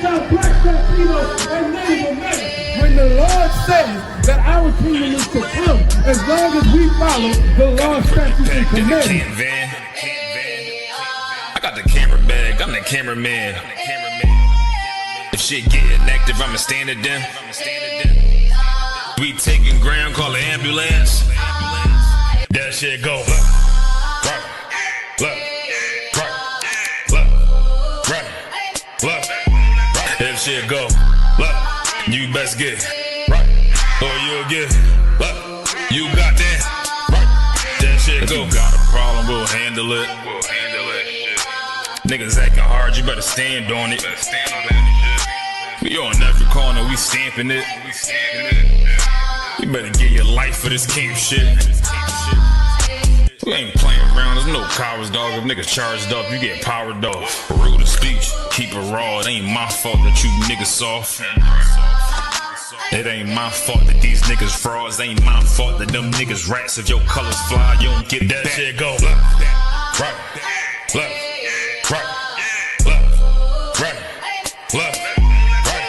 Black, Latino, and Native American. When the Lord says that our kingdom is to come, as long as we follow the law, statutes, and commandments. I got the camera bag, I'm the cameraman. If shit getting active, I'ma stand it down. We taking ground, call the ambulance. That shit go. Look. If shit go, look, you best get right, or you'll get, look, you got that, right, that shit go. You got a problem, we'll handle it. Niggas acting hard, you better stand on it. We on every corner, we stamping it. You better get your life for this king shit. We ain't playing around, there's no cowards, dog. If niggas charged up, you get powered off. Rude of speech, keep it raw. It ain't my fault that you niggas soft. It ain't my fault that these niggas frauds. It ain't my fault that them niggas rats. If your colors fly, you don't get that shit go. Look.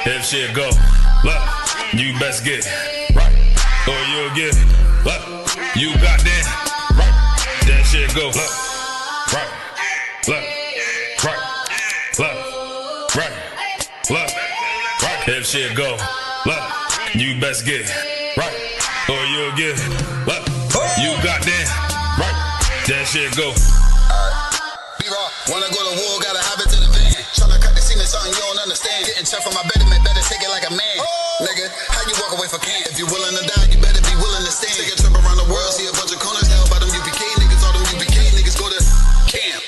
If shit go, look, you best get right, or you'll get, look, you got that. That shit go, look. If shit go, look, you best get right, or you'll get, look, you got that, right, that shit go. B-Raw, wanna go to war, gotta hop into the van. Tryna cut the scene is something you don't understand. Getting checked from my betterment, better take it like a man. Nigga, how you walk away for camp? If you willing to die, you better be willing to stand. Take a trip around the world, see a bunch of corners held by them UPK niggas. All them UPK niggas go to camp.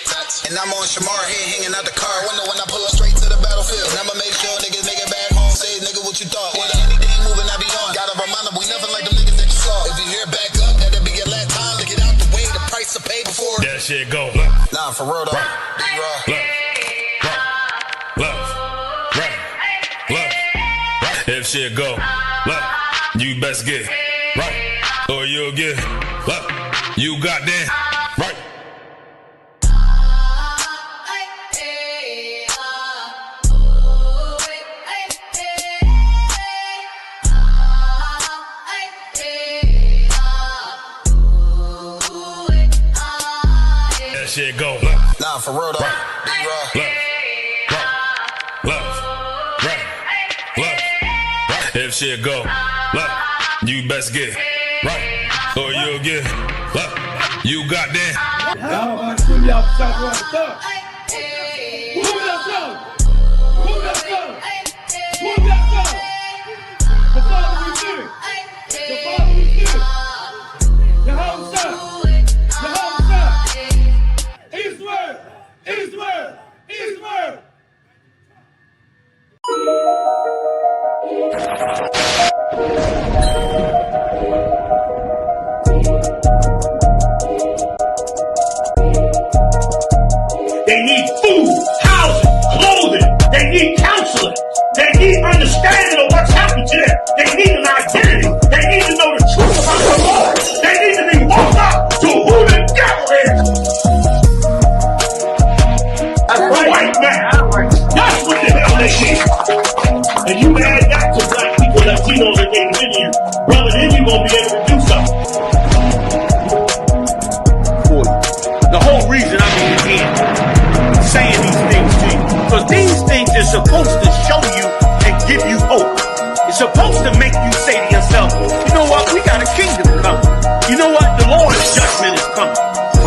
And I'm on Shamar head hanging out the car window when I pull up straight to the battlefield. And I'ma make sure niggas make it back home. Say, nigga, what you thought? Whether anything moving, I be on. Gotta remind them, we nothing like them niggas that you saw. If you hear back up, that'll be your last time to get out the way. The price to pay before. That shit go. Nah, for real though. Look. If shit go, look, you best get right, or you'll get, look, you got that, right. That shit go, look. Nah, for real though. Look. If shit go, look, you best get right, or you'll get, look, you got that. Y'all about to swim y'all south around the top. Move that south. Move that south. Move that south. The Father we fear. The Father we fear. The whole south. The whole south. Eastward. Eastward. Eastward. They need food, housing, clothing. They need counseling. They need understanding of what's happened to them. They need an identity. They need to know the truth about the Lord. They need to be woke up to who the devil is. That's right. White man. That's what the hell they need. And you add that to black people, Latinos, and Native Indians, brother, then you're going to be able to do something. The whole reason I'm in here saying these things to you, because these things are supposed to show you and give you hope. It's supposed to make you say to yourself, you know what, we got a kingdom coming. You know what, the Lord's judgment is coming.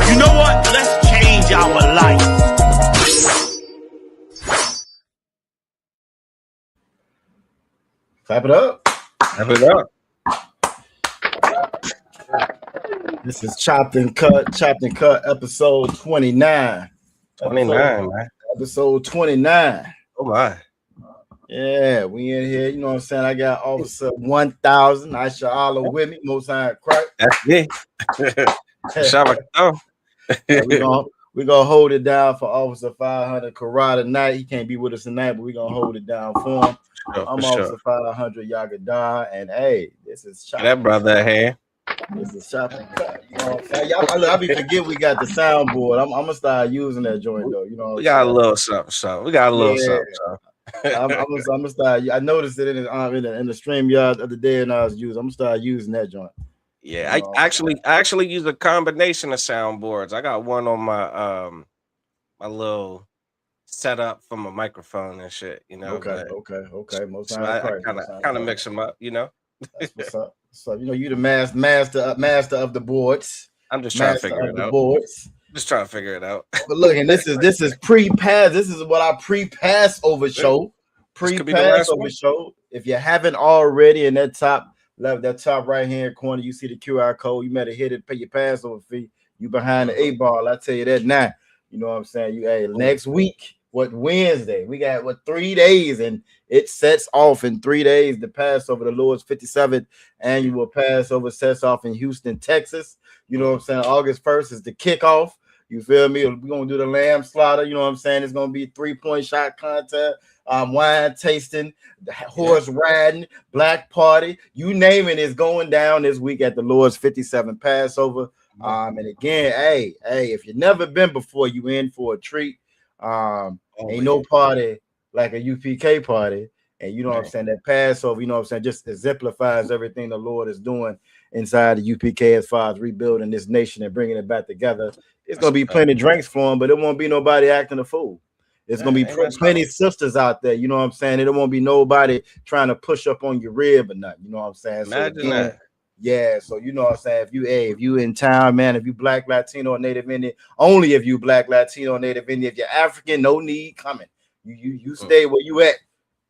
You know what, let's change our life. Clap it up. Clap it up. This is Chopped and Cut, episode 29. 29, man. Episode 29. Oh, my. Yeah, we in here. You know what I'm saying? I got Officer 1000. I shall all with me. Most High Christ. That's me. Shabbat. We're gonna hold it down for Officer 500 Karada tonight. He can't be with us tonight, but we're gonna hold it down for him. I'm Officer 500 Yagadan, and hey, this is Chopped. That brother here. This is Chopped and Cut. You know what I'm saying? I be forget we got the soundboard. I'm gonna start using that joint though. You know, we got a little something. We got a little something. I'm gonna start. I noticed it in the StreamYard the other day, and I was using. I'm gonna start using that joint. Yeah, I actually use a combination of soundboards. I got one on my my little setup for my microphone and shit, Okay. but Most so time I Christ. Most time kind of Christ. mix them up, That's what's up. So you the master of the boards. I'm just trying to Master figure of it the out. boards. Just trying to figure it out. But look, and this is pre-pass. This is what our pre-pass over show. This could be the Pre-pass last over one. show. If you haven't already, in that top left, that top right hand corner, you see the QR code. You better hit it, pay your Passover fee. You behind the 8 ball. I tell you that now. You know what I'm saying? Next week, Wednesday? We got 3 days, and it sets off in 3 days. The Passover, the Lord's 57th annual Passover sets off in Houston, Texas. You know what I'm saying? August 1st is the kickoff. You feel me? We're gonna do the lamb slaughter. You know what I'm saying? It's gonna be 3-point shot contest, wine tasting, horse riding, black party. You name it is going down this week at the Lord's 57th Passover. And again, hey, if you've never been before, you in for a treat. Ain't no party like a UPK party. And you know what I'm saying? That Passover, you know what I'm saying, just exemplifies everything the Lord is doing inside the UPK as far as rebuilding this nation and bringing it back together. It's going to be plenty of drinks for them, but it won't be nobody acting a fool. It's going to be plenty of sisters out there, you know what I'm saying? It won't be nobody trying to push up on your rib or nothing, you know what I'm saying? Imagine that. Yeah, so you know what I'm saying? If you in town, man, if you Black, Latino, or Native Indian, only if you Black, Latino, or Native Indian. If you're African, no need coming. You stay where you at.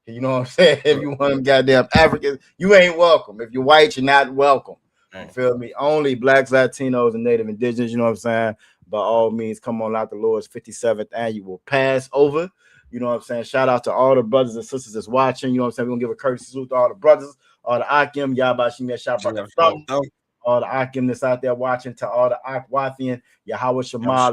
You know what I'm saying? If you want them goddamn Africans, you ain't welcome. If you're white, you're not welcome. You feel me? Only Blacks, Latinos, and Native Indigenous, you know what I'm saying? By all means, come on out the Lord's 57th annual Passover. You know what I'm saying? Shout out to all the brothers and sisters that's watching. You know what I'm saying? We're going to give a courtesy salute to all the brothers, all the Akim, Yabashim, Shabbat, all the Akim that's out there watching, to all the Akwathian, Yahweh Shema,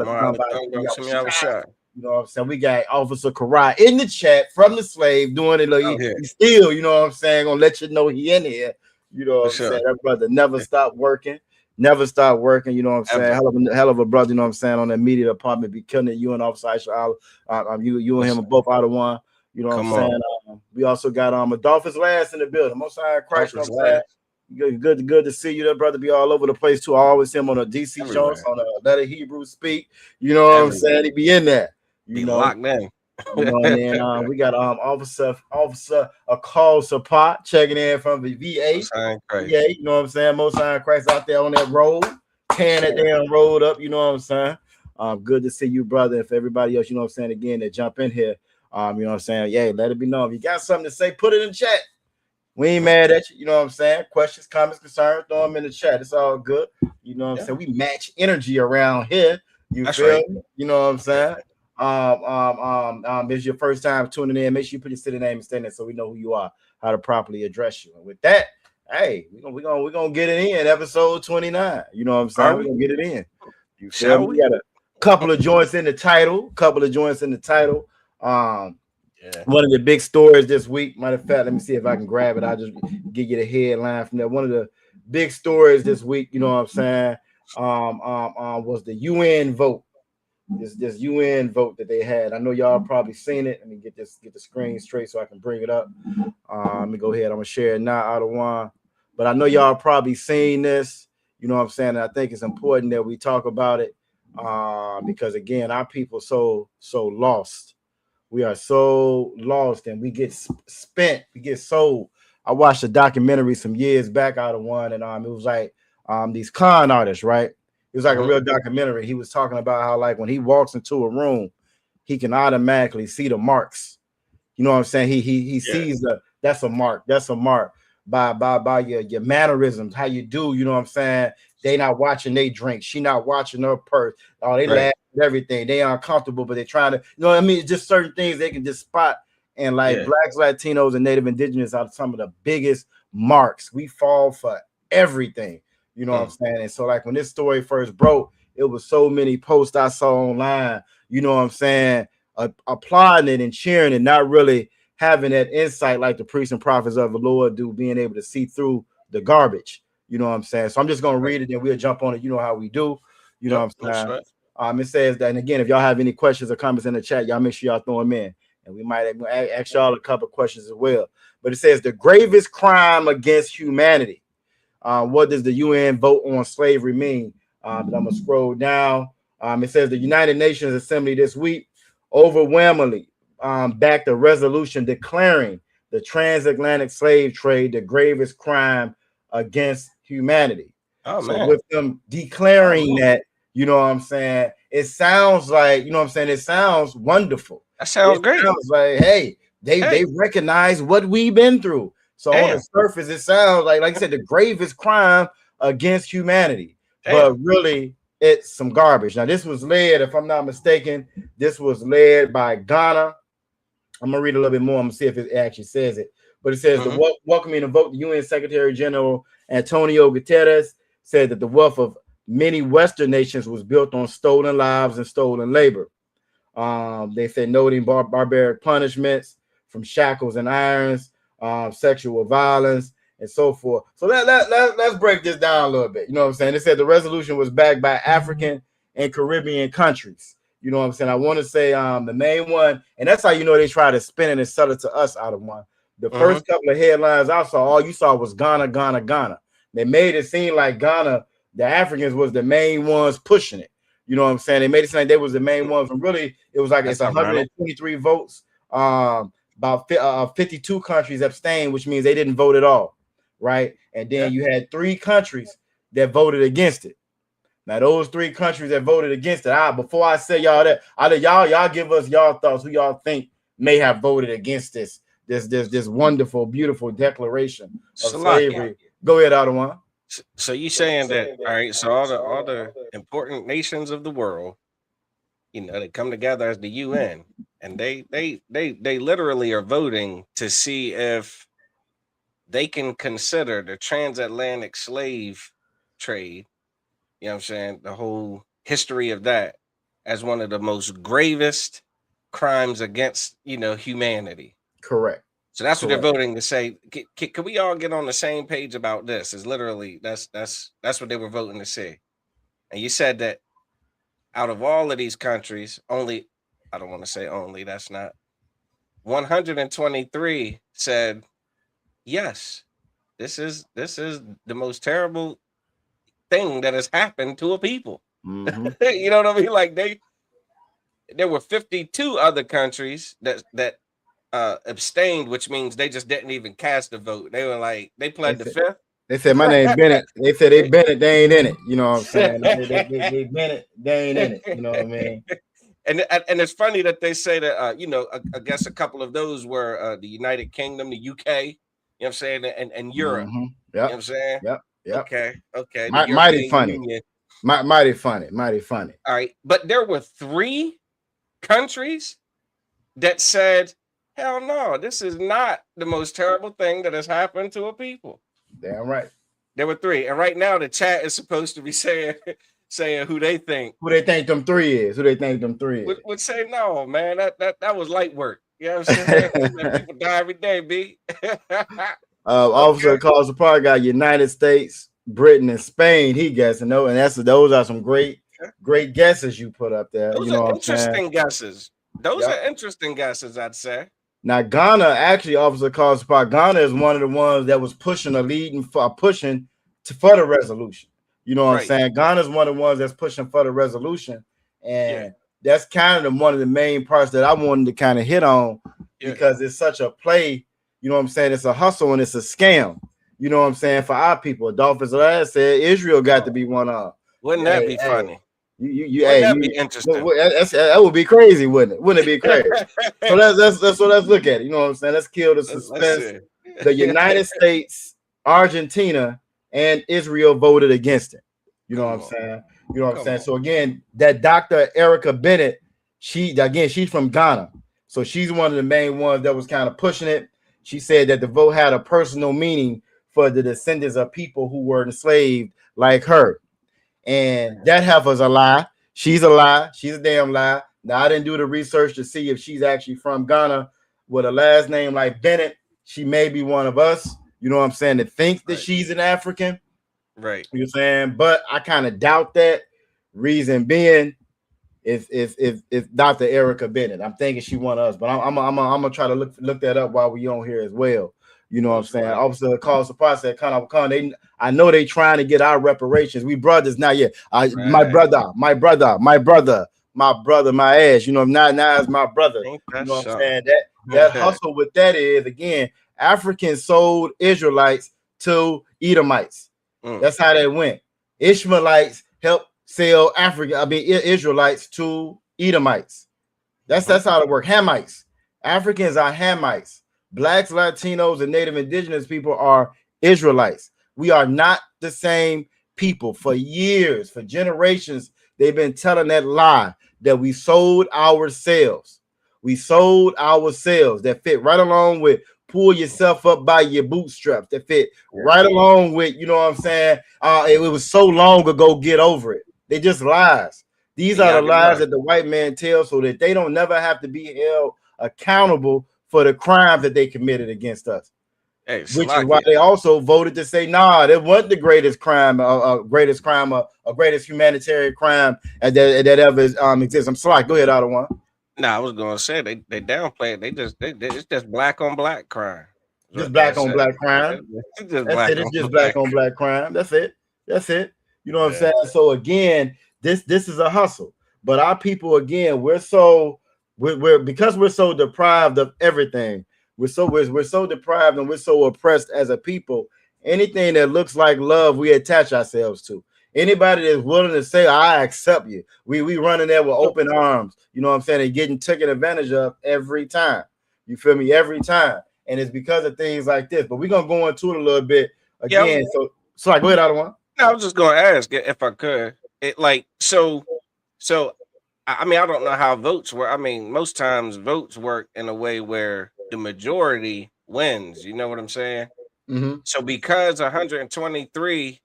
you know what I'm saying? We got Officer Karai in the chat from the slave doing it. Like he still, you know what I'm saying, gonna let you know he in here. You know what I'm saying? That brother never stopped working. Never stop working, you know what I'm saying? Hell of a brother, you know what I'm saying, on the immediate apartment, be killing it. You and Officer Aisha, you and him are both out of one. You know what I'm saying? We also got Adolphus Last in the building. Most high Christ, you know what I'm saying? Good to see you. That brother be all over the place too. I always see him on a DC show, on a Let a Hebrew Speak. You know what I'm saying? He be in there. You know, locked in. You know, and then we got Officer a call support checking in from the VA. Yeah, you know what I'm saying? Most High Christ out there on that road, tearing that damn road up. You know what I'm saying? Good to see you, brother. If everybody else, you know what I'm saying, again, that jump in here, you know what I'm saying? Yeah, let it be known. If you got something to say, put it in chat. We ain't mad at you. You know what I'm saying? Questions, comments, concerns, throw them in the chat. It's all good. You know what I'm saying? We match energy around here. You feel me? You know what I'm saying? If it's your first time tuning in, make sure you put your city name and stand there so we know who you are, how to properly address you. And with that, hey, we're gonna get it in episode 29. You know what I'm saying? We're gonna get it in. You feel me? We got a couple of joints in the title. One of the big stories this week, matter of fact, let me see if I can grab it. I'll just give you the headline from there. One of the big stories this week, you know what I'm saying, was the UN vote. This UN vote that they had. I know y'all probably seen it. Let me get the screen straight so I can bring it up. Let me go ahead. I'm gonna share it now out of one. But I know y'all probably seen this. You know what I'm saying? And I think it's important that we talk about it because again, our people so lost. We are so lost, and we get spent. We get sold. I watched a documentary some years back out of one, and it was like these con artists, right? It was like a real documentary. He was talking about how, like, when he walks into a room, he can automatically see the marks. You know what I'm saying? He sees that's a mark. That's a mark by your mannerisms, how you do. You know what I'm saying? They not watching they drink. She not watching her purse. Oh, they laugh at everything. They uncomfortable, but they trying to. You know what I mean? It's just certain things they can just spot. And like Blacks, Latinos, and Native Indigenous are some of the biggest marks. We fall for everything. You know what I'm saying? And so, like, when this story first broke, it was so many posts I saw online, you know what I'm saying, applauding it and cheering and not really having that insight like the priests and prophets of the Lord do, being able to see through the garbage. You know what I'm saying? So I'm just going to read it and we'll jump on it. You know how we do. You know what I'm saying? It says that, and again, if y'all have any questions or comments in the chat, y'all make sure y'all throw them in. and we might ask y'all a couple questions as well. But it says the gravest crime against humanity. What does the UN vote on slavery mean? But I'm gonna scroll down. It says the United Nations Assembly this week overwhelmingly backed a resolution declaring the transatlantic slave trade the gravest crime against humanity. Oh, so man. with them declaring that, you know what I'm saying, it sounds like, you know what I'm saying, it sounds wonderful. That sounds great. Sounds like, hey, they recognize what we've been through. So on the surface, it sounds like I said, the gravest crime against humanity. But really, it's some garbage. Now, this was led, if I'm not mistaken, this was led by Ghana. I'm gonna read a little bit more. I'm gonna see if it actually says it. But it says the welcoming to vote, the UN Secretary General Antonio Guterres said that the wealth of many Western nations was built on stolen lives and stolen labor. They said noting barbaric punishments from shackles and irons, sexual violence, and so forth. So let's break this down a little bit. You know what I'm saying? They said the resolution was backed by African and Caribbean countries. You know what I'm saying? I want to say the main one, and that's how you know they try to spin it and sell it to us out of one. The first couple of headlines I saw, all you saw was Ghana, Ghana, Ghana. They made it seem like Ghana, the Africans was the main ones pushing it. You know what I'm saying? They made it seem like they was the main ones, and really it was like it's 123 votes. About 52 countries abstained, which means they didn't vote at all, right? And then you had 3 countries that voted against it. Now, those 3 countries that voted against it, before I say y'all that, y'all give us y'all thoughts who y'all think may have voted against this wonderful, beautiful declaration of slavery. Go ahead, Adawan. So you saying that, all right, so all the important nations of the world, you know, they come together as the UN, and they literally are voting to see if they can consider the transatlantic slave trade, you know what I'm saying, the whole history of that, as one of the most gravest crimes against, you know, humanity. Correct. So that's what they're voting to say. Can we all get on the same page about this? Is literally that's what they were voting to say. And you said that out of all of these countries, only, I don't want to say only, that's not, 123 said yes. This is the most terrible thing that has happened to a people. You know what I mean? Like there were 52 other countries that abstained, which means they just didn't even cast a vote. They were like, they pled the fifth. They said my name Bennett. They said they Bennett, they ain't in it. You know what I'm saying? They Bennett, they ain't in it. You know what I mean? And it's funny that they say that you know, I guess a couple of those were the United Kingdom, the UK, you know what I'm saying, and Europe. You know what I'm saying? Yep. Okay. Mighty funny. Mighty funny. All right, but there were 3 countries that said, hell no, this is not the most terrible thing that has happened to a people. Damn right. There were 3. And right now the chat is supposed to be saying who they think. Who they think them 3 is. Would say, no, man, that was light work. You know what I'm saying? People die every day, B. Officer calls the part got United States, Britain, and Spain. He guessing, and those are some great guesses you put up there. Those are interesting guesses. Those are interesting guesses, I'd say. Now, Ghana, actually, Officer calls part. Ghana is one of the ones that was pushing for the resolution. You know what I'm saying? Ghana is one of the ones that's pushing for the resolution, and that's kind of one of the main parts that I wanted to kind of hit on because it's such a play. You know what I'm saying? It's a hustle and it's a scam. You know what I'm saying? For our people, Dolphins last said Israel got to be one of. Wouldn't that be funny? That'd be interesting. That would be crazy, wouldn't it? Wouldn't it be crazy? So let's look at it. You know what I'm saying? Let's kill the suspense. The United States, Argentina, and Israel voted against it. You know what I'm saying? You know what I'm saying? So again, that Dr. Erica Bennett, she's from Ghana. So she's one of the main ones that was kind of pushing it. She said that the vote had a personal meaning for the descendants of people who were enslaved like her. And that heifer's a lie. She's a lie. She's a damn lie. Now, I didn't do the research to see if she's actually from Ghana with a last name like Bennett. She may be one of us, you know what I'm saying, that thinks that she's an African. Right. You know what I'm saying? But I kind of doubt that. Reason being, is Dr. Erica Bennett. I'm thinking she won us, but I'm gonna try to look that up while we on here as well. You know what I'm saying? Right. Officer calls the process kind of I know they trying to get our reparations. We brothers not yet. My brother, my ass. You know, now it's my brother. Ain't You that know what I'm something? saying? That hustle with that is again, Africans sold Israelites to Edomites. That's how that went. Ishmaelites helped sell Israelites to Edomites. That's how it works. Hamites. Africans are Hamites. Blacks, Latinos, and Native Indigenous people are Israelites. We are not the same people. For years, for generations, they've been telling that lie that we sold ourselves. We sold ourselves. That fit right along with pull yourself up by your bootstraps. That fit right along with, you know what I'm saying? It was so long ago, get over it. They just lies. These are the lies that the white man tells so that they don't never have to be held accountable for the crimes that they committed against us. Hey, which is why they also voted to say, nah, that wasn't the greatest crime, greatest humanitarian crime that ever exists. I'm sorry. Go ahead, Ottawa. No, I was gonna say they downplay it. It's just black on black crime. Just black on black crime. It's just It's just black on black crime. That's it. You know what I'm saying? So again, this is a hustle. But our people, again, we're because we're so deprived of everything. We're so deprived and we're so oppressed as a people. Anything that looks like love, we attach ourselves to. Anybody that's willing to say, I accept you, we running there with open arms, you know what I'm saying, and getting taken advantage of every time. You feel me? Every time. And it's because of things like this. But we're gonna go into it a little bit again. So go ahead, Ottawa. No, I was just gonna ask if I could. I mean, I don't know how votes work. I mean, most times votes work in a way where the majority wins. You know what I'm saying? Mm-hmm. So because 123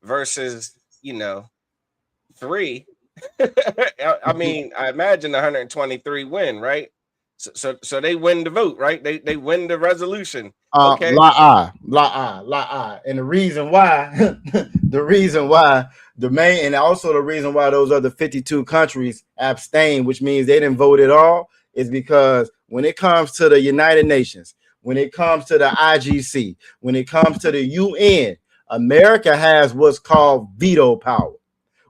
versus 3, I mean, I imagine 123 win, right? So they win the vote, right? They win the resolution. Okay. La. And the reason why, the main, and also the reason why those other 52 countries abstain, which means they didn't vote at all, is because when it comes to the United Nations, when it comes to the IGC, when it comes to the UN, America has what's called veto power,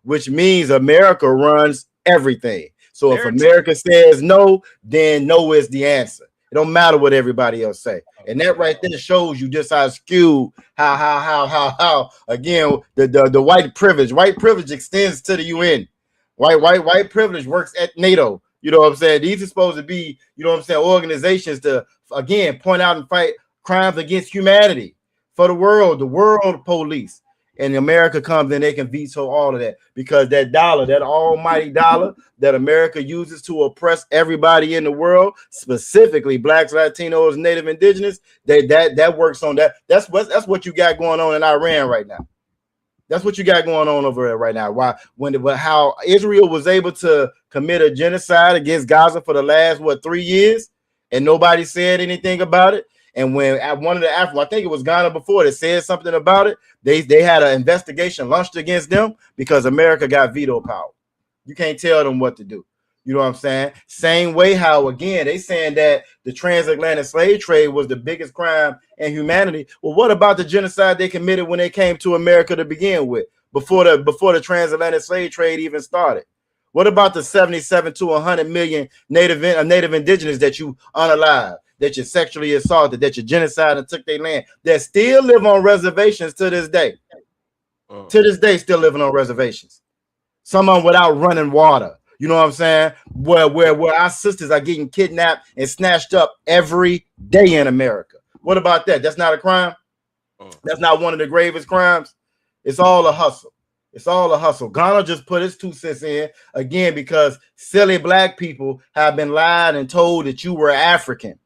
which means America runs everything. So if America says no, then no is the answer. It don't matter what everybody else say. And that right there shows you just how skewed, how again, the white privilege extends to the UN. White privilege works at NATO. You know what I'm saying? These are supposed to be, you know what I'm saying, organizations to, again, point out and fight crimes against humanity for the world police. And America comes in, they can veto all of that because that dollar, that almighty dollar that America uses to oppress everybody in the world, specifically blacks, Latinos, Native Indigenous, that works on that. That's what you got going on in Iran right now. That's what you got going on over there right now. How Israel was able to commit a genocide against Gaza for the last 3 years, and nobody said anything about it. And when at one of the I think it was Ghana before that said something about it, they had an investigation launched against them because America got veto power. You can't tell them what to do. You know what I'm saying? Same way how, again, they saying that the transatlantic slave trade was the biggest crime in humanity. Well, what about the genocide they committed when they came to America to begin with, before the transatlantic slave trade even started? What about the 77 to 100 million native indigenous that you unalive, that you sexually assaulted, that you genocide and took their land, that still live on reservations to this day? To this day, still living on reservations. Some of them without running water. You know what I'm saying? Where our sisters are getting kidnapped and snatched up every day in America. What about that? That's not a crime. That's not one of the gravest crimes. It's all a hustle. It's all a hustle. Ghana just put its 2 cents in again because silly black people have been lied and told that you were African,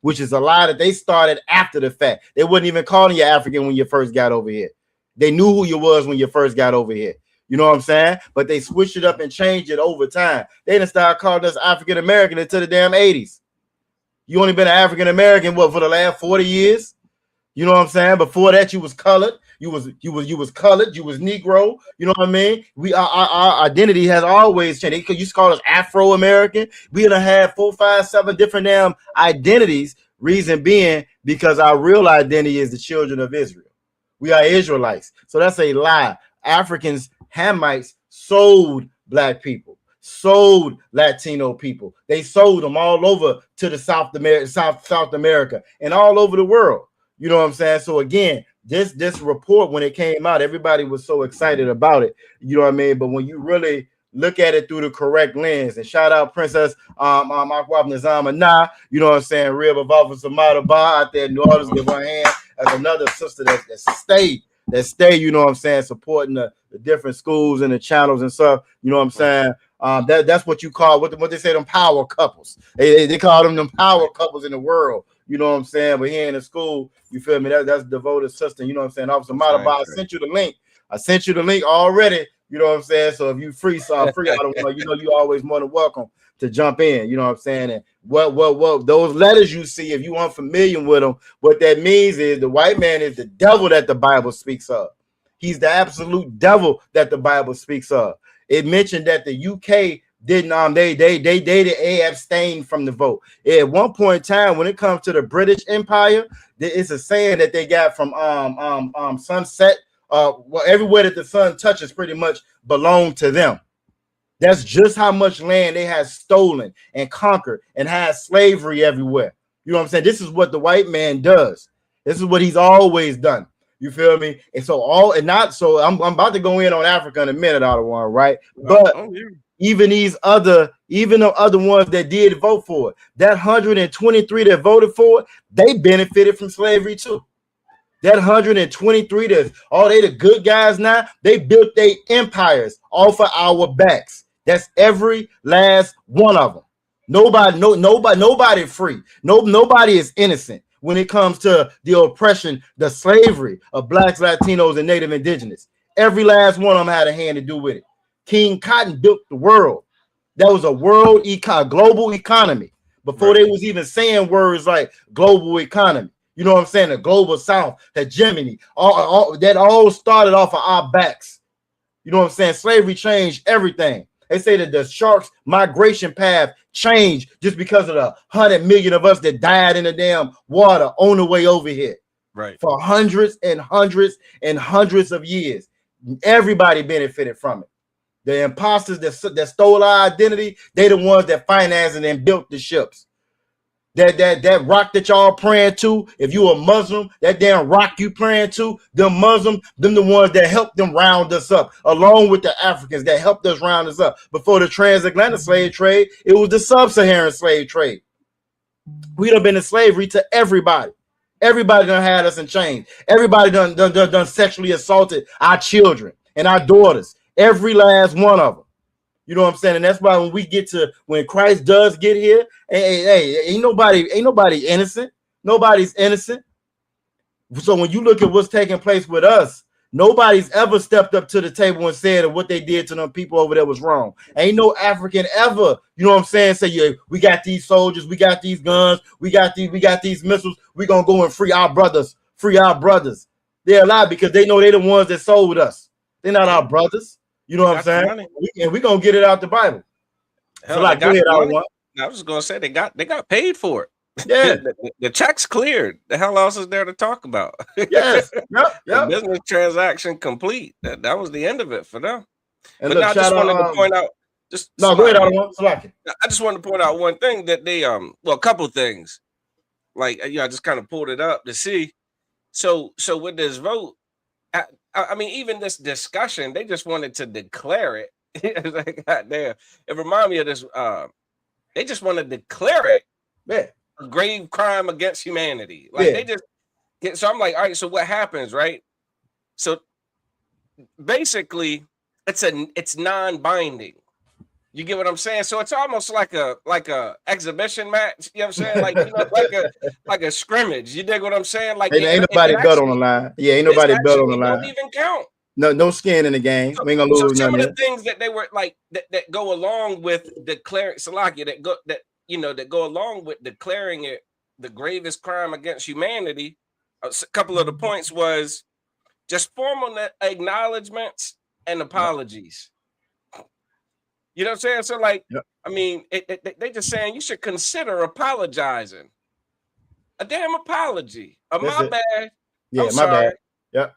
which is a lie that they started after the fact. They wasn't even calling you African when you first got over here. They knew who you was when you first got over here. You know what I'm saying? But they switched it up and changed it over time. They didn't start calling us African American until the damn 80s. You only been an African American for the last 40 years? You know what I'm saying? Before that, you was colored. you was colored, you was Negro. You know what I mean? Our identity has always changed. They used to call us Afro American. We done had 4, 5, 7 different damn identities. Reason being because our real identity is the children of Israel. We are Israelites. So that's a lie. Africans, Hamites sold black people, sold Latino people. They sold them all over to the South America and all over the world. You know what I'm saying? So again, this report, when it came out, everybody was so excited about it. You know what I mean? But when you really look at it through the correct lens, and shout out Princess Akwab Nizama Nah, you know what I'm saying? Real Baba Samada Ba out there in New Orleans, give her hand as another sister that stay, you know what I'm saying, supporting the different schools and the channels and stuff. You know what I'm saying? That's what you call what they say, them power couples. They call them power couples in the world. You know what I'm saying? But here in the school, you feel me? That's devoted sister. You know what I'm saying? Officer Madaba, I sent you the link. I sent you the link already. You know what I'm saying? So if you free, I don't know. You know, you always more than welcome to jump in. You know what I'm saying? And what those letters you see, if you aren't familiar with them, what that means is the white man is the devil that the Bible speaks of. He's the absolute devil that the Bible speaks of. It mentioned that the UK didn't they abstained from the vote. At one point in time, when it comes to the British Empire, it's a saying that they got from sunset. Well, everywhere that the sun touches pretty much belonged to them. That's just how much land they had stolen and conquered and had slavery everywhere. You know what I'm saying? This is what the white man does. This is what he's always done. You feel me? And so I'm about to go in on Africa in a minute, out of one, right? But even the other ones that did vote for it, that 123 that voted for it, they benefited from slavery too. That 123, they the good guys now. They built their empires off of our backs. That's every last one of them. Nobody free. Nobody is innocent when it comes to the oppression, the slavery of blacks, Latinos, and Native Indigenous. Every last one of them had a hand to do with it. King Cotton built the world. That was a global economy before they was even saying words like global economy. You know what I'm saying? The global South, hegemony, that all started off of our backs. You know what I'm saying? Slavery changed everything. They say that the sharks' migration path changed just because of the 100 million of us that died in the damn water on the way over here. Right. For hundreds and hundreds and hundreds of years. Everybody benefited from it. The imposters that stole our identity, they the ones that financed and built the ships. That rock that y'all praying to, if you a Muslim, that damn rock you praying to, them Muslims, them the ones that helped them round us up, along with the Africans that helped us round us up. Before the transatlantic slave trade, it was the sub-Saharan slave trade. We done been in slavery to everybody. Everybody done had us in chains. Everybody done sexually assaulted our children and our daughters. Every last one of them. You know what I'm saying? And that's why when Christ does get here, hey, ain't nobody innocent. Nobody's innocent. So when you look at what's taking place with us, nobody's ever stepped up to the table and said that what they did to them people over there was wrong. Ain't no African ever, you know what I'm saying, say, yeah, we got these soldiers, we got these guns, we got these missiles, we gonna go and free our brothers. They're alive because they know they're the ones that sold us. They're not our brothers. You know what I'm saying? We're gonna get it out the Bible. Hell, so like, go ahead, I was just gonna say they got paid for it. Yeah, the check's cleared. The hell else is there to talk about? Yes, yep. The business transaction complete. That was the end of it for them. And but look, now I just wanted to point out. Go ahead, I just wanted to point out one thing that they a couple things. Like I just kind of pulled it up to see. So with this vote. I mean, even this discussion, they just wanted to declare it. It's like, goddamn, it reminded me of this. They just want to declare it a grave crime against humanity. Like they just get. So I'm like, all right. So what happens, right? So basically, it's non-binding. You get what I'm saying? So it's almost like a exhibition match. You know what I'm saying? Like like a scrimmage. You dig what I'm saying? Like ain't nobody bet on the line. Yeah, ain't nobody bet on the line. Don't even count. No skin in the game. We ain't gonna lose some nothing. Of the things that they were like that go along with declaring Salakia that go along with declaring it the gravest crime against humanity. A couple of the points was just formal acknowledgments and apologies. You know what I'm saying? So, like, I mean, they just saying you should consider apologizing. A damn apology. My bad. Yeah, I'm my sorry. bad. Yep.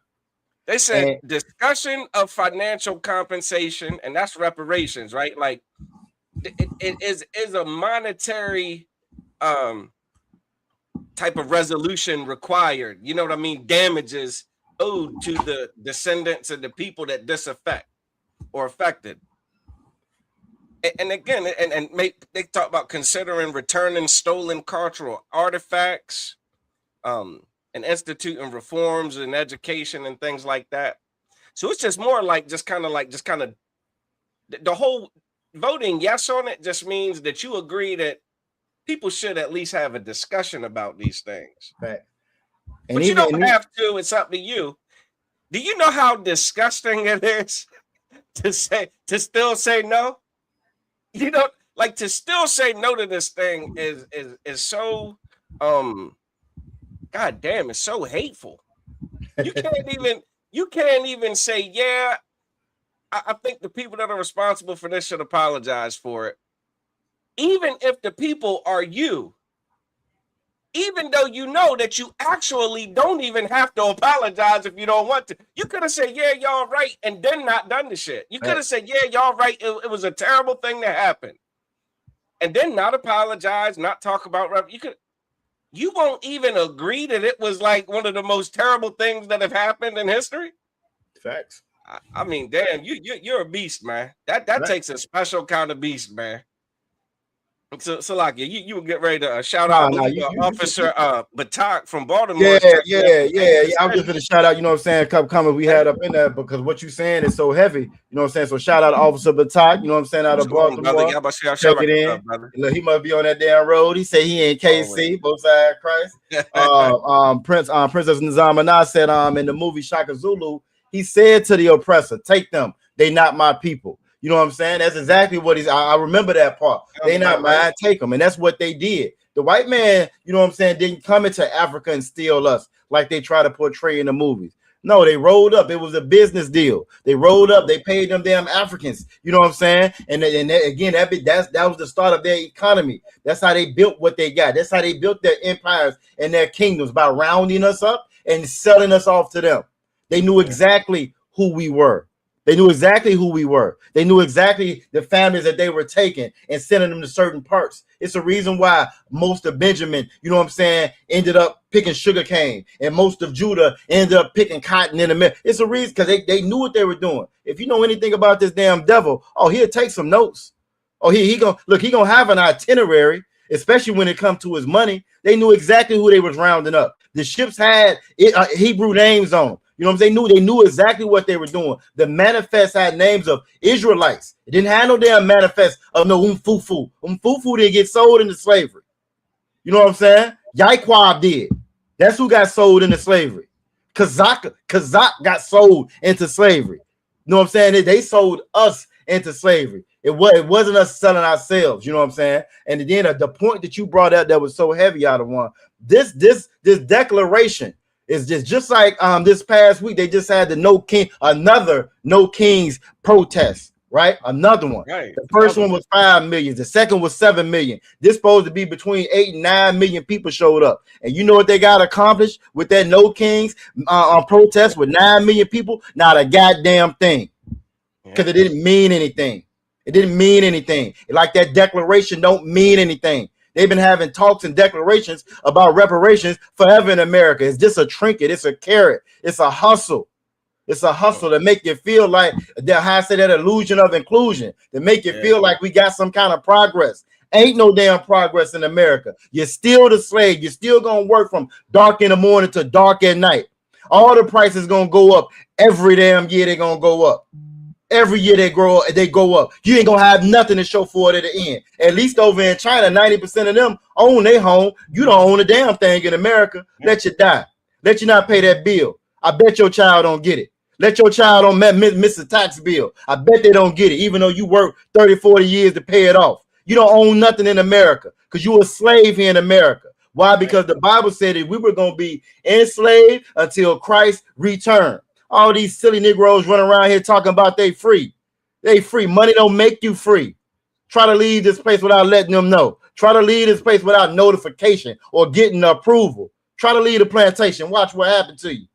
They said discussion of financial compensation, and that's reparations, right? Like, it is a monetary type of resolution required. You know what I mean? Damages owed to the descendants of the people that this affect or affected. And again, they talk about considering returning stolen cultural artifacts, and instituting reforms in education and things like that. So it's just more like just kind of the whole voting yes on it just means that you agree that people should at least have a discussion about these things. Right. But you don't have to. It's up to you. Do you know how disgusting it is to still say no? You know, like to still say no to this thing is so God damn, it's so hateful. You can't even say, yeah, I think the people that are responsible for this should apologize for it. Even if the people are you, even though you know that you actually don't even have to apologize if you don't want to. You could have said, yeah, y'all right, and then not done the shit. You could have said, yeah, y'all right, it was a terrible thing that happened. And then not apologize, not talk about you won't even agree that it was like one of the most terrible things that have happened in history. Facts. I mean, damn, you're a beast, man. That takes a special kind of beast, man. So like you would get ready to shout out Officer Batak from Baltimore. Yeah. I was just gonna shout out, you know what I'm saying, a couple comments we had up in there because what you're saying is so heavy, you know what I'm saying. So shout out to Officer Batak, you know what I'm saying, out of Baltimore. Check it in. Look, he must be on that damn road. He said he in KC, both sides Christ. Princess Nzamana said in the movie Shaka Zulu, he said to the oppressor, take them, they not my people. You know what I'm saying? That's exactly what I remember that part. They not mine, take them. And that's what they did. The white man, you know what I'm saying, didn't come into Africa and steal us like they try to portray in the movies. No, they rolled up. It was a business deal. They rolled up. They paid them damn Africans. You know what I'm saying? And again, that was the start of their economy. That's how they built what they got. That's how they built their empires and their kingdoms, by rounding us up and selling us off to them. They knew exactly who we were. They knew exactly who we were. They knew exactly the families that they were taking and sending them to certain parts. It's a reason why most of Benjamin, you know what I'm saying, ended up picking sugarcane, and most of Judah ended up picking cotton in the middle. It's a reason because they knew what they were doing. If you know anything about this damn devil, he'll take some notes. He gonna have an itinerary, especially when it comes to his money. They knew exactly who they was rounding up. The ships had Hebrew names on them. You know what I'm saying? They knew exactly what they were doing. The manifest had names of Israelites. It didn't have no damn manifest of no Umfufu. Umfufu didn't get sold into slavery. You know what I'm saying? Yaikwab did. That's who got sold into slavery. Kazak got sold into slavery. You know what I'm saying? They sold us into slavery. It wasn't us selling ourselves. You know what I'm saying? And then the point that you brought up that was so heavy out of one. This declaration is just like this past week they just had another no kings protest, right? Another one. Right. The first one was 5 million. The second was 7 million. This supposed to be between 8 and 9 million people showed up. And you know what they got accomplished with that no kings protest with 9 million people? Not a goddamn thing, because it didn't mean anything. It didn't mean anything. Like that declaration don't mean anything. They've been having talks and declarations about reparations forever in America. It's just a trinket. It's a carrot. It's a hustle. It's a hustle to make you feel like that illusion of inclusion, to make you feel like we got some kind of progress. Ain't no damn progress in America. You're still the slave. You're still going to work from dark in the morning to dark at night. All the prices going to go up. Every damn year they're going to go up. Every year they go up. You ain't gonna have nothing to show for it at the end. At least over in China, 90% of them own their home. You don't own a damn thing in America. Let you die. Let you not pay that bill. I bet your child don't get it. Let your child don't miss a tax bill. I bet they don't get it, even though you work 30, 40 years to pay it off. You don't own nothing in America because you're a slave here in America. Why? Because the Bible said that we were going to be enslaved until Christ returned. All these silly Negroes running around here talking about they free. They free. Money don't make you free. Try to leave this place without letting them know. Try to leave this place without notification or getting approval. Try to leave the plantation. Watch what happened to you.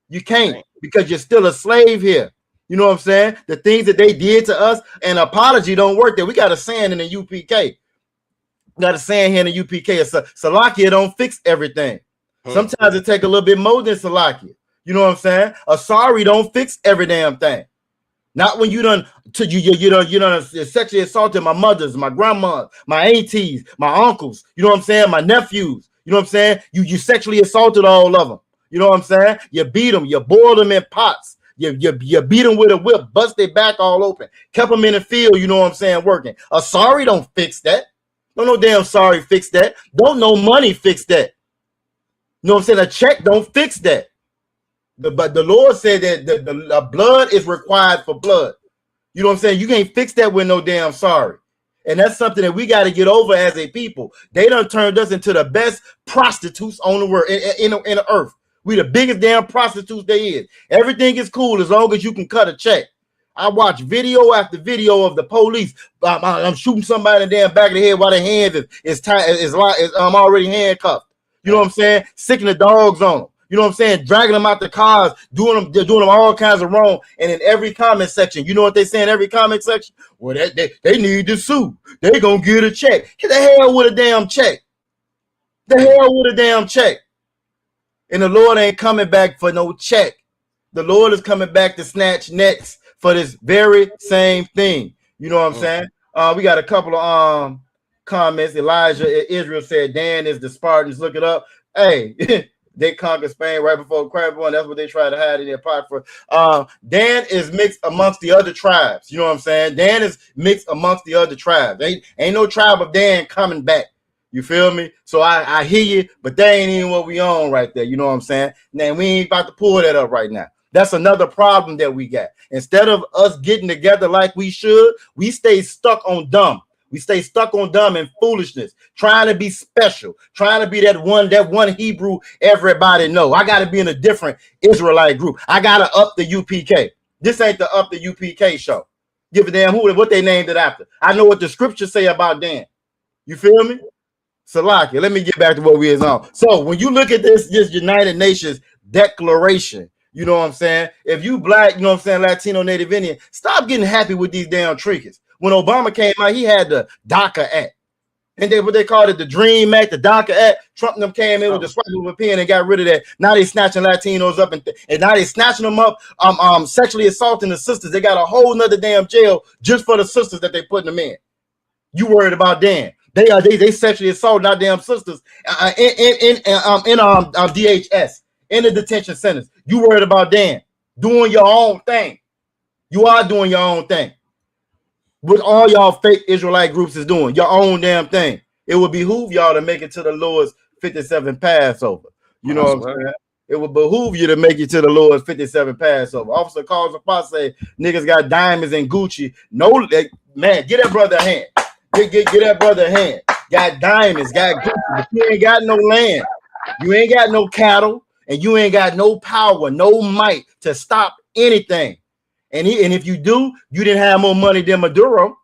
You can't because you're still a slave here. You know what I'm saying? The things that they did to us, an apology don't work there. We got a saying in the UPK. We got a saying here in the UPK. Salakia don't fix everything. Sometimes it take a little bit more than Salakia. You know what I'm saying? A sorry don't fix every damn thing. Not when you done sexually assaulted my mothers, my grandmas, my aunties, my uncles. You know what I'm saying? My nephews. You know what I'm saying? You sexually assaulted all of them. You know what I'm saying? You beat them. You boiled them in pots. You beat them with a whip, bust their back all open, kept them in the field. You know what I'm saying? Working. A sorry don't fix that. Don't no damn sorry fix that. Don't no money fix that. You know what I'm saying? A check don't fix that. But the Lord said that the blood is required for blood. You know what I'm saying? You can't fix that with no damn sorry. And that's something that we got to get over as a people. They done turned us into the best prostitutes on the world in the earth. We the biggest damn prostitutes there is. Everything is cool as long as you can cut a check. I watch video after video of the police. I'm shooting somebody in the damn back of the head while their hands is already handcuffed. You know what I'm saying? Sicking the dogs on them. You know what I'm saying? Dragging them out the cars, doing them all kinds of wrong. And in every comment section, you know what they say in every comment section? Well, they need to sue. They gonna get a check. Get the hell with a damn check. The hell with a damn check. And the Lord ain't coming back for no check. The Lord is coming back to snatch necks for this very same thing. You know what I'm saying? We got a couple of comments. Elijah Israel said Dan is the Spartans. Look it up. Hey. They conquered Spain right before Crabbone. That's what they tried to hide in their pot for. Dan is mixed amongst the other tribes. You know what I'm saying? Dan is mixed amongst the other tribes. Ain't no tribe of Dan coming back. You feel me? So I hear you, but that ain't even what we on right there. You know what I'm saying? Now, we ain't about to pull that up right now. That's another problem that we got. Instead of us getting together like we should, we stay stuck on dumb. We stay stuck on dumb and foolishness, trying to be special, trying to be that one Hebrew everybody know. I got to be in a different Israelite group. I got to up the UPK. This ain't the up the UPK show. Give a damn what they named it after. I know what the scriptures say about Dan. You feel me? Salakia, let me get back to what we is on. So when you look at this United Nations declaration, you know what I'm saying? If you black, you know what I'm saying, Latino, Native Indian, stop getting happy with these damn trinkets. When Obama came out, he had the DACA Act. And what they called it, the Dream Act, the DACA Act. Trump and them came in with the swipe of a pen and got rid of that. Now they snatching Latinos up and now they snatching them up, sexually assaulting the sisters. They got a whole nother damn jail just for the sisters that they putting them in. You worried about Dan? They sexually assaulting our damn sisters in DHS, in the detention centers. You worried about Dan doing your own thing? You are doing your own thing. What all y'all fake Israelite groups is doing, your own damn thing. It would behoove y'all to make it to the Lord's 57 Passover. You know what I'm saying? It would behoove you to make it to the Lord's 57 Passover. Officer calls a say niggas got diamonds and Gucci. No, man, get that brother a hand. Get that brother a hand. Got diamonds, got Gucci, but you ain't got no land. You ain't got no cattle, and you ain't got no power, no might to stop anything. And if you do, you didn't have more money than Maduro.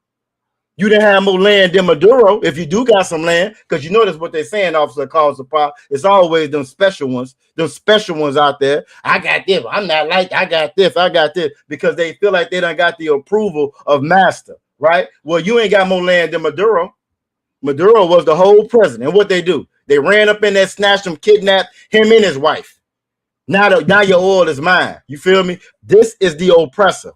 You didn't have more land than Maduro. If you do got some land, because you notice what they're saying, officer calls the prop. It's always them special ones out there. I got this. I'm not like I got this. Because they feel like they done got the approval of master, right? Well, you ain't got more land than Maduro. Maduro was the whole president. And what they do? They ran up in there, snatched him, kidnapped him and his wife. Now your oil is mine. You feel me? This is the oppressor.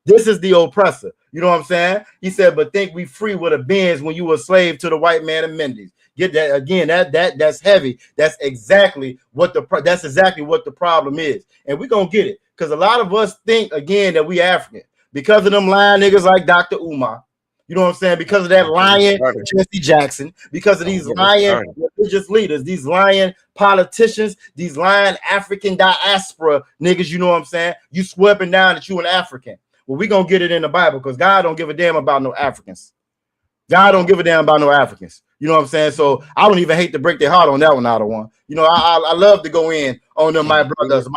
This is the oppressor. You know what I'm saying? He said, but think we free with a Benz when you were a slave to the white man and Mendes. Get that again. That's heavy. That's exactly what the problem is. And we're gonna get it. Because a lot of us think again that we African because of them lying niggas like Dr. Umar. You know what I'm saying? Because of that lying Jesse Jackson, because of these lying religious leaders, these lying politicians, these lying African diaspora niggas, you know what I'm saying? You sweeping down that you an African. Well, we gonna get it in the Bible because God don't give a damn about no Africans. God don't give a damn about no Africans. You know what I'm saying? So I don't even hate to break their heart on that one out of one. You know, I love to go in on them, my brothers.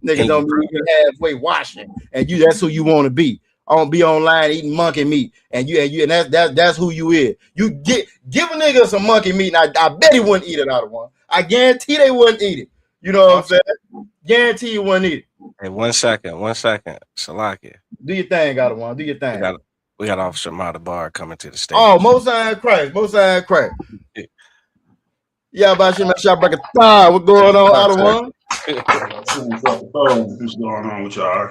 Niggas don't mean you halfway washing, and that's who you want to be. I don't be online eating monkey meat, and that's who you is. You give a nigga some monkey meat, and I bet he wouldn't eat it out of one. I guarantee they wouldn't eat it. You know what I'm saying? Guarantee you wouldn't eat it. Hey, 1 second. Salakia. Do your thing, out of one. Do your thing. We got Officer Madabar coming to the stage. Oh, Most High Christ. Yeah, about shit, what's going on, out of one? What's going on with y'all?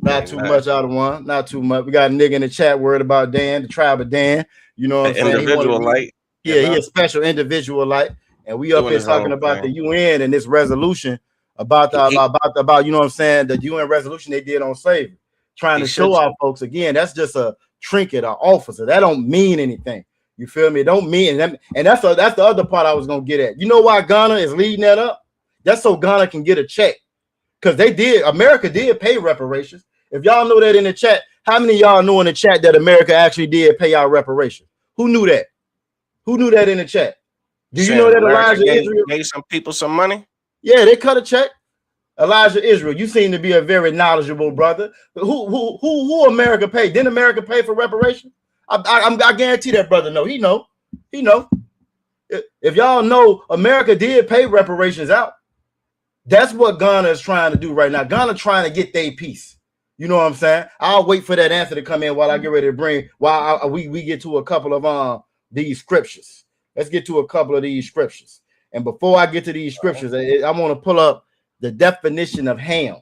Not too much, out of one. Not too much. We got a nigga in the chat worried about Dan, the tribe of Dan. You know what I'm saying? Individual light. Yeah, he a special individual light. And we up here talking about the UN and this resolution about you know what I'm saying, the UN resolution they did on slavery, trying to show our folks again. That's just a trinket, or officer. That don't mean anything. You feel me? It don't mean, and that's the other part I was gonna get at. You know why Ghana is leading that up? That's so Ghana can get a check, because America did pay reparations. If y'all know that in the chat, how many of y'all know in the chat that America actually did pay out reparations? Who knew that? Who knew that in the chat? Do you know that Elijah Israel gave some people some money? Yeah, they cut a check. Elijah Israel, you seem to be a very knowledgeable brother. Who America paid? Didn't America pay for reparations? I guarantee that brother know. He know. If y'all know, America did pay reparations out. That's what Ghana is trying to do right now. Ghana trying to get their piece. You know what I'm saying? I'll wait for that answer to come in while I get ready to bring. While we get to a couple of these scriptures. Let's get to a couple of these scriptures. And before I get to these scriptures, I want to pull up the definition of ham.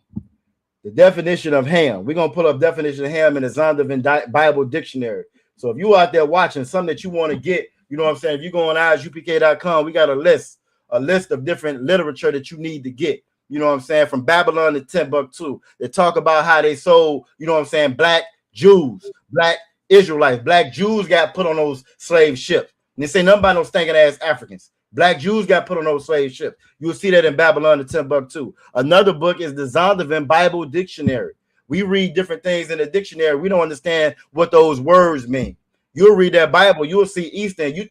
The definition of ham. We're gonna pull up definition of ham in the Zondervan Bible Dictionary. So if you out there watching something that you want to get, you know what I'm saying? If you go on ISUPK.com, we got a list of different literature that you need to get. You know what I'm saying? From Babylon to Timbuktu. They talk about how they sold, you know what I'm saying, black Jews, black Israelites, black Jews got put on those slave ships. And they say nothing about no stinking ass Africans. Black Jews got put on those slave ships. You'll see that in Babylon to Timbuktu. Another book is the Zondervan Bible Dictionary. We read different things in the dictionary. We don't understand what those words mean. You'll read that Bible, you'll see Easter, and you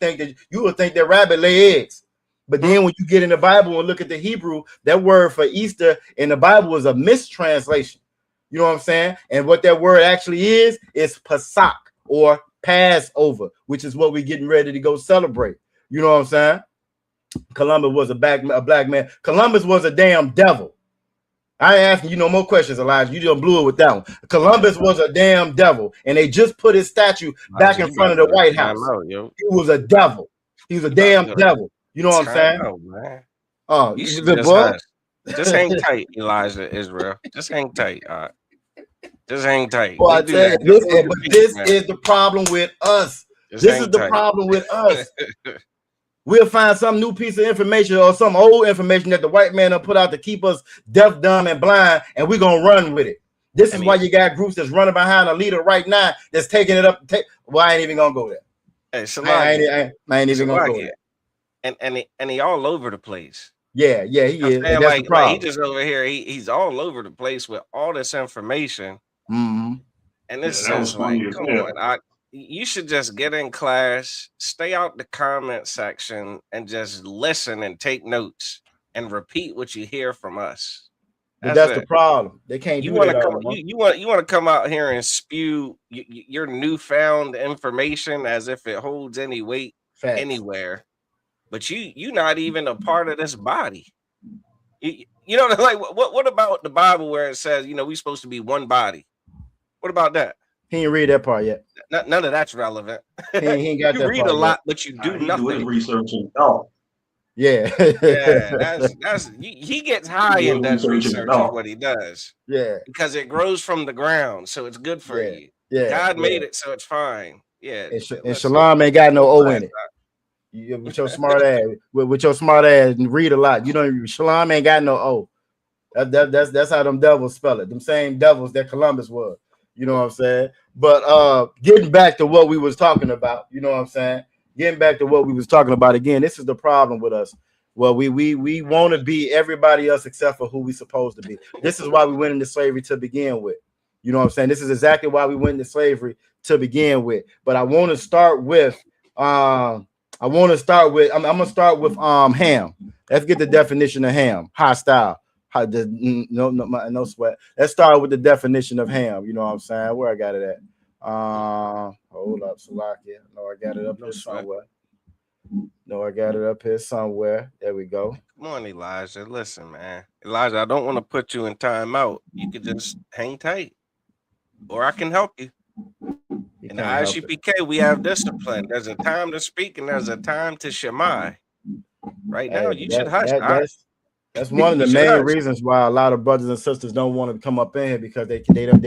will think that rabbit lay eggs. But then when you get in the Bible and look at the Hebrew, that word for Easter in the Bible is a mistranslation. You know what I'm saying? And what that word actually is Pesach, or Passover, which is what we're getting ready to go celebrate. You know what I'm saying? Columbus was a black man. Columbus was a damn devil. I ain't asking you no more questions, Elijah. You just blew it with that one. Columbus was a damn devil, and they just put his statue back in front of the White House. He was a devil. He was a damn devil. You know what I'm saying? Man. Oh, you should just hang tight, Elijah Israel. Just hang tight. Just hang tight. Well, I tell you, this is the problem with us. This is the problem with us. We'll find some new piece of information or some old information that the white man will put out to keep us deaf, dumb, and blind, and we're going to run with it. This is why you got groups that's running behind a leader right now that's taking it up. Well, I ain't even going to go there. Hey, I ain't even going to go there. And he all over the place. Yeah, he is. That's like he just over here. He's all over the place with all this information. Mm-hmm. And this is like, come on, you should just get in class, stay out the comment section, and just listen and take notes and repeat what you hear from us. That's the problem. They can't. You want to come out here and spew your newfound information as if it holds any weight anywhere, but you not even a part of this body. You know, like what about the Bible where it says, you know, we're supposed to be one body? What about that? He ain't read that part yet. None of that's relevant. He ain't got you that read part a lot, yet. but you do nothing. Researching thought. Yeah. that's he gets high and does research on what he does. Yeah. Because it grows from the ground, so it's good for you. Yeah. God made it, so it's fine. Yeah. And Shalom ain't got no O in it. With your smart ass, with your smart ass, and read a lot. You don't. Shalom ain't got no O. That's how them devils spell it. Them same devils that Columbus was. You know what I'm saying? But getting back to what we was talking about, you know what I'm saying? Getting back to what we was talking about again, this is the problem with us. Well, we want to be everybody else except for who we supposed to be. This is why we went into slavery to begin with. You know what I'm saying? This is exactly why we went into slavery to begin with. But I want to start with I want to start with. I'm gonna start with ham. Let's get the definition of ham. Hostile. No sweat. Let's start with the definition of ham. You know what I'm saying? Where I got it at? Hold up, Salakia. No, I got it up here somewhere. No, I got it up here somewhere. There we go. Come on, Elijah. Listen, man. Elijah, I don't want to put you in timeout. You could just hang tight, or I can help you. In the ISUPK, we have discipline. There's a time to speak and there's a time to shemai. Right now, you should hush. That's one of the main reasons why a lot of brothers and sisters don't want to come up in here, because they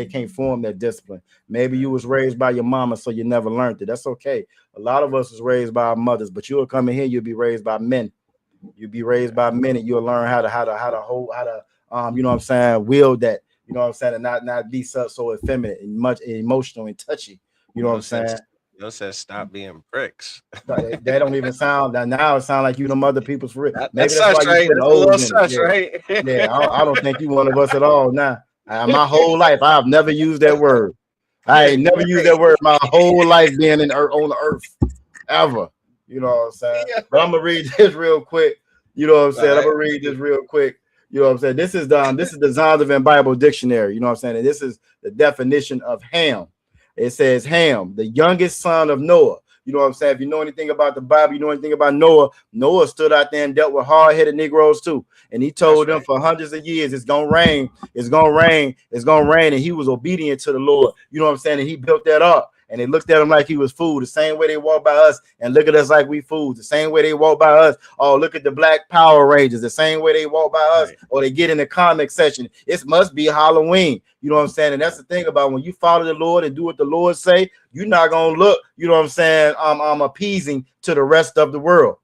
can't form that discipline. Maybe you was raised by your mama, so you never learned it. That's okay. A lot of us was raised by our mothers, but you'll come in here, you'll be raised by men. You'll be raised by men, and you'll learn how to you know what I'm saying, wield that, you know what I'm saying, and not be so effeminate and much emotional and touchy. You know what I'm saying? You said stop being pricks. That don't even sound that now. It sounds like you them other people's for real. Maybe that's why you put such, right? Yeah, I don't think you one of us at all. Now, my whole life, I've never used that word. I ain't never used that word my whole life being on the earth ever. You know what I'm saying? Yeah. But I'm gonna read this real quick. You know what I'm saying? I'm gonna read this real quick. You know what I'm saying? This is the Zondervan Bible Dictionary. You know what I'm saying? And this is the definition of ham. It says Ham, the youngest son of Noah. You know what I'm saying? If you know anything about the Bible, you know anything about Noah. Noah stood out there and dealt with hard-headed Negroes too. And he told them for hundreds of years, it's gonna rain, it's gonna rain, it's gonna rain. And he was obedient to the Lord. You know what I'm saying? And he built that up. And they looked at him like he was food, the same way they walk by us and look at us like we fools, the same way they walk by us. Oh, look at the Black Power Rangers, the same way they walk by us, or they get in the comic section. It must be Halloween. You know what I'm saying? And that's the thing about when you follow the Lord and do what the Lord say, you're not gonna look, you know what I'm saying, appeasing to the rest of the world.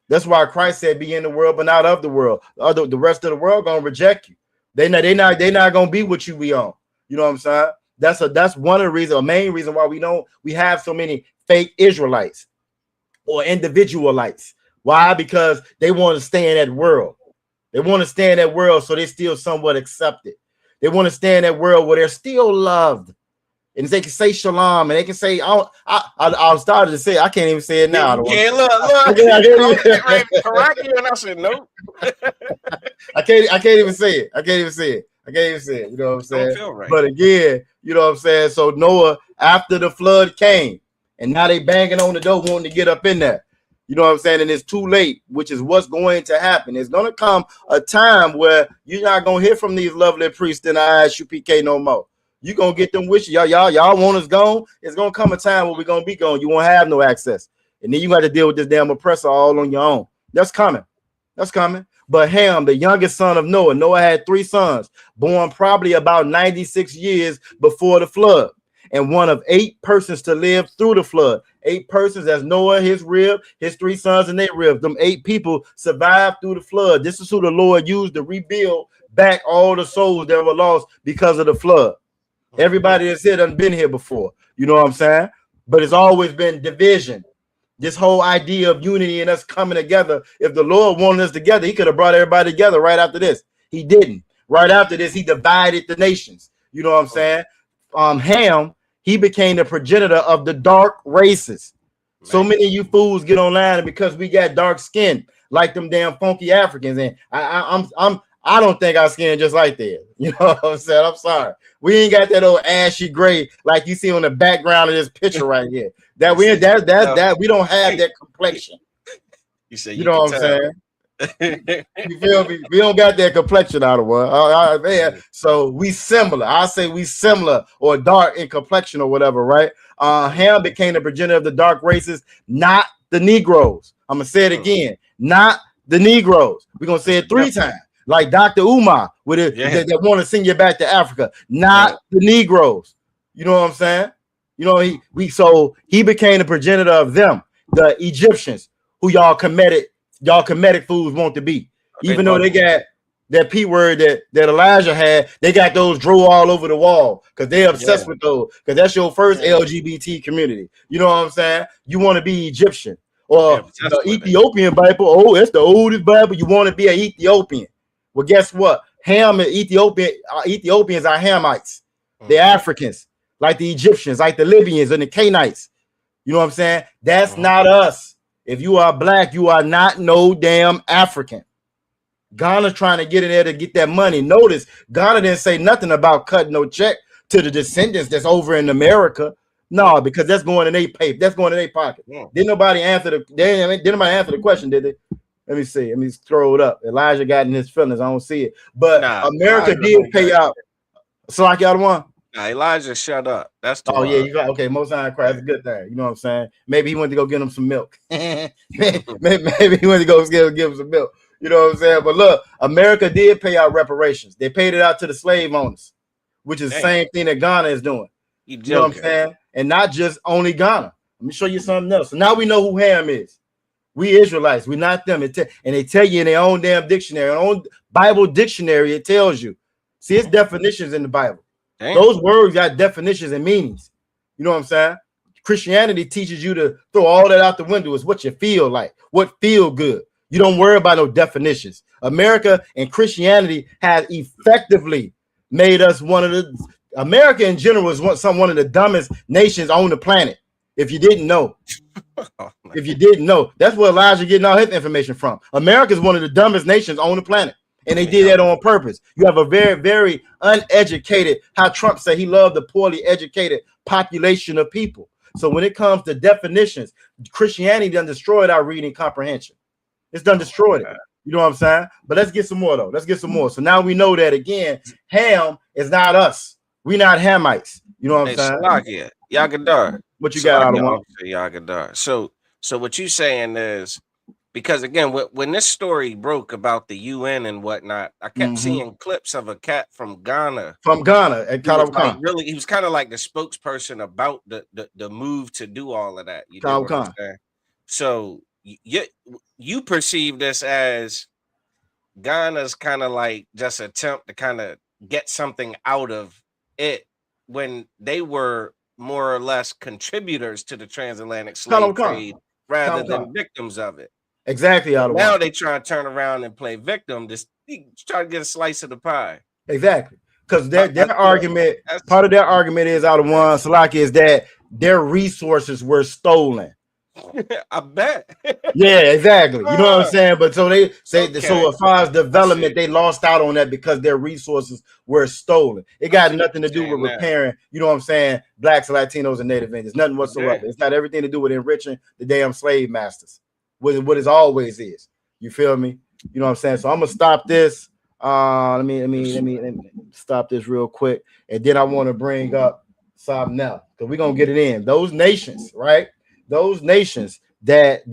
That's why Christ said, be in the world, but not of the world. The rest of the world gonna reject you. They not gonna be what you be on. You know what I'm saying? That's one of the reasons, a main reason why we have so many fake Israelites or individualites. Why? Because they want to stay in that world. They want to stay in that world so they're still somewhat accepted. They want to stay in that world where they're still loved. And they can say shalom, and they can say, I started to say, I can't even say it now. Yeah, look. And I said, nope. I can't even say it. I can't even say it. You know what I'm saying? Don't feel right. But again, you know what I'm saying? So Noah, after the flood came, and now they banging on the door wanting to get up in there. You know what I'm saying? And it's too late, which is what's going to happen. There's going to come a time where you're not going to hear from these lovely priests in the ISUPK no more. You're going to get them wishes. Y'all want us gone? It's going to come a time where we're going to be gone. You won't have no access. And then you got to deal with this damn oppressor all on your own. That's coming. But Ham, the youngest son of Noah, Noah had 3 sons, born probably about 96 years before the flood, and one of 8 persons to live through the flood. 8 persons, as Noah, his rib, his 3 sons, and their rib. Them 8 people survived through the flood. This is who the Lord used to rebuild back all the souls that were lost because of the flood. Everybody that's here done been here before. You know what I'm saying? But it's always been division. This whole idea of unity and us coming together. If the Lord wanted us together, he could have brought everybody together right after this. He didn't. Right after this, he divided the nations. You know what I'm saying? Ham, he became the progenitor of the dark races. Man. So many of you fools get online, and because we got dark skin, like them damn funky Africans, and I don't think our skin just like that. You know what I'm saying? I'm sorry. We ain't got that old ashy gray like you see on the background of this picture right here. That we don't have that complexion. You know what I'm saying? You feel me? We don't got that complexion out of one. So we similar. I say we similar or dark in complexion or whatever, right? Ham became the progenitor of the dark races, not the Negroes. I'm gonna say it again, not the Negroes. We're gonna say it 3 times. Like Dr. Umar with it that want to send you back to Africa, not the Negroes. You know what I'm saying? You know, he became the progenitor of them, the Egyptians, who y'all Kemetic fools want to be. Even though they got that P word that Elijah had, they got those drew all over the wall because they're obsessed with those, because that's your first LGBT community. You know what I'm saying? You want to be Egyptian or the Ethiopian Bible. Oh, it's the oldest Bible. You want to be an Ethiopian. Well, guess what? Ham and Ethiopians are Hamites. They're Africans, like the Egyptians, like the Libyans and the Canaanites. You know what I'm saying? That's not us. If you are black, you are not no damn African. Ghana trying to get in there to get that money. Notice Ghana didn't say nothing about cutting no check to the descendants that's over in America. No, because that's going in their pay. That's going in their pocket. Didn't nobody answer the question, did they? Let me see. Let me scroll it up. Elijah got in his feelings. I don't see it. But America did pay out. So like y'all one. Nah, Elijah, shut up. That's the yeah, you got okay. Most High Christ, that's a good thing. You know what I'm saying? Maybe he went to go get him some milk. maybe he went to go give him some milk. You know what I'm saying? But look, America did pay out reparations. They paid it out to the slave owners, which is the same thing that Ghana is doing. You know what I'm saying? And not just only Ghana. Let me show you something else. So now we know who Ham is. We Israelites. We're not them. And they tell you in their own damn dictionary, their own Bible dictionary, it tells you. See, it's definitions in the Bible. Damn. Those words got definitions and meanings. You know what I'm saying? Christianity teaches you to throw all that out the window. It's what you feel like, what feel good. You don't worry about no definitions. America and Christianity has effectively made us America in general is one of the dumbest nations on the planet. If you didn't know. If you didn't know, that's where Elijah getting all his information from. America is one of the dumbest nations on the planet. And they did that on purpose. You have a very, very uneducated, how Trump said he loved the poorly educated population of people. So when it comes to definitions, Christianity done destroyed our reading comprehension. It's done destroyed it. You know what I'm saying? But let's get some more though. Let's get some more. So now we know that again, Ham is not us. We not Hamites. You know what I'm saying? Yagadar. What you got out of one? Yagadar. So what you saying is, because again, when this story broke about the UN and whatnot, I kept seeing clips of a cat from Ghana. From Ghana at Kalabkan. He was kind of like the spokesperson about the move to do all of that. You know what I'm saying? So you perceive this as Ghana's kind of like just attempt to kind of get something out of it when they were more or less contributors to the transatlantic slave trade rather than victims of it. Exactly. Now they try to turn around and play victim. Just try to get a slice of the pie. Exactly. Because their argument, part of their argument is out of one, Salaki, is that their resources were stolen. I bet. Yeah, exactly. You know what I'm saying? But so they say so as far as development, they lost out on that because their resources were stolen. It got nothing to do with repairing, you know what I'm saying, blacks, Latinos, and Native Indians. Nothing whatsoever. It's got everything to do with enriching the damn slave masters. What it always is. You feel me? You know what I'm saying? So I'm gonna stop this. Let me stop this real quick, and then I want to bring up something else because we're gonna get it in. Those nations, right? Those nations that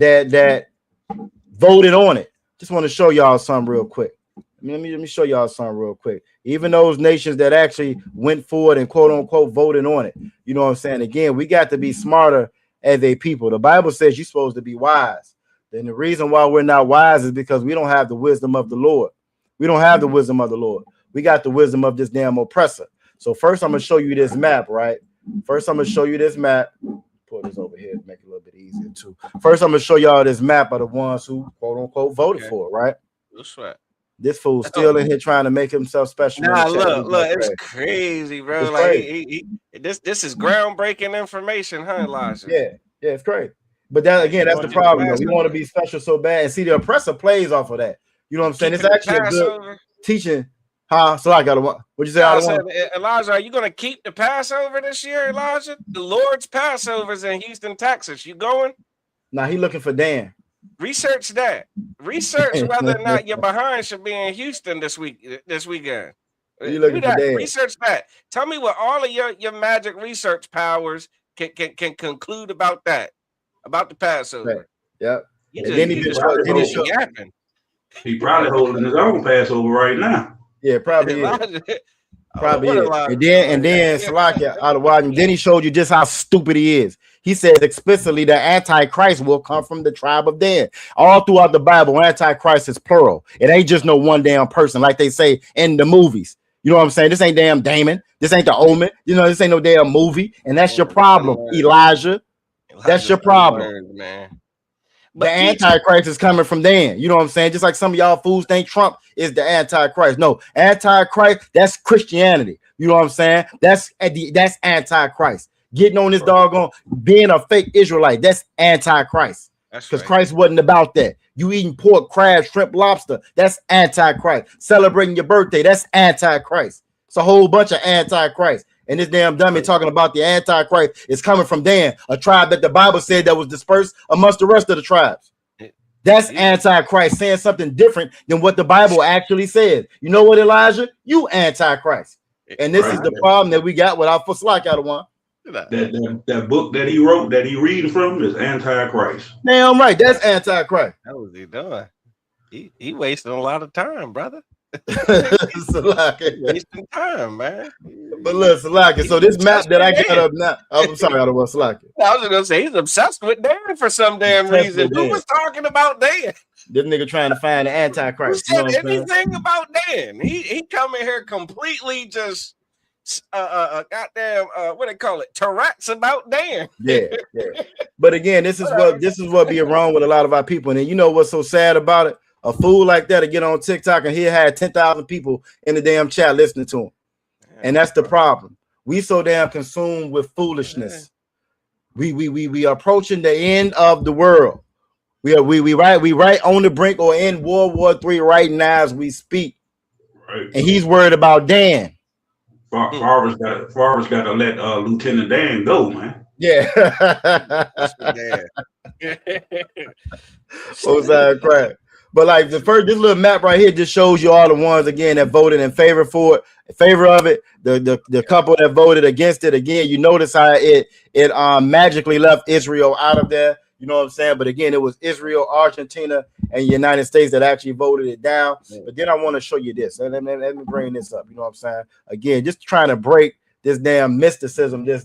voted on it. Just want to show y'all something real quick. Let me show y'all something real quick. Even those nations that actually went forward and quote unquote voted on it. You know what I'm saying? Again, we got to be smarter as a people. The Bible says you're supposed to be wise. And the reason why we're not wise is because we don't have the wisdom of the Lord. We don't have the wisdom of the Lord. We got the wisdom of this damn oppressor. So first I'm going to show you this map, right? First I'm going to show you this map. Pull this over here to make it a little bit easier too. First I'm going to show y'all this map of the ones who quote unquote voted for it, right? That's right. This fool's still in here trying to make himself special. Nah, look, it's crazy, bro. It's like crazy. This is groundbreaking information, huh, Elijah? Yeah, it's crazy. But that again, that's the problem. We want to be special so bad, and see the oppressor plays off of that. You know what I'm saying? It's actually a good teaching. Huh? So I got to what you say? Elijah, are you going to keep the Passover this year, Elijah? The Lord's Passover's in Houston, Texas. You going? Nah, he looking for Dan. Research that. Research whether or not your behind should be in Houston this weekend. You looking for Dan? Research that. Tell me what all of your magic research powers can conclude about that. About the Passover. Right. Yep. He probably holding his own Passover right now. Yeah, probably is. Probably is. And then Salakia out of Washington, then he showed you just how stupid he is. He says explicitly that Antichrist will come from the tribe of Dan. All throughout the Bible, Antichrist is plural. It ain't just no one damn person like they say in the movies. You know what I'm saying? This ain't damn Damon. This ain't the Omen. You know, this ain't no damn movie. And that's your problem, Elijah. That's your problem, man. But the Antichrist is coming from Dan. You know what I'm saying? Just like some of y'all fools think Trump is the Antichrist. No, Antichrist, that's Christianity. You know what I'm saying? That's Antichrist. Getting on this doggone being a fake Israelite. That's Antichrist. That's because right. Christ wasn't about that. You eating pork, crab, shrimp, lobster, that's antichrist. Celebrating your birthday, that's antichrist. It's a whole bunch of antichrist. And this damn dummy talking about the antichrist is coming from Dan, a tribe that the Bible said that was dispersed amongst the rest of the tribes. That's antichrist, saying something different than what the Bible actually says. You know what, Elijah? You antichrist. And this is the problem that we got with our slack out of one. That book that he wrote, that he reading from, is antichrist. Damn right, that's antichrist. How was he doing? He wasting a lot of time, brother. Wasting time, man. But look, Salaki, so this map that I got up now, I'm sorry, I don't want Salaki. I was just gonna say he's obsessed with Dan for some damn reason. Who was talking about Dan? This nigga trying to find the antichrist. Who said anything about Dan? He come in here completely just goddamn what they call it, Tourette's about Dan. Yeah. But again, this is what be wrong with a lot of our people. And then you know what's so sad about it? A fool like that to get on TikTok and he had 10,000 people in the damn chat listening to him. And that's the problem. We so damn consumed with foolishness. We are approaching the end of the world. We right on the brink or in World War III right now as we speak. Right. And he's worried about Dan. Farmer's got to let Lieutenant Dan go, man. Yeah. Crap. But like this little map right here just shows you all the ones again that voted in favor of it. The couple that voted against it, again, you notice how it magically left Israel out of there. You know what I'm saying? But again, it was Israel, Argentina, and the United States that actually voted it down. But then I want to show you this. Let me bring this up. You know what I'm saying? Again, just trying to break this damn mysticism, this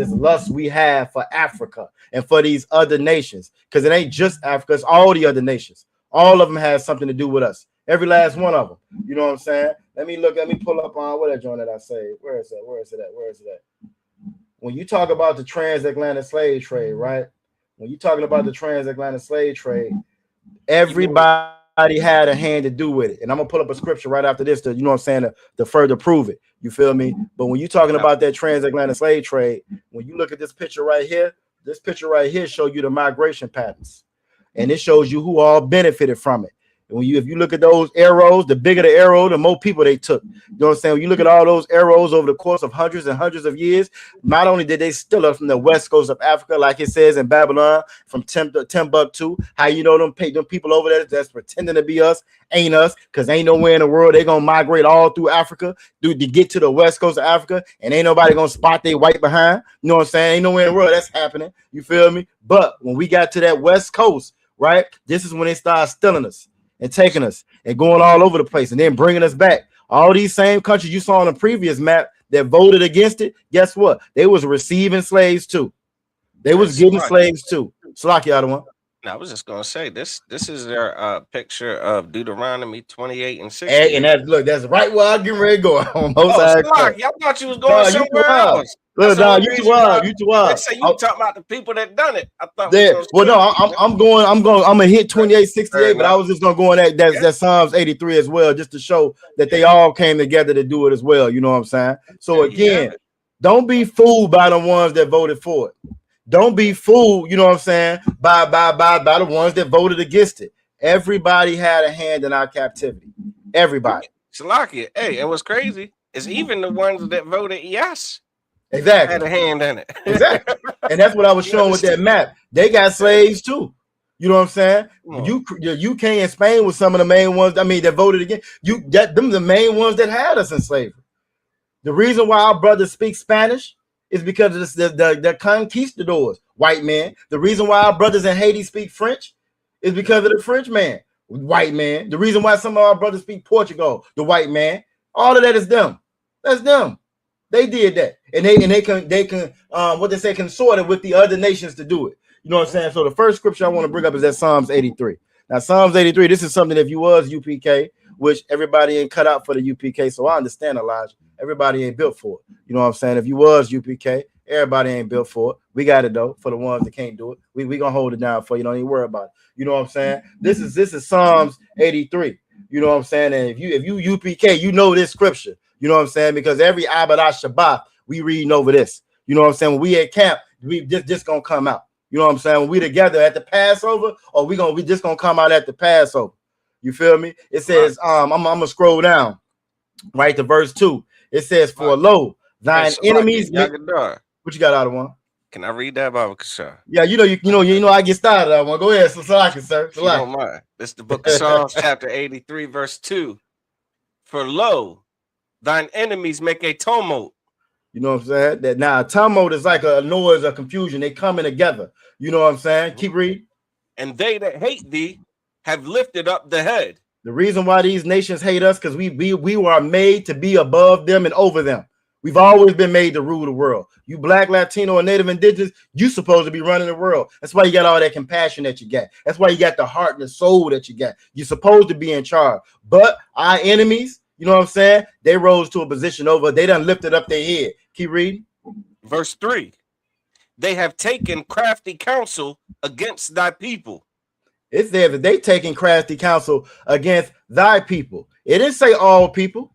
lust we have for Africa and for these other nations. Because it ain't just Africa, it's all the other nations. All of them has something to do with us. Every last one of them. You know what I'm saying? Let me pull up on what that joint that I say. Where is it at? When you talk about the transatlantic slave trade, right? When you're talking about the transatlantic slave trade, everybody had a hand to do with it. And I'm gonna pull up a scripture right after this to, you know what I'm saying, to further prove it. You feel me? But when you're talking about that transatlantic slave trade, when you look at this picture right here shows you the migration patterns. And it shows you who all benefited from it. And if you look at those arrows, the bigger the arrow, the more people they took. You know what I'm saying? When you look at all those arrows over the course of hundreds and hundreds of years, not only did they steal us from the west coast of Africa, like it says in Babylon, from Timbuktu, how you know them people over there that's pretending to be us, ain't us, because ain't nowhere in the world they're gonna migrate all through Africa to get to the west coast of Africa, and ain't nobody gonna spot they white behind. You know what I'm saying? Ain't nowhere in the world that's happening. You feel me? But when we got to that west coast, right, this is when they started stealing us and taking us and going all over the place and then bringing us back. All these same countries you saw on the previous map that voted against it, guess what? They was receiving slaves too. They was getting slaves too. Slaki out of one. I was just gonna say this is their picture of Deuteronomy 28 and 60. And that's right where I'm getting ready to go. I thought you was going somewhere else. Look, dog, you too wild. They say you talking about the people that done it. I thought. I'm gonna hit 2868, but I was just gonna go on that Psalms 83 as well, just to show that they all came together to do it as well. You know what I'm saying? So again, don't be fooled by the ones that voted for it. Don't be fooled, you know what I'm saying, by the ones that voted against it. Everybody had a hand in our captivity. Everybody. Salakia, hey, and what's crazy is even the ones that voted yes. Exactly. Had a hand in it. Exactly. And that's what I was showing with that map. They got slaves too. You know what I'm saying? UK and Spain was some of the main ones. I mean, that voted against them, the main ones that had us in slavery. The reason why our brothers speak Spanish is because of the conquistadors, white man. The reason why our brothers in Haiti speak French is because of the French man, white man. The reason why some of our brothers speak Portugal, the white man. All of that is them. That's them. They did that, and they consorted with the other nations to do it. You know what I'm saying? So the first scripture I want to bring up is that Psalms 83. Now Psalms 83. This is something if you was UPK, which everybody ain't cut out for the UPK. So I understand, Elijah. Everybody ain't built for it. You know what I'm saying? If you was UPK, everybody ain't built for it. We got it though. For the ones that can't do it, we gonna hold it down for you. Don't even worry about it. You know what I'm saying? This is Psalms 83. You know what I'm saying? And if you UPK, you know this scripture. You know what I'm saying? Because every Abadah Shabbat, we reading over this. You know what I'm saying? When we at camp, this gonna come out. You know what I'm saying? When we together at the Passover, or we just gonna come out at the Passover. You feel me? It says, I'm gonna scroll down right to verse 2. It says, for lo, thine enemies. What you got out of one? Can I read that, Baba Kasha? Yeah, you know, I get started on one. Go ahead, so I can, sir. If you don't mind. This is the book of Psalms, chapter 83, verse 2. For lo, thine enemies make a tumult. You know what I'm saying? That now tumult is like a noise of confusion. They coming together. You know what I'm saying? Keep reading. And they that hate thee have lifted up the head. The reason why these nations hate us, because we were made to be above them and over them. We've always been made to rule the world. You Black, Latino, and Native Indigenous, you supposed to be running the world. That's why you got all that compassion that you got. That's why you got the heart and the soul that you got. You're supposed to be in charge. But our enemies, you know what I'm saying? They rose to a position over. They done lifted up their head. Keep reading. Verse 3. They have taken crafty counsel against thy people. It says that they taking crafty counsel against thy people. It didn't say all people.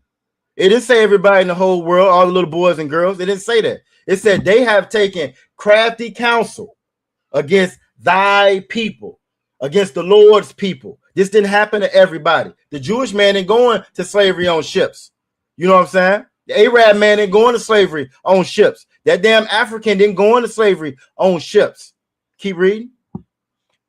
It didn't say everybody in the whole world, all the little boys and girls. It didn't say that. It said they have taken crafty counsel against thy people, against the Lord's people. This didn't happen to everybody. The Jewish man ain't going to slavery on ships. You know what I'm saying? The Arab man ain't going to slavery on ships. That damn African didn't go into slavery on ships. Keep reading.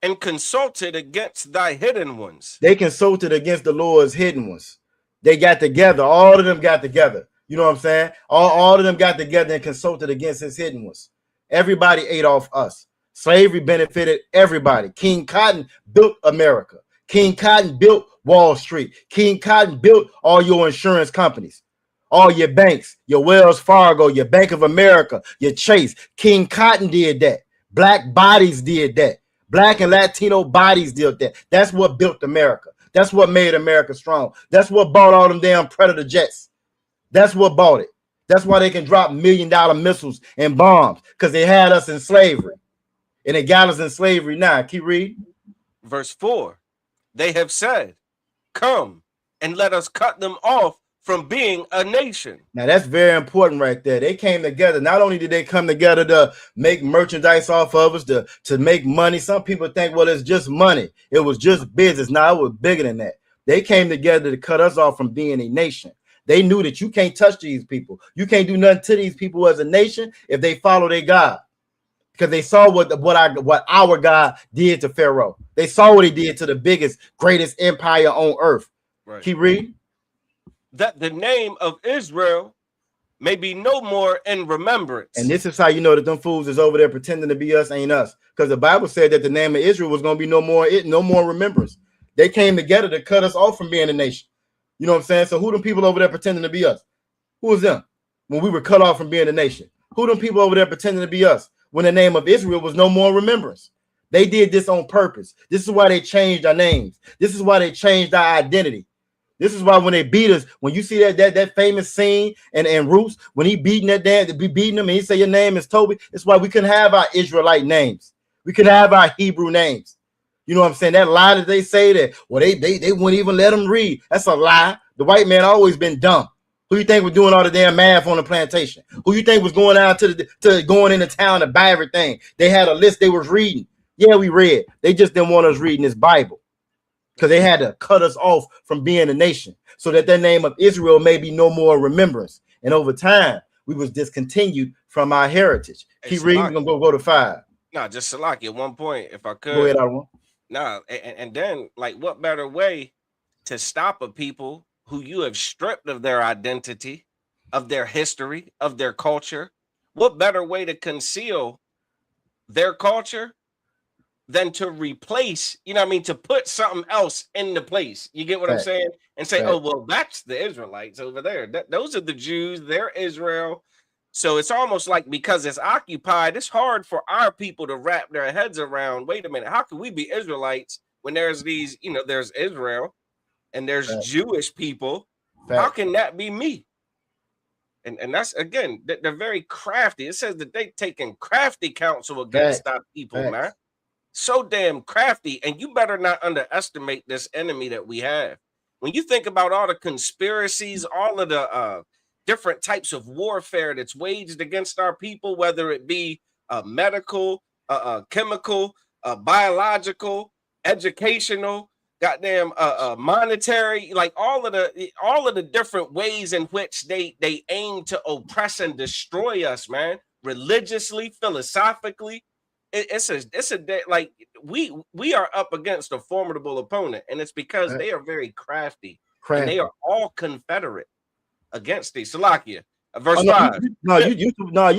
And consulted against thy hidden ones. They consulted against the Lord's hidden ones. They got together. All of them got together. You know what I'm saying? All of them got together and consulted against his hidden ones. Everybody ate off us. Slavery benefited everybody. King Cotton built America. King Cotton built Wall Street. King Cotton built all your insurance companies, all your banks, your Wells Fargo, your Bank of America, your Chase. King Cotton did that. Black bodies did that. Black and Latino bodies did that. That's what built America. That's what made America strong. That's what bought all them damn Predator jets. That's what bought it. That's why they can drop $1 million missiles and bombs, because they had us in slavery. And they got us in slavery now. Keep reading. Verse 4. They have said, come and let us cut them off from being a nation. Now that's very important right there. They came together. Not only did they come together to make merchandise off of us, to make money. Some people think, well, it's just money. It was just business. Now it was bigger than that. They came together to cut us off from being a nation. They knew that you can't touch these people. You can't do nothing to these people as a nation if they follow their God. Because they saw what our God did to Pharaoh. They saw what he did to the biggest, greatest empire on earth. Right. Keep reading. That the name of Israel may be no more in remembrance. And this is how you know that them fools is over there pretending to be us, ain't us. Because the Bible said that the name of Israel was going to be no more remembrance. They came together to cut us off from being a nation. You know what I'm saying? So who them people over there pretending to be us? Who was them when we were cut off from being a nation? Who them people over there pretending to be us when the name of Israel was no more remembrance? They did this on purpose. This is why they changed our names. This is why they changed our identity. This is why when they beat us, when you see that famous scene and Roots, when he beating that dad, to be beating him, and he say your name is Toby. That's why we couldn't have our Israelite names. We couldn't have our Hebrew names. You know what I'm saying? That lie that they say that, well, they wouldn't even let them read. That's a lie. The white man always been dumb. Who you think was doing all the damn math on the plantation? Who you think was going out to going into town to buy everything? They had a list they was reading. Yeah, we read. They just didn't want us reading this Bible, because they had to cut us off from being a nation so that the name of Israel may be no more remembrance. And over time, we was discontinued from our heritage. Keep reading. We're going to go to 5. No, just Salaki at one point, if I could. Go ahead, Arwan. No, and then, like, what better way to stop a people who you have stripped of their identity, of their history, of their culture? What better way to conceal their culture than to replace, you know what I mean, to put something else in the place? You get what I'm saying? And say, oh, well, that's the Israelites over there. Those are the Jews. They're Israel. So it's almost like, because it's occupied, it's hard for our people to wrap their heads around, wait a minute, how can we be Israelites when there's these, you know, there's Israel and there's Jewish people? How can that be me? And that's, again, they're very crafty. It says that they taking crafty counsel against our people, man. So damn crafty. And you better not underestimate this enemy that we have. When you think about all the conspiracies, all of the different types of warfare that's waged against our people, whether it be medical, chemical, biological, educational, goddamn, monetary, like all of the different ways in which they aim to oppress and destroy us, man. Religiously, philosophically, it's like we are up against a formidable opponent, and it's because they are very crafty. And they are all Confederate against the Salakia. Verse 5. You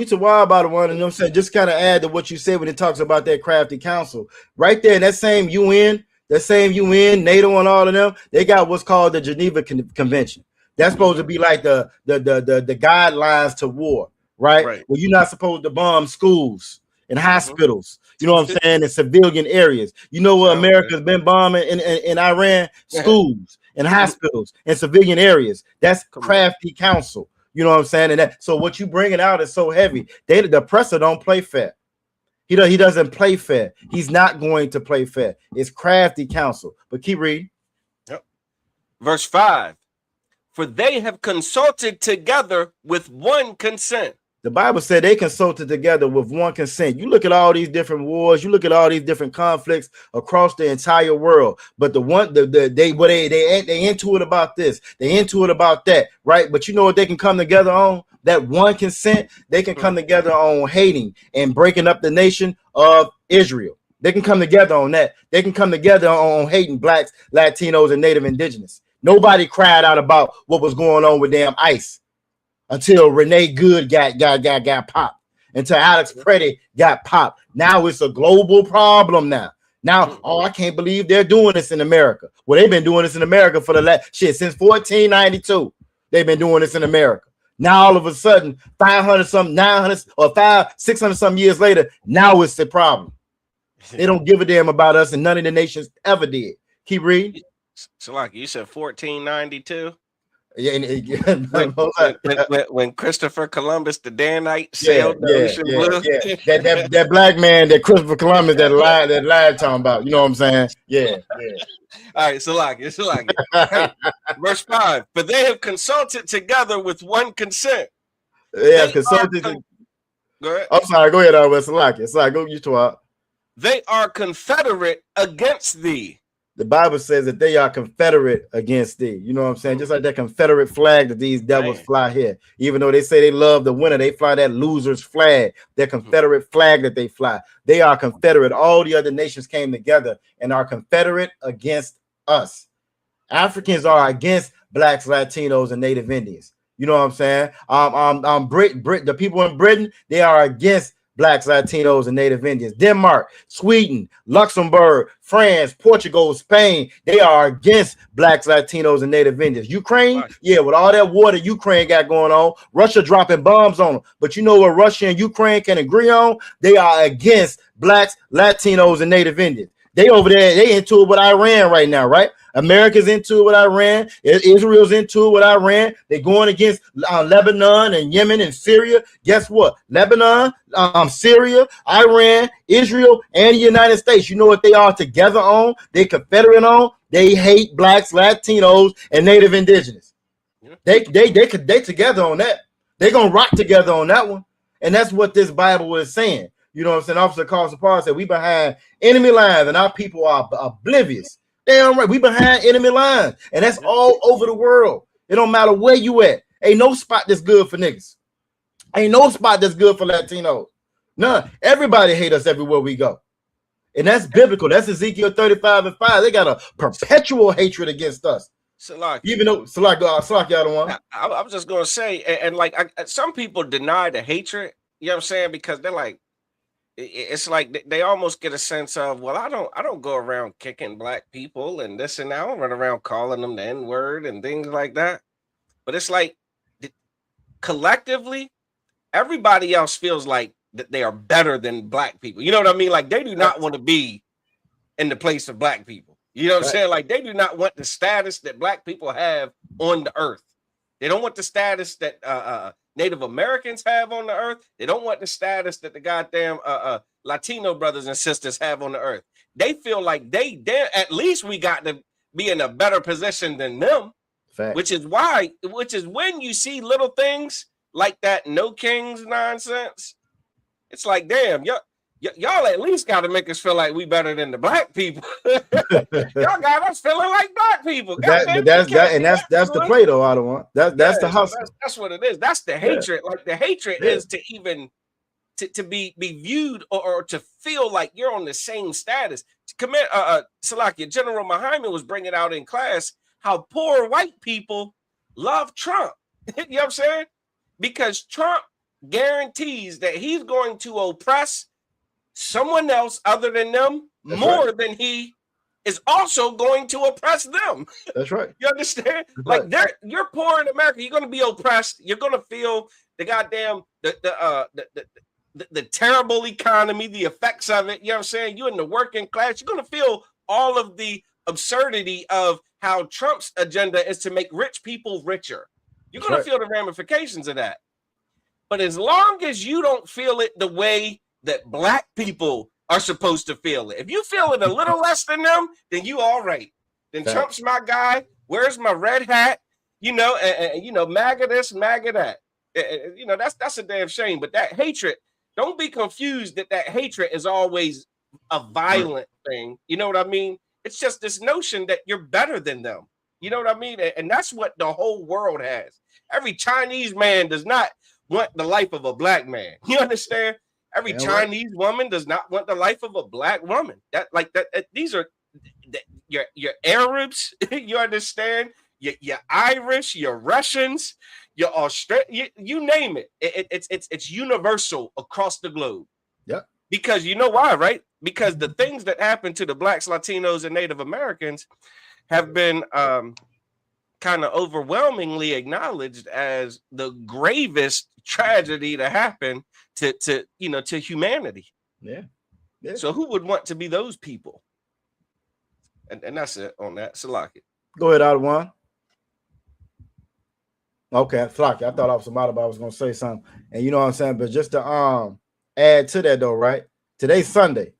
too wild about the one, and I'm saying just kind of add to what you said when it talks about that crafty council. Right there in that same UN, NATO and all of them, they got what's called the Geneva Convention. That's supposed to be like the guidelines to war, right? Well, you're not supposed to bomb schools and hospitals, you know what I'm saying, in civilian areas. You know what America's been bombing in Iran? Schools and hospitals and civilian areas. That's crafty counsel. You know what I'm saying? And that, so what you bringing out is so heavy. The oppressor don't play fair. He doesn't play fair. He's not going to play fair. It's crafty counsel. But keep reading. Yep. Verse 5. For they have consulted together with one consent. The Bible said they consulted together with one consent. You look at all these different wars, you look at all these different conflicts across the entire world. But they into it about this, they into it about that, right? But you know what they can come together on? That one consent. They can come together on hating and breaking up the nation of Israel. They can come together on that. They can come together on hating blacks, Latinos, and Native Indigenous. Nobody cried out about what was going on with damn ICE. Until Renee Good got popped, until Alex Preddy got popped. Now it's a global problem. Now, I can't believe they're doing this in America. Well, they've been doing this in America for the last since 1492. They've been doing this in America. Now all of a sudden, 500 something, 900 or 600 something years later, now it's the problem. They don't give a damn about us, and none of the nations ever did. Keep reading. So, like you said, 1492. Yeah, when Christopher Columbus, the Danite, sailed the ocean blue. That black man that Christopher Columbus that lied talking about. You know what I'm saying? Yeah. All right, so like it. Hey, verse 5. For they have consulted together with one consent. They have consulted. Go ahead. I'm sorry. Go ahead, Salaki. It's like go you to. They are confederate against thee. The Bible says that they are confederate against thee. You know what I'm saying? Just like that Confederate flag that these devils fly here. Even though they say they love the winner, they fly that loser's flag, that Confederate flag that they fly. They are confederate. All the other nations came together and are confederate against us. Africans are against blacks, Latinos, and Native Indians. You know what I'm saying? The people in Britain, they are against blacks, Latinos, and Native Indians. Denmark, Sweden, Luxembourg, France, Portugal, Spain, they are against blacks, Latinos, and Native Indians. Ukraine, yeah, with all that war that Ukraine got going on, Russia dropping bombs on them. But you know what Russia and Ukraine can agree on? They are against blacks, Latinos, and Native Indians. They over there, they into it with Iran right now, right? America's into it with Iran. Israel's into it with Iran. They're going against Lebanon and Yemen and Syria. Guess what? Lebanon, Syria, Iran, Israel, and the United States. You know what they are together on? They confederate on. They hate blacks, Latinos, and Native Indigenous. They together on that. They're gonna rock together on that one. And that's what this Bible is saying. You know what I'm saying? Officer Carlson Parr said we behind enemy lines and our people are oblivious. Damn right, we behind enemy lines, and that's all over the world. It don't matter where you at. Ain't no spot that's good for niggas. Ain't no spot that's good for Latinos. None. Everybody hate us everywhere we go, and that's biblical. That's Ezekiel 35:5. They got a perpetual hatred against us. Even though Salak, y'all don't want. I was just gonna say, and like some people deny the hatred. You know what I'm saying? Because they're like. It's like they almost get a sense of, well, I don't go around kicking black people and this and that. I don't run around calling them the N-word and things like that. But it's like collectively, everybody else feels like that they are better than black people. You know what I mean? Like they do not want to be in the place of black people. You know what I'm saying? Like they do not want the status that black people have on the earth. They don't want the status that Native Americans have on the earth. They don't want the status that the goddamn Latino brothers and sisters have on the earth. They feel like they at least we got to be in a better position than them. Fact. Which is when you see little things like that no kings nonsense. It's like, damn, y'all at least got to make us feel like we better than the black people. Y'all got us feeling like black people. That's the play though. I don't want that's the hustle. That's what it is. That's the hatred. Like the hatred is to even to be viewed or to feel like you're on the same status. Salakia, General Muhammad was bringing out in class how poor white people love Trump. You know what I'm saying? Because Trump guarantees that he's going to oppress someone else other than them more than he is also going to oppress them. That's right. You understand? That's like you're poor in America. You're going to be oppressed. You're going to feel the goddamn the terrible economy, the effects of it. You know what I'm saying? You're in the working class. You're going to feel all of the absurdity of how Trump's agenda is to make rich people richer. You're going to feel the ramifications of that. But as long as you don't feel it the way that black people are supposed to feel it, if you feel it a little less than them, then you all right. Then Trump's my guy. Where's my red hat? You know, and you know, MAGA this, MAGA that. You know, that's a damn shame. But that hatred, don't be confused that hatred is always a violent thing. You know what I mean? It's just this notion that you're better than them. You know what I mean? And that's what the whole world has. Every Chinese man does not want the life of a black man. You understand? Every Chinese woman does not want the life of a black woman. These are your Arabs. You understand? You're Irish. You're Russians. You're Australian. You name it. It's universal across the globe. Yeah. Because you know why, right? Because the things that happen to the blacks, Latinos, and Native Americans have been kind of overwhelmingly acknowledged as the gravest tragedy to happen to humanity. Yeah. So who would want to be those people? And that's it on that. Salaki. Go ahead, Adawan. Okay, Salaki. I thought I was somebody, but I was gonna say something. And you know what I'm saying? But just to add to that though, right? Today's Sunday.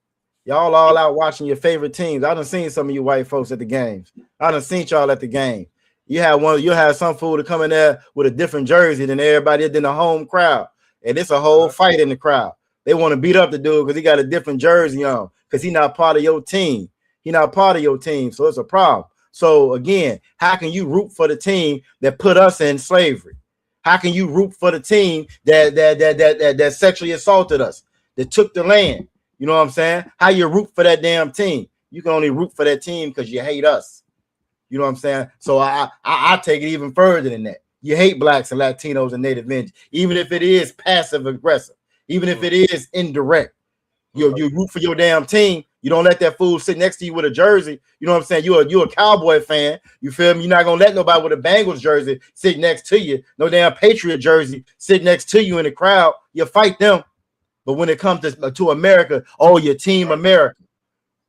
Y'all all out watching your favorite teams. I done seen some of you white folks at the games. I done seen y'all at the game. You'll have some fool to come in there with a different jersey than everybody than the home crowd. And it's a whole fight in the crowd. They want to beat up the dude because he got a different jersey on, because he's not part of your team. He's not part of your team. So it's a problem. So again, how can you root for the team that put us in slavery? How can you root for the team that sexually assaulted us, that took the land? You know what I'm saying? How you root for that damn team? You can only root for that team because you hate us. You know what I'm saying? So I take it even further than that. You hate blacks and Latinos and Native Indians, even if it is passive aggressive, even if it is indirect. You root for your damn team. You don't let that fool sit next to you with a jersey. You know what I'm saying? You're a Cowboy fan. You feel me? You're not gonna let nobody with a Bengals jersey sit next to you. No damn Patriot jersey sit next to you in the crowd. You fight them. But when it comes to America, your team America.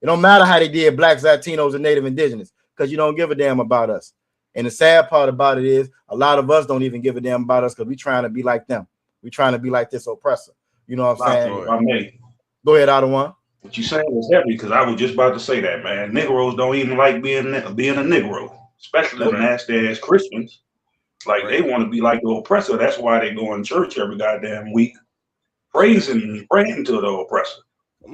It don't matter how they did blacks, Latinos, and Native Indigenous, because you don't give a damn about us. And the sad part about it is a lot of us don't even give a damn about us because we trying to be like them. We trying to be like this oppressor. You know what I'm saying? Go ahead, Adawan. What you saying is heavy, because I was just about to say that, man. Negroes don't even like being a Negro, especially the nasty ass Christians. Like they want to be like the oppressor. That's why they go in church every goddamn week, praising and praying to the oppressor.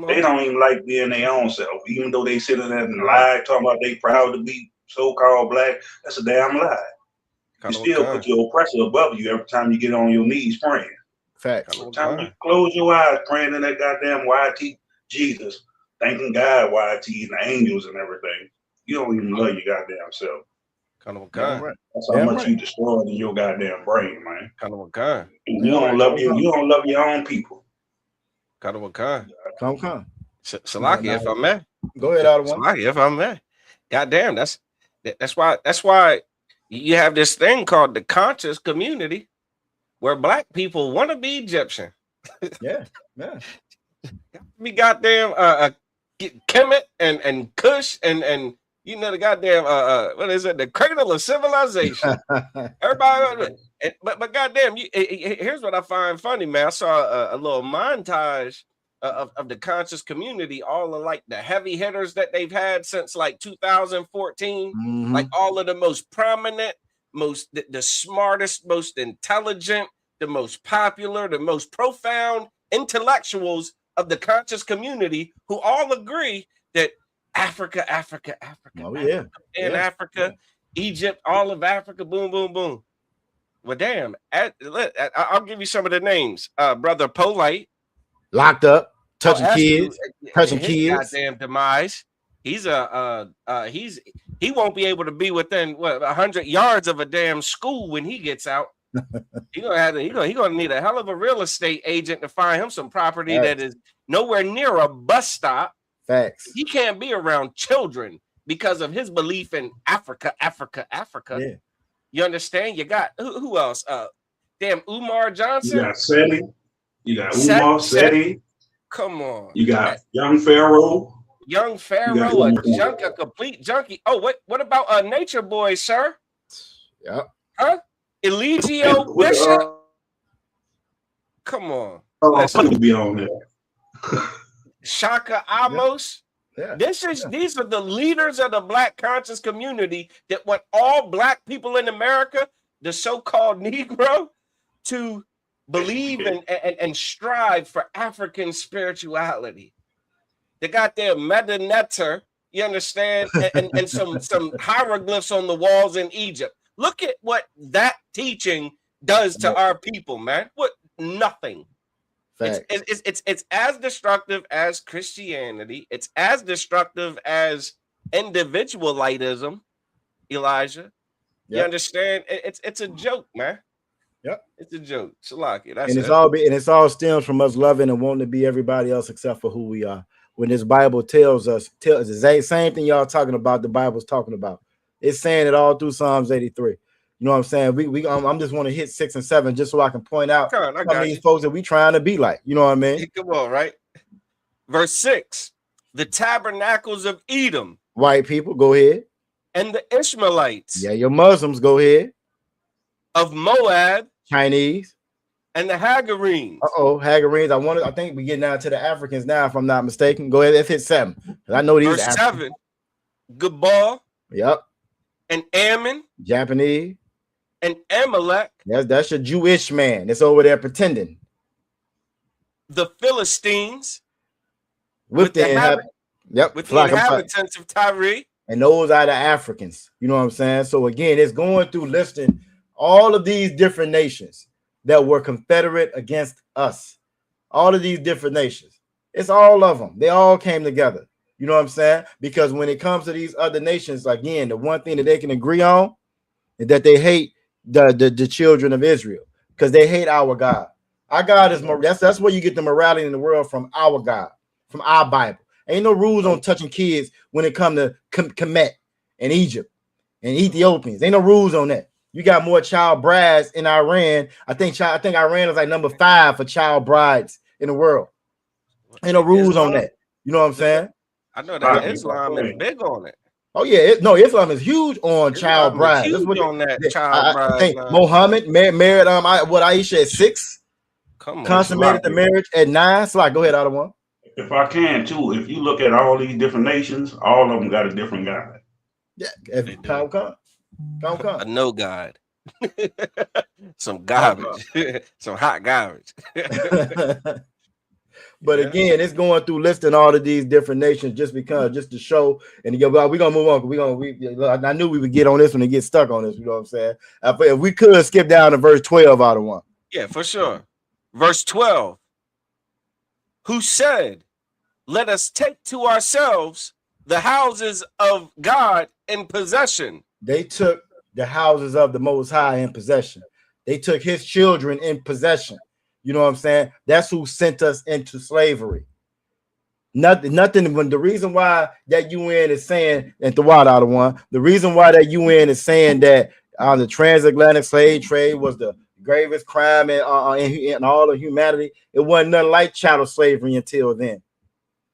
They don't even like being their own self, even though they sit in there and lie, talking about they proud to be so-called black. That's a damn lie. You still put your oppressor above you every time you get on your knees praying. Facts. Every time you close your eyes praying in that goddamn YT Jesus, thanking God, YT, and the angels and everything. You don't even love your goddamn self. That's how much you destroyed in your goddamn brain, man. You don't love your own people. Come. Salaki, if I may. Go ahead, Adawan. Salaki, if I may. Goddamn, that's why you have this thing called the conscious community, where black people want to be Egyptian. Yeah. We goddamn Kemet and Kush and you know the goddamn what is it? The cradle of civilization. Everybody, but goddamn, here's what I find funny, man. I saw a little montage of the conscious community, all of like the heavy hitters that they've had since like 2014, like all of the most prominent, the smartest, most intelligent, the most popular, the most profound intellectuals of the conscious community who all agree that Africa, Africa, Oh, yeah. and Africa, Egypt, all of Africa, boom, boom, boom. Well, damn, I'll give you some of the names. Brother Polite, locked up, touching kids, touching his kids. goddamn demise. He's he won't be able to be within 100 yards of a damn school when he gets out. He gonna need a hell of a real estate agent to find him some property that is nowhere near a bus stop. Facts. He can't be around children because of his belief in Africa. Yeah. You understand? You got who else? Damn Umar Johnson. You got Seti. You got Umar Seti. Come on. You got Young Pharaoh. Young Pharaoh, a complete junkie. Oh, what about Nature Boy, sir? Yep. Huh? Eligio Bishop. Come on. To be on there. Shaka Amos. Yeah. These are the leaders of the Black conscious community that want all Black people in America, the so-called Negro, to believe and strive for African spirituality. They got their Medinetter, you understand, and some hieroglyphs on the walls in Egypt. Look at what that teaching does to our people, man. What? Nothing. It's as destructive as Christianity. It's as destructive as individualism, Elijah. You understand? It's a joke, man. Yep. It's a joke. Shalaki. It's all stems from us loving and wanting to be everybody else except for who we are. When this Bible tells us the same thing y'all talking about, the Bible's talking about. It's saying it all through Psalms 83. You know what I'm saying? I'm just want to hit 6 and 7 just so I can point out some of these folks that we trying to be like. You know what I mean? Come on, right? Verse 6. The tabernacles of Edom. White people, go ahead. And the Ishmaelites. Yeah, your Muslims, go ahead. Of Moab. Chinese. And the Hagarenes. Hagarenes. I think we're getting down to the Africans now, if I'm not mistaken. Go ahead, let's hit 7. I know these. Verse 7. Gabal. Yep. And Ammon. Japanese. And Amalek. That's your Jewish man that's over there pretending. The Philistines. With the inhabitants of Tyre. And those are the Africans. You know what I'm saying? So again, it's going through listing all of these different nations that were confederate against us. All of these different nations. It's all of them. They all came together. You know what I'm saying? Because when it comes to these other nations, again, the one thing that they can agree on is that they hate the children of Israel because they hate our God. Our God is that's where you get the morality in the world from, our God, from our Bible. Ain't no rules on touching kids when it comes to Kemet and Egypt and Ethiopians. Ain't no rules on that. You got more child brides in Iran. I think Iran is like number 5 for child brides in the world. Ain't no rules on that. You know what I'm saying? I know that Islam is big on it. Oh yeah, Islam is huge on child brides. That's what on that child bride. I think Muhammad married Aisha at 6. Come on, consummated the marriage at 9. So go ahead, Otto. If I can too, if you look at all these different nations, all of them got a different God. Yeah, a no God. Some garbage. Some hot garbage. But again, it's going through listing all of these different nations just to show. And again, we're gonna move on. I knew we would get on this one and get stuck on this. You know what I'm saying? If we could skip down to verse 12 out of 1. Yeah, for sure. Verse 12. Who said, "Let us take to ourselves the houses of God in possession." They took the houses of the Most High in possession. They took his children in possession. You know what I'm saying? That's who sent us into slavery. Nothing. When the reason why that UN is saying, and the water out of 1, the reason why that UN is saying that the transatlantic slave trade was the gravest crime in all of humanity, it wasn't nothing like chattel slavery until then.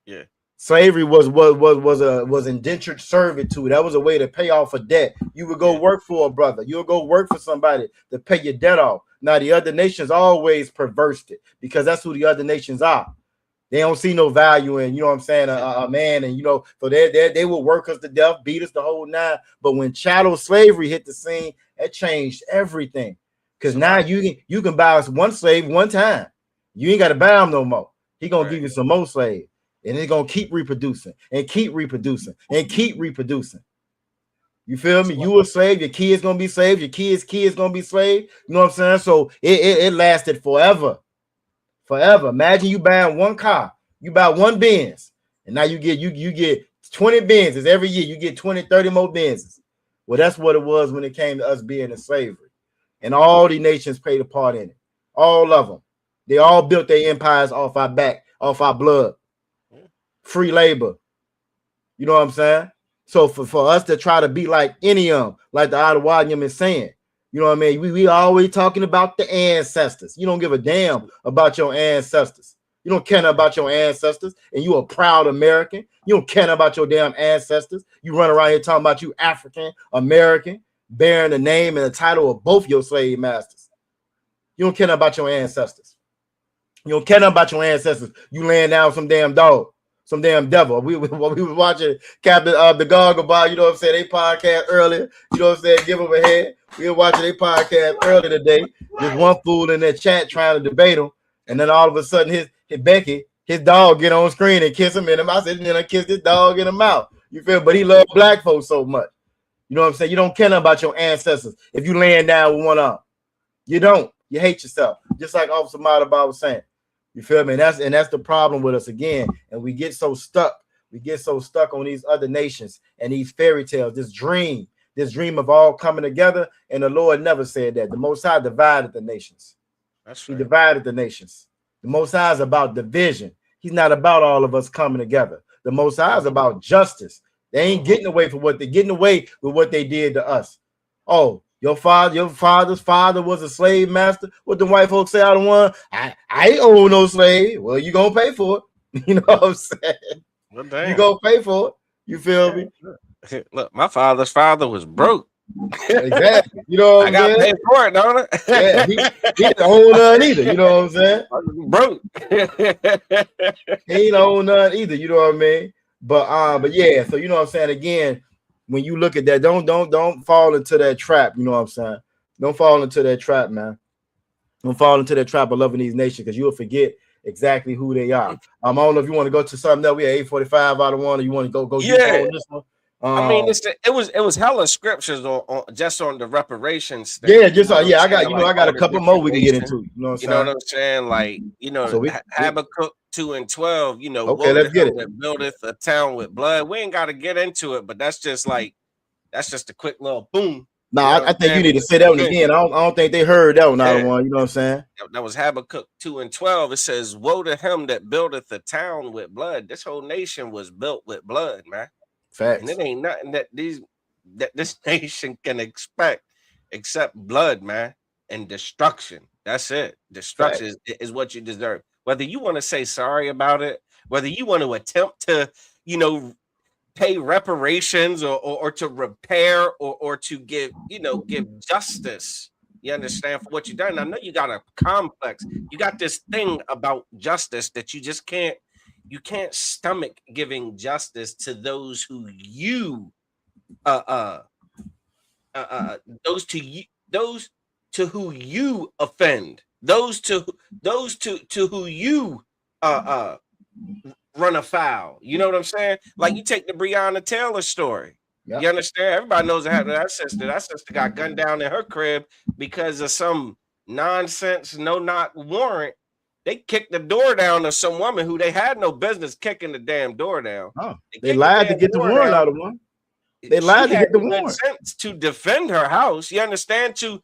Yeah. Slavery was indentured servitude. That was a way to pay off a debt. You would go work for a brother. You would go work for somebody to pay your debt off. Now the other nations always perversed it because that's who the other nations are. They don't see no value in, you know what I'm saying, a man, and so they will work us to death, beat us the whole 9. But when chattel slavery hit the scene, it changed everything. Because now you can buy us one slave one time. You ain't got to buy them no more. He gonna give you some more slaves, and it's gonna keep reproducing and keep reproducing and keep reproducing. You feel me? You a slave, your kids gonna be slaves, your kids gonna be slaves. You know what I'm saying? So it lasted forever. Forever. Imagine you buying one car, you buy one Benz, and now you get 20 Benzes every year. You get 20, 30 more Benzes. Well, that's what it was when it came to us being in slavery. And all the nations played a part in it. All of them. They all built their empires off our back, off our blood. Free labor. You know what I'm saying? So for us to try to be like any of them, like the Ottawagan is saying, you know what I mean? We always talking about the ancestors. You don't give a damn about your ancestors. You don't care about your ancestors, and you a proud American. You don't care about your damn ancestors. You run around here talking about you African American, bearing the name and the title of both your slave masters. You don't care about your ancestors. You don't care about your ancestors. You laying down some damn dog, some damn devil. We was watching Captain the Gargoyle, you know what I'm saying? They podcast earlier. You know what I'm saying? Give them a head. We were watching their podcast earlier today. There's one fool in that chat trying to debate him, and then all of a sudden his Becky, his dog get on screen and kiss him in the mouth. I said, then I kiss this dog in the mouth. You feel? But he loved black folks so much. You know what I'm saying? You don't care about your ancestors if you laying down with one arm. You don't. You hate yourself. Just like Officer Madabar was saying. You feel me? And that's the problem with us again. And we get so stuck. We get so stuck on these other nations and these fairy tales, this dream of all coming together. And the Lord never said that. The Most High divided the nations. That's right. He divided the nations. The Most High is about division. He's not about all of us coming together. The Most High is about justice. They ain't getting away with what they did to us. Oh, your father's father was a slave master. What the white folks say out of one? I ain't own no slave. Well, you gonna pay for it. You know what I'm saying? Well, you gonna pay for it. You feel me? Look, my father's father was broke. Exactly. You know what I got paid for it, don't I? Yeah, he didn't own none either. You know what I'm saying? Broke. He ain't own none either. You know what I mean? But yeah. So you know what I'm saying? Again, when you look at that, don't fall into that trap. You know what I'm saying? Don't fall into that trap, man. Don't fall into that trap of loving these nations, because you'll forget exactly who they are. I don't know if you want to go to something else. We had 8:45 out of one, or you want to go yeah. on this one. I mean, it was hella scriptures on just on the reparations thing. Yeah, just I got a couple more we can get into. You know what I'm saying? Like, so Habakkuk 2:12. You know, okay, let's get it. That buildeth a town with blood. We ain't got to get into it, but that's just a quick little boom. No, I think you need to say that one again. I don't think they heard that one out of one. You know what I'm saying? That was Habakkuk 2:12. It says, "Woe to him that buildeth a town with blood." This whole nation was built with blood, man. Facts. And it ain't nothing that this nation can expect except blood, man, and destruction. That's it. Destruction is what you deserve. Whether you want to say sorry about it, whether you want to attempt to, pay reparations or to repair or to give justice. You understand, for what you've done. I know you got a complex. You got this thing about justice that you just can't. You can't stomach giving justice to those who you those to who you offend, those to who you run afoul. You know what I'm saying? Like, you take the Breonna Taylor story. Yep. You understand? Everybody knows that happened to that sister. That sister got gunned down in her crib because of some nonsense no-knock warrant. They kicked the door down to some woman who they had no business kicking the damn door down. Oh, they lied to get the warrant out of one. They lied to get the warrant. To defend her house, you understand, to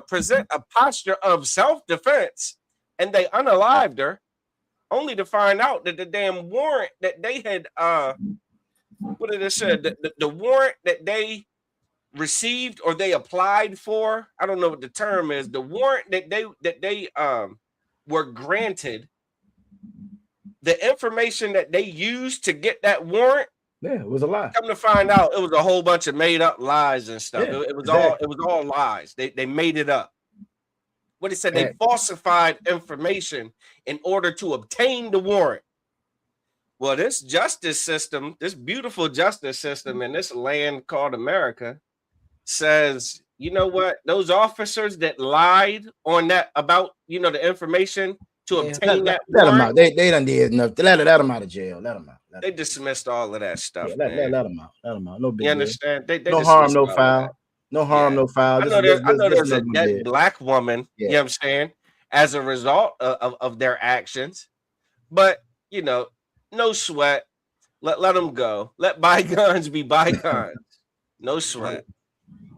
present a posture of self-defense, and they unalived her, only to find out that the damn warrant that they had, what did it say? The warrant that they received or they applied for, I don't know what the term is. The warrant that they were granted, the information that they used to get that warrant, it was a lie. Come to find out, it was a whole bunch of made up lies and stuff. Yeah, it was all lies. They made it up. What it said, they falsified information in order to obtain the warrant. Well, this justice system, this beautiful justice system in this land called America, says, you know what? Those officers that lied on that about, the information to obtain that let them warrant. out. They done did enough. Let them out of jail. Let them out. They dismissed all of that stuff, Yeah, man. let them out. Let them out. No big You deal. understand? They No harm, dismissed no all of that. foul. No harm, no foul. I know there's a nothing dead bad. black woman, you know what I'm saying, as a result of their actions. But, you know, no sweat. Let them go. Let bygones be bygones. No sweat.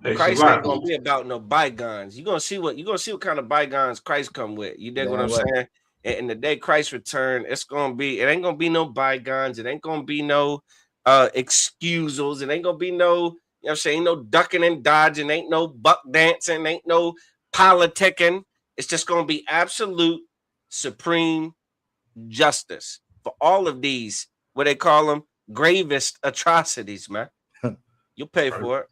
Hey, Christ ain't gonna be about no bygones. You're gonna see what kind of bygones Christ come with. You dig what I'm saying? And the day Christ return, it ain't gonna be no bygones, it ain't gonna be no excusals, it ain't gonna be no, you know what I'm saying, no ducking and dodging, ain't no buck dancing, ain't no politicking. It's just gonna be absolute supreme justice for all of these, what they call them, gravest atrocities, man. You'll pay for it.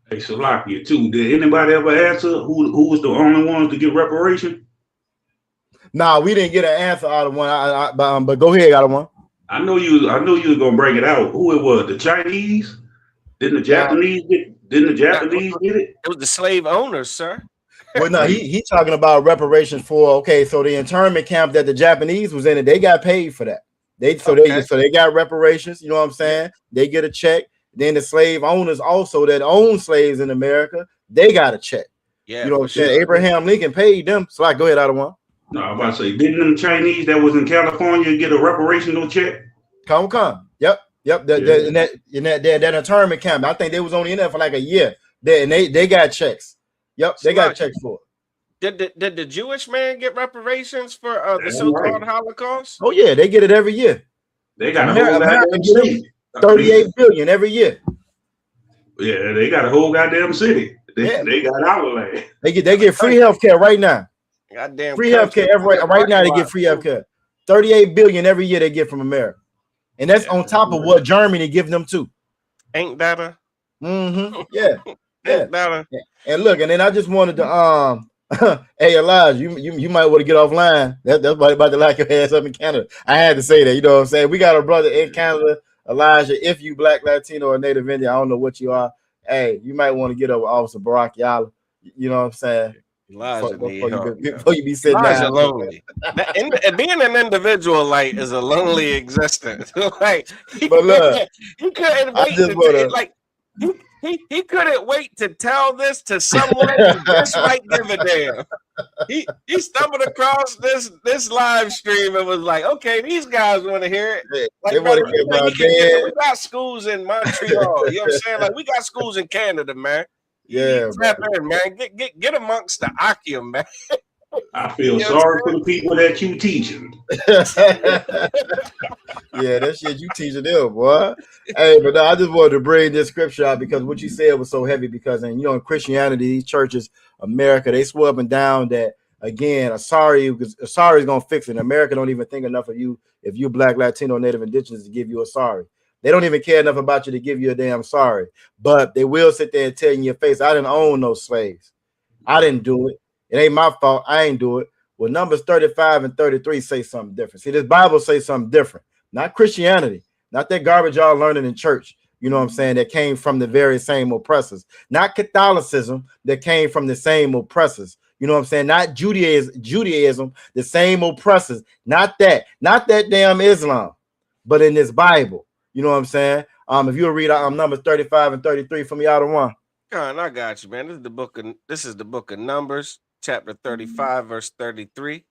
Hey, Salakia too. Did anybody ever answer who was the only ones to get reparation? Nah, we didn't get an answer out of one. But go ahead, out of one. I know you was gonna bring it out. Who it was? The Chinese? Didn't the Japanese get it? It was the slave owners, sir. Well, no, he talking about reparations for so the internment camp that the Japanese was in, they got paid for that. They got reparations. You know what I'm saying? They get a check. Then the slave owners also that own slaves in America, they got a check. Yeah, you know what I'm saying? Abraham Lincoln paid them. So go ahead, out of one. No, I'm about to say, didn't them Chinese that was in California get a reparational check? Come. Yep. In that internment camp, I think they was only in there for like a year. They got checks. Yep, they got checks for it. Did the Jewish man get reparations for the so-called Holocaust? Oh yeah, they get it every year. They got a whole goddamn city. 38 billion every year. Yeah, they got a whole goddamn city. They got our land. They get free healthcare right now. Goddamn free healthcare right now. They get free healthcare. 38 billion every year they get from America, and that's on top of what Germany give them too. Ain't that a? Mm-hmm. Yeah. Ain't that a? And look, and then I just wanted to hey Elijah, you might want to get offline. That's about to lock your ass up in Canada. I had to say that. You know what I'm saying? We got a brother in Canada, Elijah. If you Black, Latino, or Native Indian, I don't know what you are. Hey, you might want to get over Officer Barack Yala. You know what I'm saying? Elijah before you be sitting Elijah down. lonely. Being an individual is a lonely existence. Like he couldn't wait to like he couldn't wait to tell this to someone who just might give a damn. He stumbled across this live stream and was like, okay, these guys want to hear it. Like, brother, we got schools in Montreal. You know what I'm saying? Like, we got schools in Canada, man. Yeah, tap in, man. Get amongst the Akim, man. I feel sorry for the people that you teaching. Yeah, that shit you teaching them, boy. Hey, but no, I just wanted to bring this scripture out because what you said was so heavy. Because in Christianity, these churches, America, they swear up and down that again, Asari is gonna fix it. America don't even think enough of you if you Black, Latino, Native, Indigenous to give you a sorry. They don't even care enough about you to give you a damn sorry. But they will sit there and tell you in your face, I didn't own those slaves. I didn't do it. It ain't my fault. I ain't do it. Well, Numbers 35 and 33 say something different. See, this Bible say something different. Not Christianity. Not that garbage y'all learning in church. You know what I'm saying? That came from the very same oppressors. Not Catholicism that came from the same oppressors. You know what I'm saying? Not Judaism, the same oppressors. Not that damn Islam. But in this Bible. You know what I'm saying? If you'll read Numbers 35 and 33 for me out of one. Con, I got you, man. This is the book of Numbers, chapter 35, verse 33.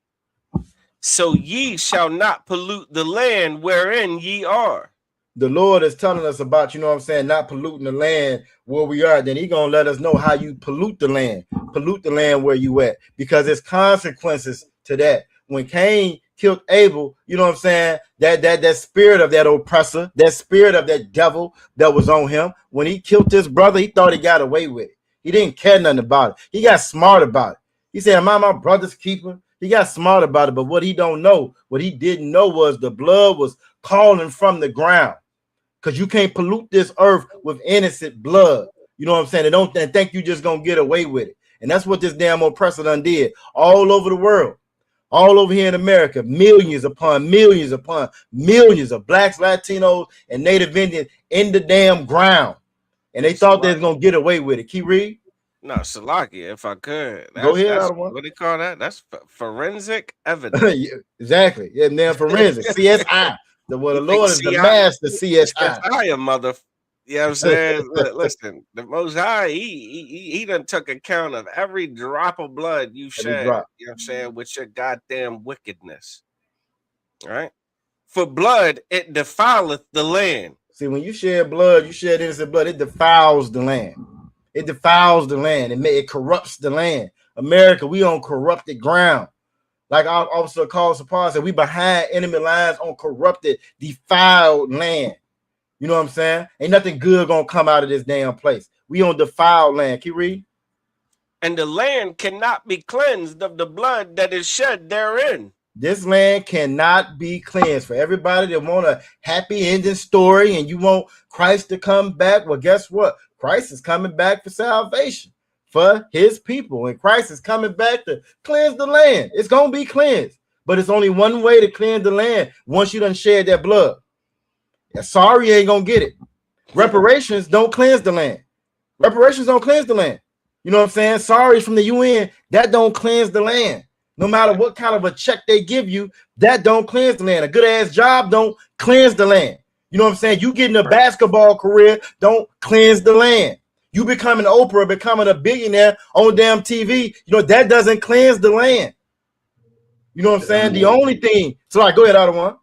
So ye shall not pollute the land wherein ye are. The Lord is telling us about, you know what I'm saying, not polluting the land where we are. Then He's gonna let us know how you pollute the land where you at, because there's consequences to that. When Cain killed Abel, you know what I'm saying, that spirit of that oppressor, that spirit of that devil that was on him, when he killed his brother, he thought he got away with it. He didn't care nothing about it. He got smart about it. He said, am I my brother's keeper? He got smart about it, but what he didn't know was the blood was calling from the ground, because you can't pollute this earth with innocent blood. You know what I'm saying? They don't think you just gonna get away with it. And that's what this damn oppressor done did all over the world. All over here in America, millions upon millions upon millions of Blacks, Latinos, and Native Indians in the damn ground. And they thought they was going to get away with it. Keep reading. No, Salakia, if I could. Go ahead, That's out of one. what do you call that? That's forensic evidence. Yeah, exactly. Yeah, now forensic, CSI. The Lord is the master CSI. CSI, mother. You know what I'm saying? Listen, the Most High, he done took account of every drop of blood you shed. You know what I'm saying? With your goddamn wickedness. All right? For blood, it defileth the land. See, when you shed blood, you shed innocent blood, it defiles the land. It defiles the land. It corrupts the land. America, we on corrupted ground. Like our officer calls upon said, we behind enemy lines on corrupted, defiled land. You know what I'm saying? Ain't nothing good gonna come out of this damn place. We on defiled land. Keep reading. And the land cannot be cleansed of the blood that is shed therein. This land cannot be cleansed. For everybody that want a happy ending story and you want Christ to come back, well, guess what? Christ is coming back for salvation for his people. And Christ is coming back to cleanse the land. It's going to be cleansed. But it's only one way to cleanse the land once you done shed that blood. Sorry, you ain't going to get it. Reparations don't cleanse the land. Reparations don't cleanse the land. You know what I'm saying? Sorry from the UN, that don't cleanse the land. No matter what kind of a check they give you, that don't cleanse the land. A good ass job don't cleanse the land. You know what I'm saying? You getting a basketball career don't cleanse the land. You becoming Oprah, becoming a billionaire on damn TV, you know, that doesn't cleanse the land. You know what I'm saying? The only thing. So, like, go ahead, out of one.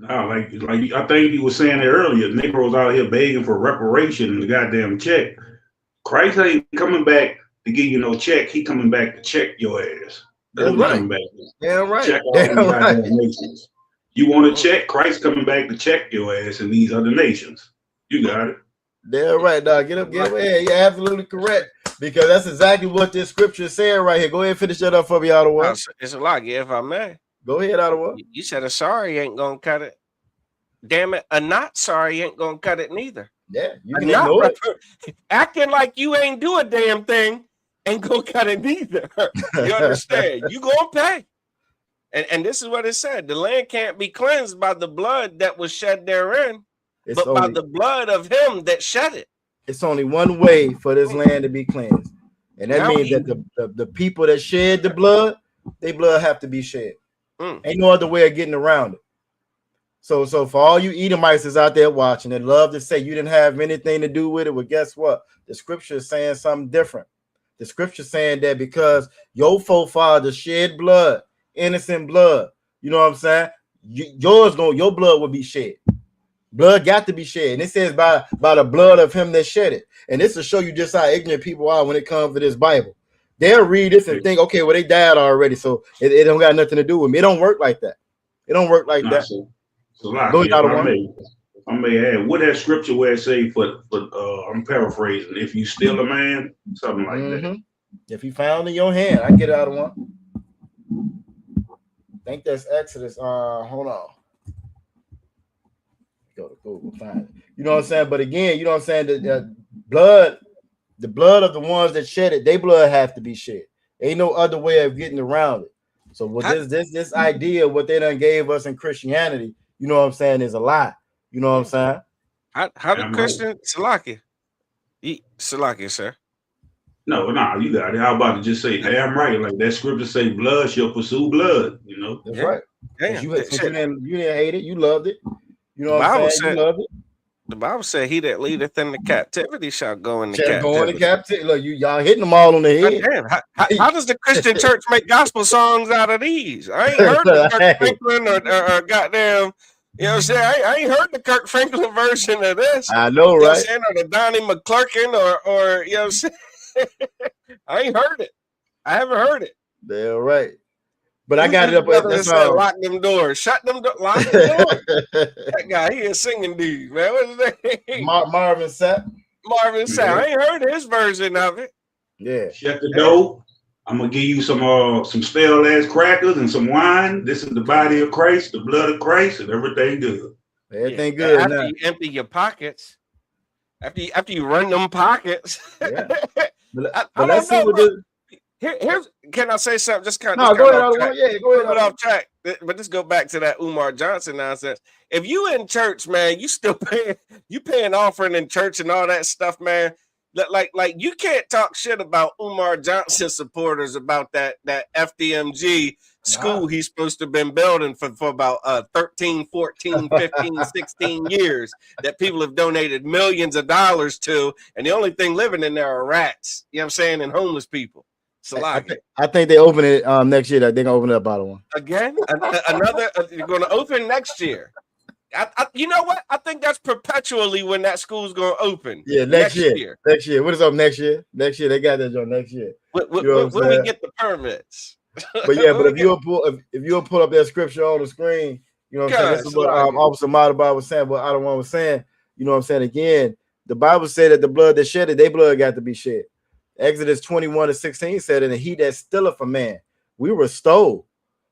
No, like I think you were saying it earlier. Negroes out here begging for reparation and the goddamn check. Christ ain't coming back to give you no check. He coming back to check your ass. That's what coming back to. Damn right. Check all these goddamn nations. You want to check? Christ coming back to check your ass in these other nations. You got it. Damn right, dog. Get up, get away. You're absolutely correct. Because that's exactly what this scripture is saying right here. Go ahead and finish that up for me, out of one. It's a lot, yeah, if I may. Go ahead, out of one. You said a sorry ain't gonna cut it. Damn it, a not sorry ain't gonna cut it neither. Yeah, you can ignore it. Acting like you ain't do a damn thing ain't gonna cut it neither. You understand? You gonna pay. And this is what it said: the land can't be cleansed by the blood that was shed therein, but by the blood of him that shed it. It's only one way for this land to be cleansed, and that means that the people that shed the blood, their blood have to be shed. Ain't no other way of getting around it. So for all you Edomites that's out there watching that love to say you didn't have anything to do with it, well, guess what? The scripture is saying something different. The scripture saying that because your forefathers shed blood, innocent blood, you know what I'm saying? Your blood will be shed. Blood got to be shed. And it says by the blood of him that shed it. And this will show you just how ignorant people are when it comes to this Bible. They'll read this and think, okay, well, they died already, so it don't got nothing to do with me. It don't work like that. It don't work like that. So like, if I may add, what that scripture where it say for I'm paraphrasing, if you steal a man, something like that. If he found in your hand, I get it out of one. I think that's Exodus. Hold on. Go to Google, find it. You know what I'm saying? But again, you know what I'm saying? The blood of the ones that shed it, their blood have to be shed. Ain't no other way of getting around it. So with this idea, what they done gave us in Christianity, you know what I'm saying, is a lie. You know what I'm saying? How do Christian Salakia? Salakia, sir. No, you got it. How about to just say, hey, I'm right. Like that scripture say, blood shall pursue blood. You know, that's right. Damn, you didn't hate it, you loved it. You know what I'm saying? You loved it. The Bible said, "He that leadeth in the captivity shall go into captivity." Look, y'all hitting them all on the head. Damn, how does the Christian church make gospel songs out of these? I ain't heard the Kirk Franklin or goddamn. You know what I'm saying? I ain't heard the Kirk Franklin version of this. I know, right? You know what I'm saying? Or the Donnie McClurkin or you know what I'm saying? I ain't heard it. I haven't heard it. They're right. But I got it up. That's lock them doors. Shut them doors. Lock them doors. That guy, he is singing these, man. What's his name? Marvin Sapp. Marvin Sapp. I ain't heard his version of it. Yeah. Shut the door. I'm gonna give you some stale ass crackers and some wine. This is the body of Christ, the blood of Christ, and everything good. Everything good. After you empty your pockets, after you run them pockets. Yeah. I don't know. Here's can I say something? Just kind of go ahead. Go ahead. Off track, but just go back to that Umar Johnson nonsense. If you in church, man, you still paying offering in church and all that stuff, man. Like you can't talk shit about Umar Johnson supporters about that FDMG school he's supposed to have been building for about 13, 14, 15, 16 years that people have donated millions of dollars to, and the only thing living in there are rats, you know what I'm saying, and homeless people. I think they open it next year. They're gonna open it up by the one. Again, another you're gonna open next year. You know what? I think that's perpetually when that school's going to open. Yeah, next year. Next year. What is up next year? Next year they got that joint next year. When we get the permits. But yeah, but if you'll pull up that scripture on the screen, you know what I'm saying? This is what Officer Madabar was saying. What Adawan was saying. You know what I'm saying? Again, the Bible said that the blood that shed it, their blood got to be shed. Exodus 21:16 said, and he that stealeth a man, we were stole.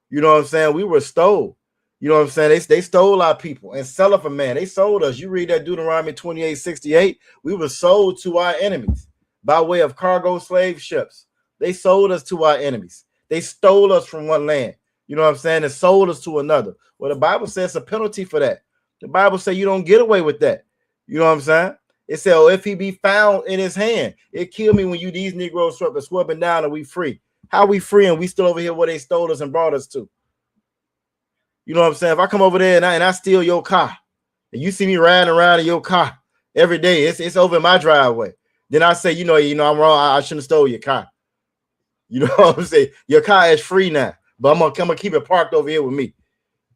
You know what I'm saying? We were stole. You know what I'm saying? They stole our people and sell it for man. They sold us. You read that Deuteronomy 28:68. We were sold to our enemies by way of cargo slave ships. They sold us to our enemies. They stole us from one land. You know what I'm saying? And sold us to another. Well, the Bible says a penalty for that. The Bible says you don't get away with that. You know what I'm saying? It said, oh, if he be found in his hand, it killed me when you these Negroes swept down and we free. How we free and we still over here where they stole us and brought us to? You know what I'm saying? If I come over there and I steal your car, and you see me riding around in your car every day, it's over in my driveway. Then I say, you know, I'm wrong. I shouldn't have stole your car. You know what I'm saying? Your car is free now, but I'm gonna keep it parked over here with me.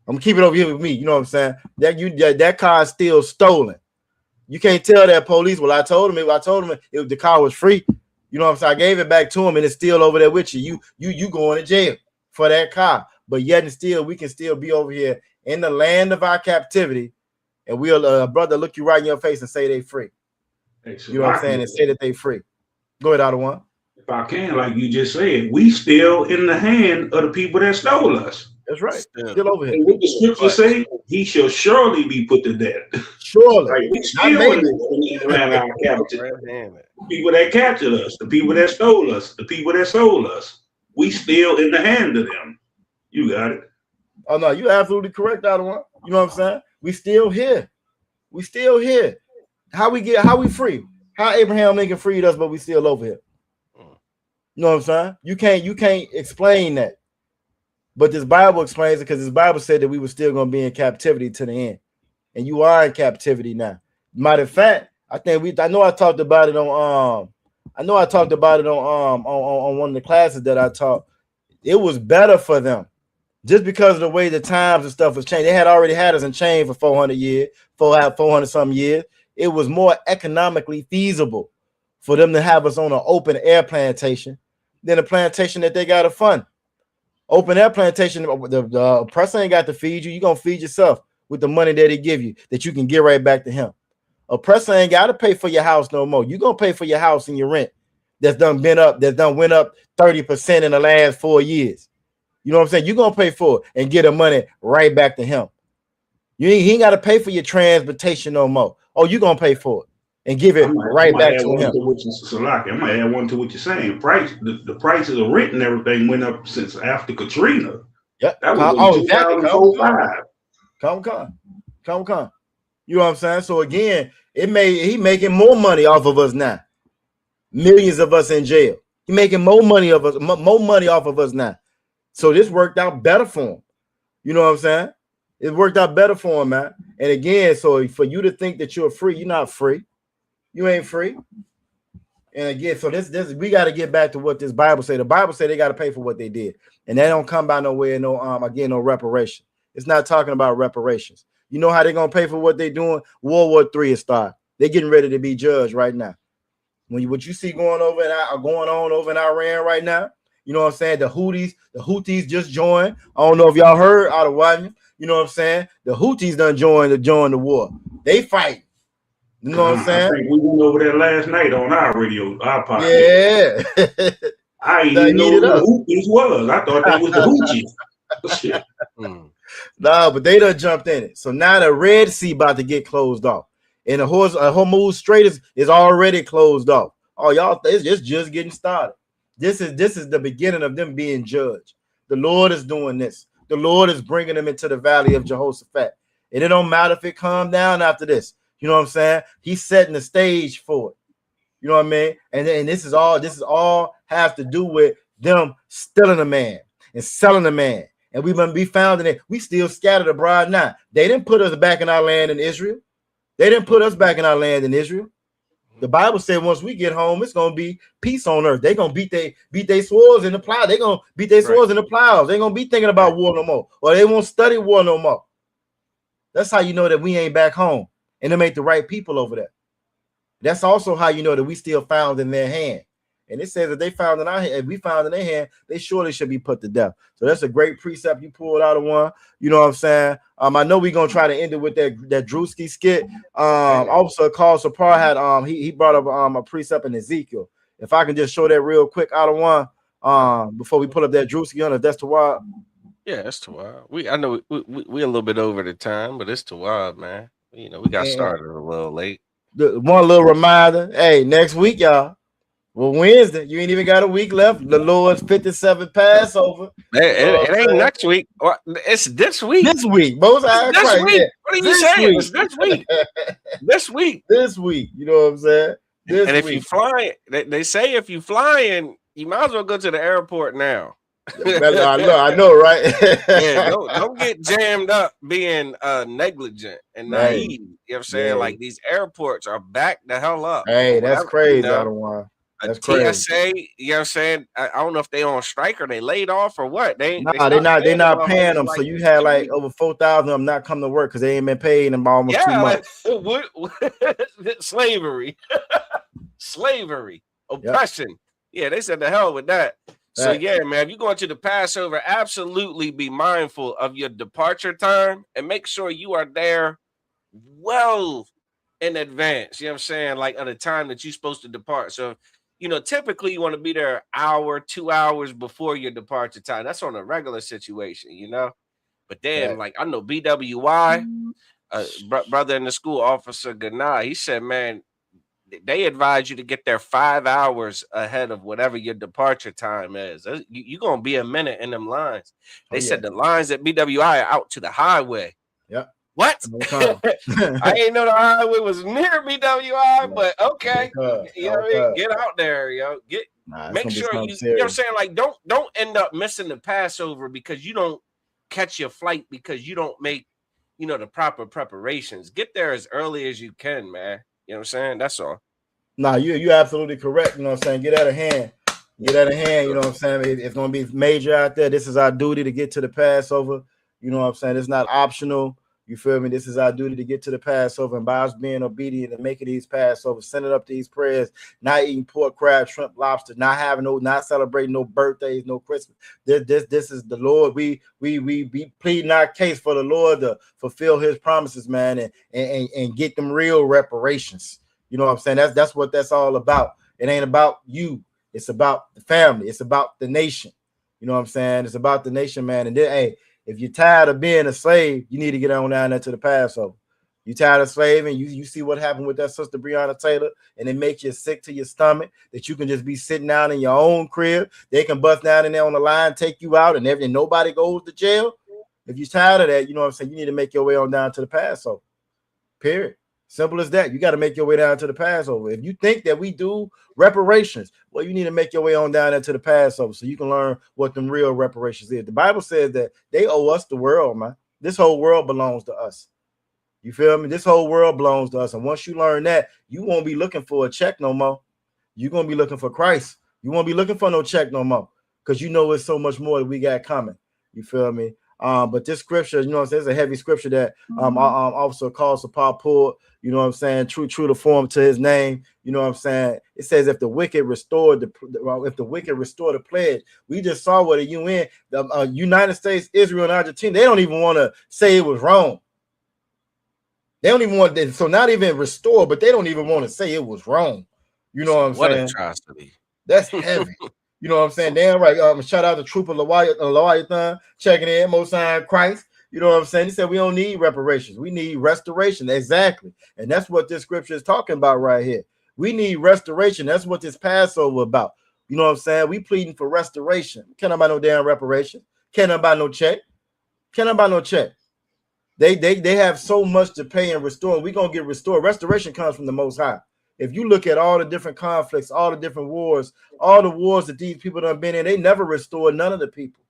I'm gonna keep it over here with me. You know what I'm saying? That car is still stolen. You can't tell that police. Well, I told him the car was free. You know what I'm saying? I gave it back to him, and it's still over there with you. You going to jail for that car. But yet and still, we can still be over here in the land of our captivity, and we'll brother look you right in your face and say they free. Hey, so you know what I'm saying? And say that they free. Go ahead, Adawan. If I can, like you just said, we still in the hand of the people that stole us. That's right. Still over here. And what the scripture say, he shall surely be put to death. Surely. Like we still in the land of our captivity. People that captured us, the people that stole us, the people that sold us, we still in the hand of them. You got it. Oh no, you're absolutely correct, Adawan. You know what I'm saying? We still here. We still here. How we free? How Abraham Lincoln freed us, but we still over here. You know what I'm saying? You can't explain that. But this Bible explains it because this Bible said that we were still going to be in captivity to the end. And you are in captivity now. Matter of fact, I know I talked about it on one of the classes that I taught. It was better for them. Just because of the way the times and stuff was changed. They had already had us in chain for 400 years, 400 some years. It was more economically feasible for them to have us on an open air plantation than a plantation that they got to fund. Open air plantation, the oppressor ain't got to feed you. You're going to feed yourself with the money that he give you that you can get right back to him. Oppressor ain't got to pay for your house no more. You're going to pay for your house and your rent that's done went up 30% in the last 4 years. You know what I'm saying? You're going to pay for it and get the money right back to him. He ain't got to pay for your transportation no more. Oh, you're going to pay for it and give it right back to him. I might add one to what you're saying. The prices of rent and everything went up since after Katrina. Yep. That was in 2005. Come. You know what I'm saying? So again, he making more money off of us now. Millions of us in jail. He making more money off of us now. So this worked out better for him. You know what I'm saying? It worked out better for him, man. And again, so for you to think that you're free, you're not free. You ain't free. And again, so this we got to get back to what this Bible say. The Bible say they got to pay for what they did, and they don't come by nowhere. No reparation. It's not talking about reparations. You know how they're gonna pay for what they're doing? World War III is starting. They're getting ready to be judged right now. What you see going on over in Iran right now. You know what I'm saying? The Houthis just joined. I don't know if y'all heard out of Washington. You know what I'm saying? The Houthis done joined the war. They fight. You know what I'm saying? I think we went over there last night on our radio, our podcast. Yeah. I didn't even know who the Houthis was. I thought they was the Houthis. No, but they done jumped in it. So now the Red Sea about to get closed off. And the Hormuz Strait is already closed off. Oh, y'all, it's just getting started. This is the beginning of them being judged. The Lord is doing this. The Lord is bringing them into the valley of Jehoshaphat. And it don't matter if it calms down after this. You know what I'm saying? He's setting the stage for it. You know what I mean? And this is all has to do with them stealing a man and selling a man. And we've been found in it. We still scattered abroad now. They didn't put us back in our land in Israel. They didn't put us back in our land in Israel. The Bible said once we get home, it's gonna be peace on earth. They're gonna beat their swords in the plow. They're gonna beat their swords in the plows. They're gonna be thinking about war no more, or they won't study war no more. That's how you know that we ain't back home, and them ain't the right people over there. That's also how you know that we still found in their hand. And it says that they found in our hand, if we found in their hand, they surely should be put to death. So that's a great precept you pulled out of one. You know what I'm saying? I know we're gonna try to end it with that Drewski skit. Also Carl Sapar had he brought up a precept in Ezekiel. If I can just show that real quick out of one before we pull up that Drewski on, if that's the wild. Yeah, that's too wild. I know we a little bit over the time, but it's too wild, man. You know, we got started a little late. One little reminder. Hey, next week, y'all. Well, Wednesday, you ain't even got a week left. The Lord's 57th Passover. It ain't next week. It's this week. This week. Most this Christ, week. Yeah. What are you saying? It's this week. This week. This week. You know what I'm saying? This and if week. you fly, they say if you flying, you might as well go to the airport now. I know, right? Yeah, don't get jammed up being negligent and naive. You know what I'm saying? Like these airports are backed the hell up. Hey, that's crazy. You know? I don't want. That's TSA, crazy. you know what I'm saying? I don't know if they on strike or they laid off or what. They're not paying them. So you had like over 4,000 of them not come to work because they ain't been paid in almost 2 months. Slavery, oppression. Yeah, they said the hell with that. So yeah, man, if you're going to the Passover, absolutely be mindful of your departure time and make sure you are there well in advance. You know what I'm saying? Like at the time that you're supposed to depart. So, you know, typically you want to be there an hour, 2 hours before your departure time. That's on a regular situation, you know. But then, like I know BWI, brother in the school, Officer Ganai, he said, man, they advise you to get there 5 hours ahead of whatever your departure time is. You're going to be a minute in them lines. They said the lines at BWI are out to the highway. Yep. What? I ain't know the highway was near BWI, but okay. You know what I mean? Get out there, yo. Make sure you know what I'm saying? Like, don't end up missing the Passover because you don't catch your flight because you don't make, you know, the proper preparations. Get there as early as you can, man. You know what I'm saying? That's all. Nah, you're absolutely correct. You know what I'm saying? Get out of hand. You know what I'm saying? It's going to be major out there. This is our duty to get to the Passover. You know what I'm saying? It's not optional. You feel me? This is our duty to get to the Passover. And by us being obedient and making these Passover, sending up these prayers, not eating pork, crab, shrimp, lobster, not celebrating no birthdays, no Christmas. This is the Lord. We pleading our case for the Lord to fulfill his promises, man, and get them real reparations. You know what I'm saying? That's what that's all about. It ain't about you. It's about the family. It's about the nation. You know what I'm saying? It's about the nation, man. And then, hey, if you're tired of being a slave, you need to get on down there to the Passover. You tired of slaving? You see what happened with that sister Breonna Taylor, and it makes you sick to your stomach that you can just be sitting down in your own crib. They can bust down in there on the line, take you out, and everything. Nobody goes to jail. If you're tired of that, you know what I'm saying? You need to make your way on down to the Passover. Period. Simple as that. You got to make your way down to the Passover. If you think that we do reparations, well, you need to make your way on down there to the Passover so you can learn what them real reparations is. The Bible says that they owe us the world, man. This whole world belongs to us. You feel me? This whole world belongs to us. And once you learn that, you won't be looking for a check no more. You're going to be looking for Christ. You won't be looking for no check no more because you know it's so much more that we got coming. You feel me? But this scripture, you know, there's a heavy scripture that Officer Carl Sapar pulled, you know what I'm saying, true to form to his name, you know what I'm saying. It says if the wicked restored the pledge, we just saw what the UN, the United States, Israel, and Argentina, they don't even want to say it was wrong. They don't even want that, so not even restore, but they don't even want to say it was wrong. You know what I'm saying? What atrocity. That's heavy. You know what I'm saying? Damn right. Shout out to Trooper Leviathan checking in, Most High Christ. You know what I'm saying? He said we don't need reparations. We need restoration. Exactly. And that's what this scripture is talking about right here. We need restoration. That's what this Passover about. You know what I'm saying? We pleading for restoration. Can't nobody no damn reparation. Can't nobody no check. Can't nobody no check. They have so much to pay and restore. We're gonna get restored. Restoration comes from the Most High. If you look at all the different conflicts, all the different wars, all the wars that these people done been in, they never restored none of the people.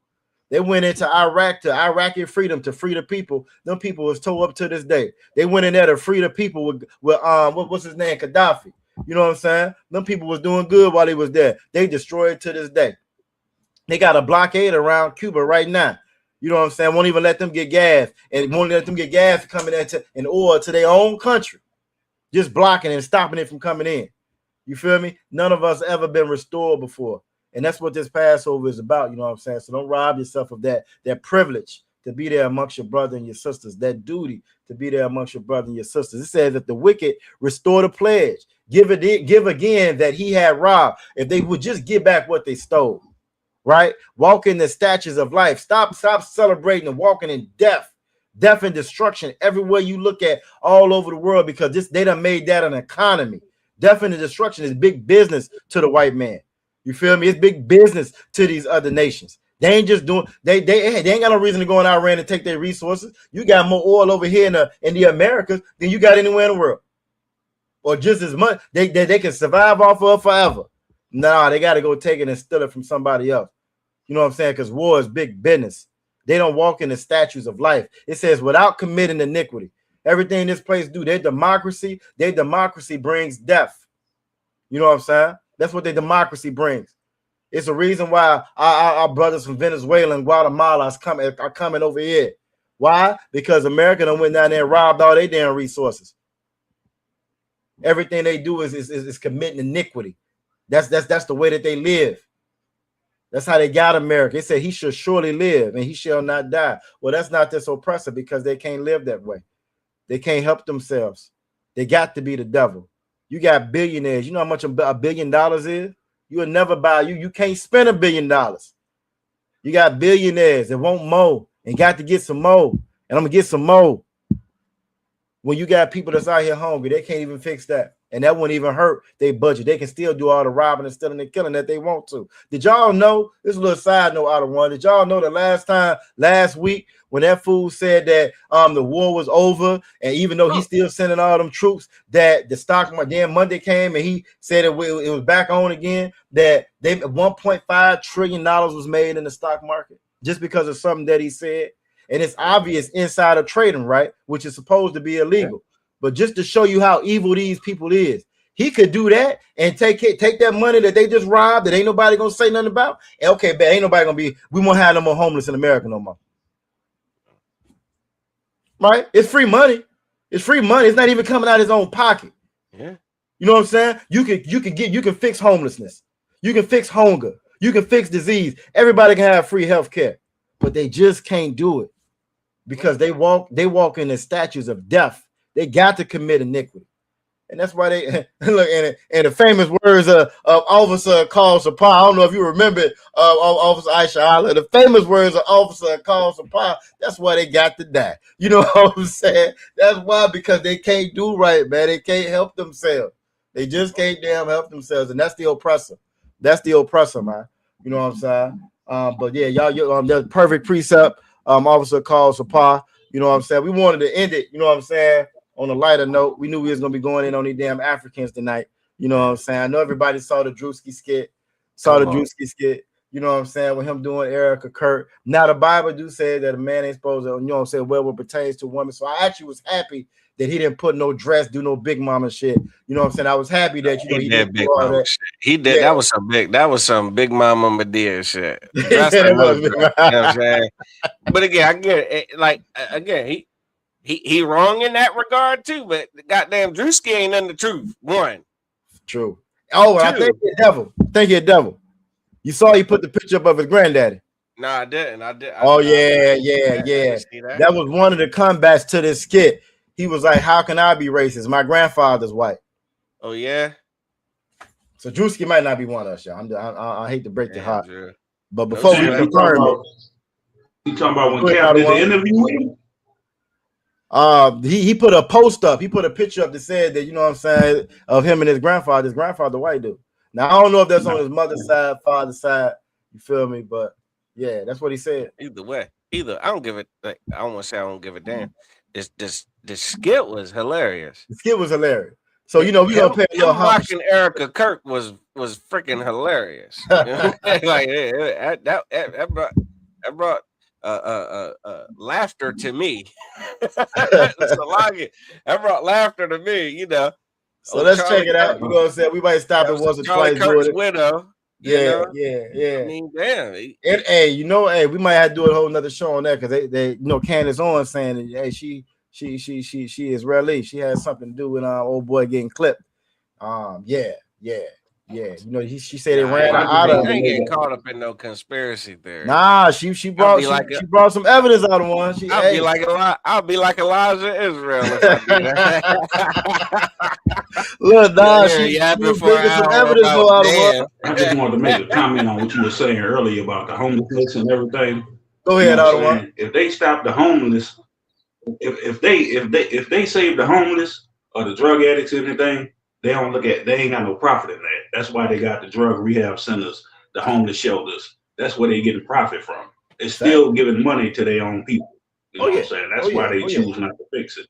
They went into Iraq to Iraqi freedom to free the people. Them people was towed up to this day. They went in there to free the people with what's his name, Gaddafi. You know what I'm saying? Them people was doing good while he was there. They destroyed it to this day. They got a blockade around Cuba right now. You know what I'm saying? Won't even let them get gas, and won't let them get gas coming into an oil to their own country. Just blocking and stopping it from coming in. You feel me? None of us ever been restored before. And that's what this Passover is about, you know what I'm saying? So don't rob yourself of that privilege to be there amongst your brother and your sisters, that duty to be there amongst your brother and your sisters. It says that the wicked restore the pledge, give again that he had robbed, if they would just give back what they stole, right? Walk in the statutes of life. Stop celebrating and walking in death and destruction everywhere you look at all over the world, because they done made that an economy. Death and destruction is big business to the white man. You feel me? It's big business to these other nations. They ain't just doing. They ain't got no reason to go in Iran and take their resources. You got more oil over here in the Americas than you got anywhere in the world, or just as much. They can survive off of forever. Nah, they got to go take it and steal it from somebody else. You know what I'm saying? Because war is big business. They don't walk in the statutes of life. It says without committing iniquity. Everything this place do, their democracy brings death. You know what I'm saying? That's what their democracy brings. It's a reason why our brothers from Venezuela and Guatemala are coming over here. Why? Because America done went down there and robbed all their damn resources. Everything they do is committing iniquity. That's the way that they live. That's how they got America. They said he should surely live and he shall not die. Well, that's not this oppressor, because they can't live that way. They can't help themselves. They got to be the devil. You got billionaires. You know how much $1 billion is? You will never buy. You can't spend $1 billion. You got billionaires that want more and got to get some more. And I'm gonna get some more. When you got people that's out here hungry, they can't even fix that. And that wouldn't even hurt their budget. They can still do all the robbing and stealing and killing that they want to. Did y'all know? This is a little side note out of one. Did y'all know that last week, when that fool said that the war was over, and even though he's still sending all them troops, that the stock market, Monday came and he said it was back on again, that $1.5 trillion was made in the stock market just because of something that he said. And it's obvious insider trading, right? Which is supposed to be illegal. But just to show you how evil these people is, he could do that and take that money that they just robbed, that ain't nobody gonna say nothing about. And okay, but ain't nobody gonna be. We won't have no more homeless in America no more. Right? It's free money. It's free money. It's not even coming out of his own pocket. Yeah. You know what I'm saying? You can fix homelessness. You can fix hunger. You can fix disease. Everybody can have free health care, but they just can't do it because they walk in the statutes of death. They got to commit iniquity. And that's why they look, and the famous words of Officer Carl Sapar. I don't know if you remember Officer Aisha Allah. The famous words of Officer Carl Sapar. That's why they got to die. You know what I'm saying? That's why, because they can't do right, man. They can't help themselves. They just can't damn help themselves, and that's the oppressor. That's the oppressor, man. You know what I'm saying? But yeah, y'all, that's perfect precept. Officer Carl Sapar. You know what I'm saying? We wanted to end it. You know what I'm saying? On a lighter note, we knew we was gonna be going in on these damn Africans tonight. You know what I'm saying? I know everybody saw the Drewski skit. You know what I'm saying? With him doing Erica Kurt. Now the Bible do say that a man ain't supposed to, you know what I'm saying, well, what pertains to a woman. So I actually was happy that he didn't put no dress, do no big mama shit. You know what I'm saying? I was happy that he did big mama that. Shit. He did. Yeah. That was some big mama Madea shit. That's Yeah, you know what I'm saying? But again, I get it. Like again, he wrong in that regard too. But goddamn Drewski ain't in the truth. One. True. Oh, I think you're devil. You saw he put the picture up of his granddaddy. No, I didn't. I did. That was one of the comebacks to this skit. He was like, "How can I be racist? My grandfather's white." Oh yeah. So Drewski might not be one of us, y'all. I hate to break your heart, Drew. but before we confirm it, you talking about when Cap did the interview with him? He put a post up. He put a picture up that said that, you know what I'm saying, of him and his grandfather. His grandfather, white dude. Now I don't know if that's on his mother's side, father's side. You feel me? But yeah, that's what he said. Either way, I don't give it. Like, I don't want to say I don't give a damn. The skit was hilarious. The skit was hilarious. So you know we gonna pay a little him homage. watching Erica Kirk was freaking hilarious. Like that brought laughter to me. That brought laughter to me. You know. So let's check it out. You know what I'm saying? We might stop it once or Charlie twice Kirk's doing it. widow. Yeah. I mean, damn. And hey, you know, hey, we might have to do a whole nother show on that because they you know, Candace Owens saying that, hey, she Israeli. She has something to do with old boy getting clipped. Yeah. You know, she said they ran out of. I ain't getting caught up in no conspiracy theory. Nah, she brought some evidence out of one. I'll be like Elijah Israel if I do that. Look, nah, she was bringing some evidence out of one. I just wanted to make a comment on what you were saying earlier about the homelessness and everything. Go ahead, Ottawa. If they stop the homeless, if they save the homeless or the drug addicts and anything, they ain't got no profit in that. That's why they got the drug rehab centers, the homeless shelters. That's where they getting profit from. It's still giving money to their own people. You know what I'm saying? That's why they choose not to fix it.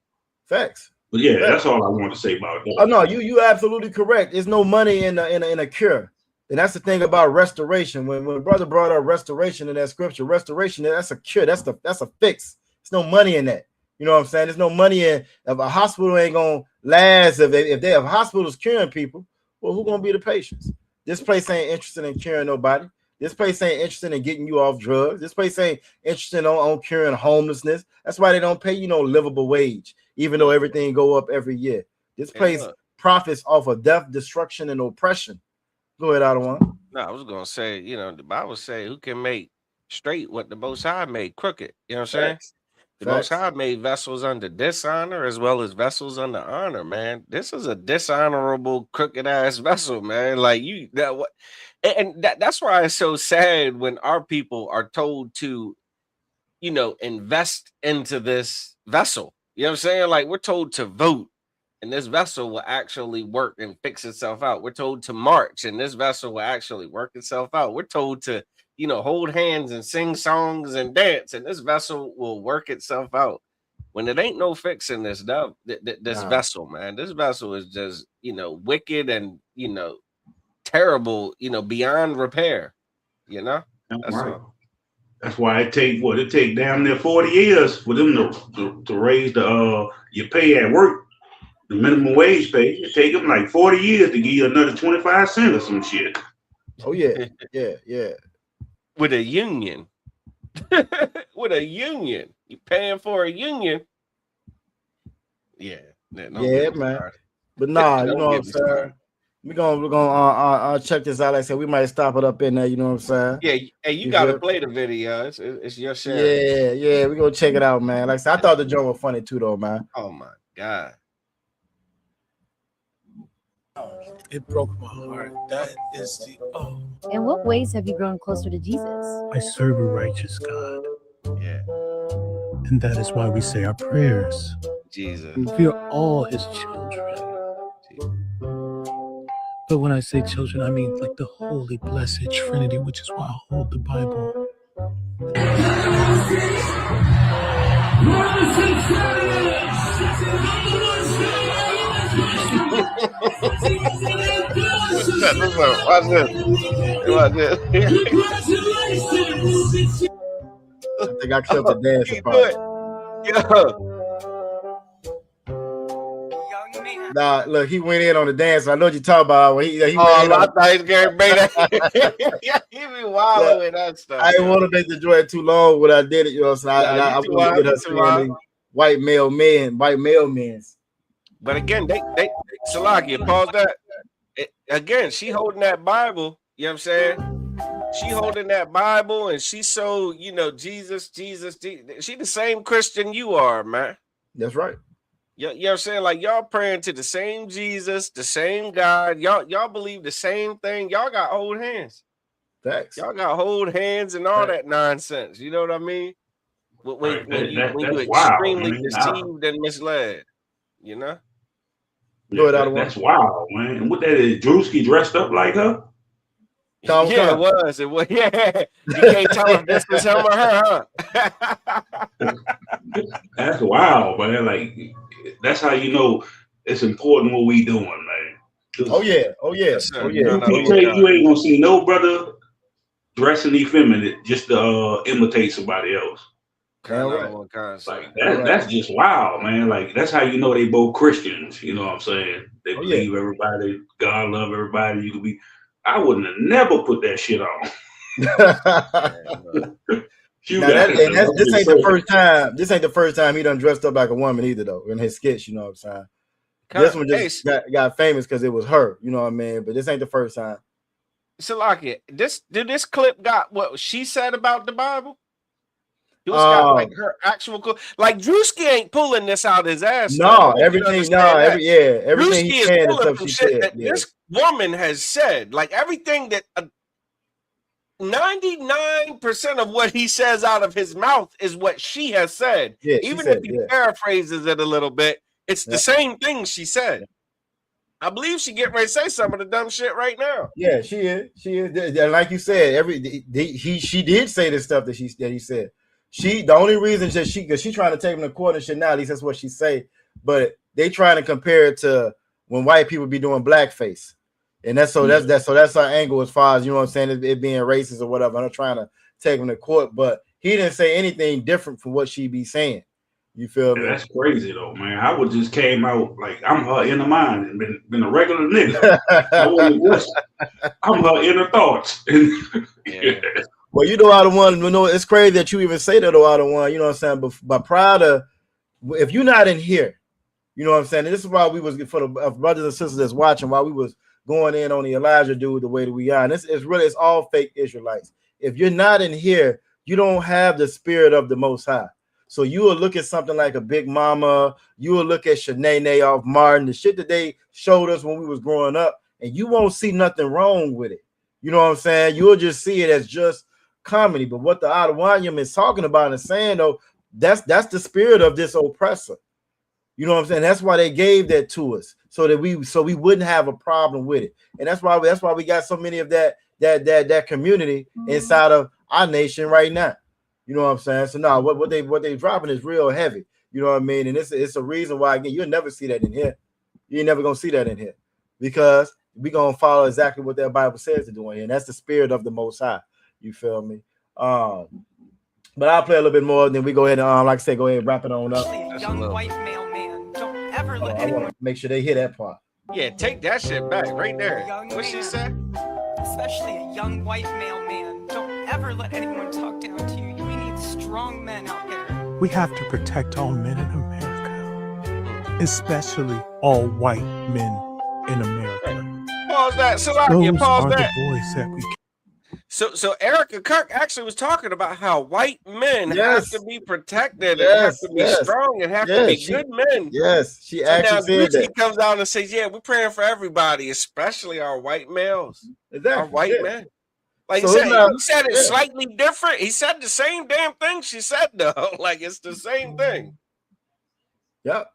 Facts. But yeah, that's all I want to say about that. Oh no, you absolutely correct. There's no money in a cure. And that's the thing about restoration. When brother brought up restoration in that scripture, restoration, that's a cure. That's a fix. There's no money in that. You know what I'm saying? There's no money in. If a hospital ain't gonna last, if they have hospitals curing people, well, who's gonna be the patients? This place ain't interested in curing nobody. This place ain't interested in getting you off drugs. This place ain't interested on curing homelessness. That's why they don't pay you no livable wage, even though everything go up every year. This place profits off of death, destruction, and oppression. Go ahead, Ottawa. No, I was gonna say, you know, the Bible say, who can make straight what the Most High made crooked? You know what I'm saying? The Most High made vessels under dishonor as well as vessels under honor, man. This is a dishonorable, crooked ass vessel, man. Like that's why it's so sad when our people are told to, you know, invest into this vessel. You know what I'm saying? Like we're told to vote, and this vessel will actually work and fix itself out. We're told to march, and this vessel will actually work itself out. We're told to, you know, hold hands and sing songs and dance, and this vessel will work itself out. When it ain't no fixing this vessel, man. This vessel is just, you know, wicked and, you know, terrible, you know, beyond repair. You know, that's right. That's why it take damn near 40 years for them to raise the your pay at work, the minimum wage pay. It take them like 40 years to give you another 25 cents or some shit. Oh yeah. With a union. With a union. You paying for a union. Yeah. Man. But nah, you know what I'm saying? We're gonna check this out. Like I said, we might stop it up in there, you know what I'm saying? Yeah, hey, you gotta play the video. It's your share. Yeah, we're gonna check it out, man. Like I said, I thought the joke was funny too, though, man. Oh my God. It broke my heart. That is the In what ways have you grown closer to Jesus? I serve a righteous God. Yeah. And that is why we say our prayers. Jesus. We are all his children. But when I say children, I mean like the holy, blessed Trinity, which is why I hold the Bible. Watch this. I think I killed the dance part. Yeah. Nah, look, he went in on the dance. I know what you're talking about. He I thought he was gonna bring that. Yeah, he be wild with that stuff. I didn't want to make the joint too long when I did it, you know. So I want to get us white male men. But again, they Salakia, pause that. Again, she holding that Bible. You know what I'm saying? She holding that Bible, and she so, you know, Jesus. She the same Christian you are, man. That's right. You know what I'm saying? Like y'all praying to the same Jesus, the same God. Y'all believe the same thing. Y'all got hold hands. Facts. Y'all got hold hands and all that nonsense. You know what I mean? When you're extremely deceived and misled, you know? That's wild, man. And what that is, Drewski dressed up like her? It was. Yeah. You can't tell if this was him or her, huh? That's wild, man. Like, that's how you know it's important what we doing, man. Oh yeah, oh yeah, Yes, sir. oh yeah, No, Truth be oh yeah. told, you ain't gonna see no brother dressing effeminate just to imitate somebody else. Damn Kind of right. one Like concept. Damn right. that's just wild, man. Like that's how you know they both Christians. You know what I'm saying? They Oh yeah. believe everybody, God love everybody. You can be. I wouldn't have never put that shit on. You Now guys, though, I'm this just ain't the saying. first time. This ain't the first time he done dressed up like a woman either, though. In his skits, you know what I'm saying. This one Hey, just got famous because it was her, you know what I mean. But this ain't the first time. Salakia, this clip got what she said about the Bible? It was got like her actual like Drewski ain't pulling this out his ass. No, Though. I want you to everything. No, understand that. everything Drewski he's is saying is pulling stuff from she shit said. that Yeah, this woman has said. Like everything that 99% of what he says out of his mouth is what she has said. yeah. She Even said, if he yeah. paraphrases it a little bit, it's the same thing she said. I believe she getting ready to say some of the dumb shit right now. Yeah, she is. She is. Like you said, she did say the stuff that he said. The only reason that because she's trying to take him to court and shit now. At least that's what she say. But they trying to compare it to when white people be doing blackface, and that's our angle as far as you know what I'm saying. It being racist or whatever. I'm not trying to take him to court, but he didn't say anything different from what she be saying. You feel me? That's crazy though, man. I would just came out like I'm her inner mind and been a regular nigga. I wouldn't aggressive. I'm her inner thoughts. Yeah. Well, you know, I don't want to know. It's crazy that you even say that, though, I don't want. You know what I'm saying? But prior to, if you're not in here, you know what I'm saying. And this is why we was for the brothers and sisters that's watching. While we was going in on the Elijah dude the way that we are, and it's all fake Israelites. If you're not in here, you don't have the spirit of the Most High. So you will look at something like a Big Mama. You will look at Shanae off Martin, the shit that they showed us when we was growing up, and you won't see nothing wrong with it. You know what I'm saying? You'll just see it as just comedy. But what the Adawanyam is talking about and saying, though, that's the spirit of this oppressor. You know what I'm saying? That's why they gave that to us, so we wouldn't have a problem with it. And that's why we got so many of that community inside of our nation right now. You know what I'm saying? So now what they dropping is real heavy. You know what I mean? And it's a reason why, again, you'll never see that in here. You're never gonna see that in here because we're gonna follow exactly what that Bible says to do in here, and that's the spirit of the Most High. You feel me? But I'll play a little bit more, then we go ahead and like I said, go ahead and wrap it on up. Young white male man, don't ever let I anyone. want to make sure they hear that part. Yeah, take that shit back right there. What she said? Especially a young white male man, don't ever let anyone talk down to you. We need strong men out there. We have to protect all men in America, especially all white men in America. Pause that. So Those pause are that. the boys that we. So Erica Kirk actually was talking about how white men have to be protected and have to be strong and have to be good men. Yes, she so actually now said that. Comes out and says, "Yeah, we're praying for everybody, especially our white males, our white men." Like so he said it slightly different. He said the same damn thing she said though. Like it's the same thing. Yep.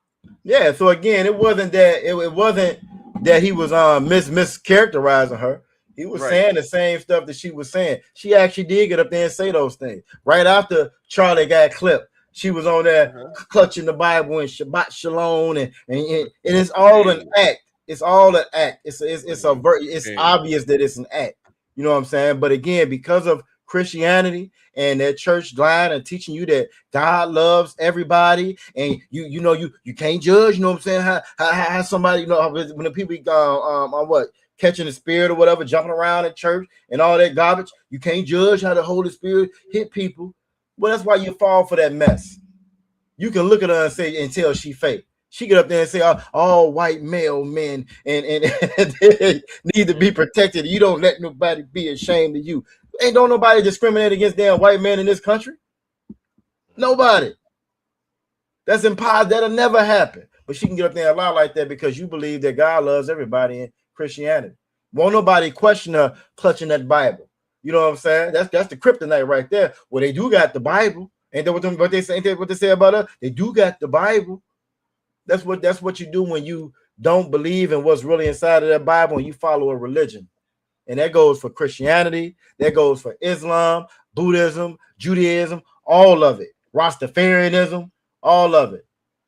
Yeah. So again, it wasn't that it wasn't that he was mischaracterizing her. He was saying the same stuff that she was saying. She actually did get up there and say those things. Right after Charlie got clipped, she was on there clutching the Bible and Shabbat Shalom, and it's all an act. It's all an act. It's obvious that it's an act. You know what I'm saying? But again, because of Christianity and their church line and teaching you that God loves everybody, and you can't judge. You know what I'm saying? How somebody when the people on catching the spirit or whatever, jumping around at church and all that garbage. You can't judge how the Holy Spirit hit people. Well, that's why you fall for that mess. You can look at her and say and tell she fake. She get up there and say all white male men and they need to be protected. You don't let nobody be ashamed of you. Don't nobody discriminate against damn white men in this country. Nobody. That's impossible. That'll never happen. But she can get up there and lie like that because you believe that God loves everybody in Christianity. Won't nobody question her clutching that Bible. You know what I'm saying? That's the kryptonite right there. Well, they do got the Bible. Ain't that what they say? Ain't that what they say about her? They do got the Bible. That's what you do when you don't believe in what's really inside of that Bible and you follow a religion. And that goes for Christianity, that goes for Islam, Buddhism, Judaism, all of it. Rastafarianism, all of it.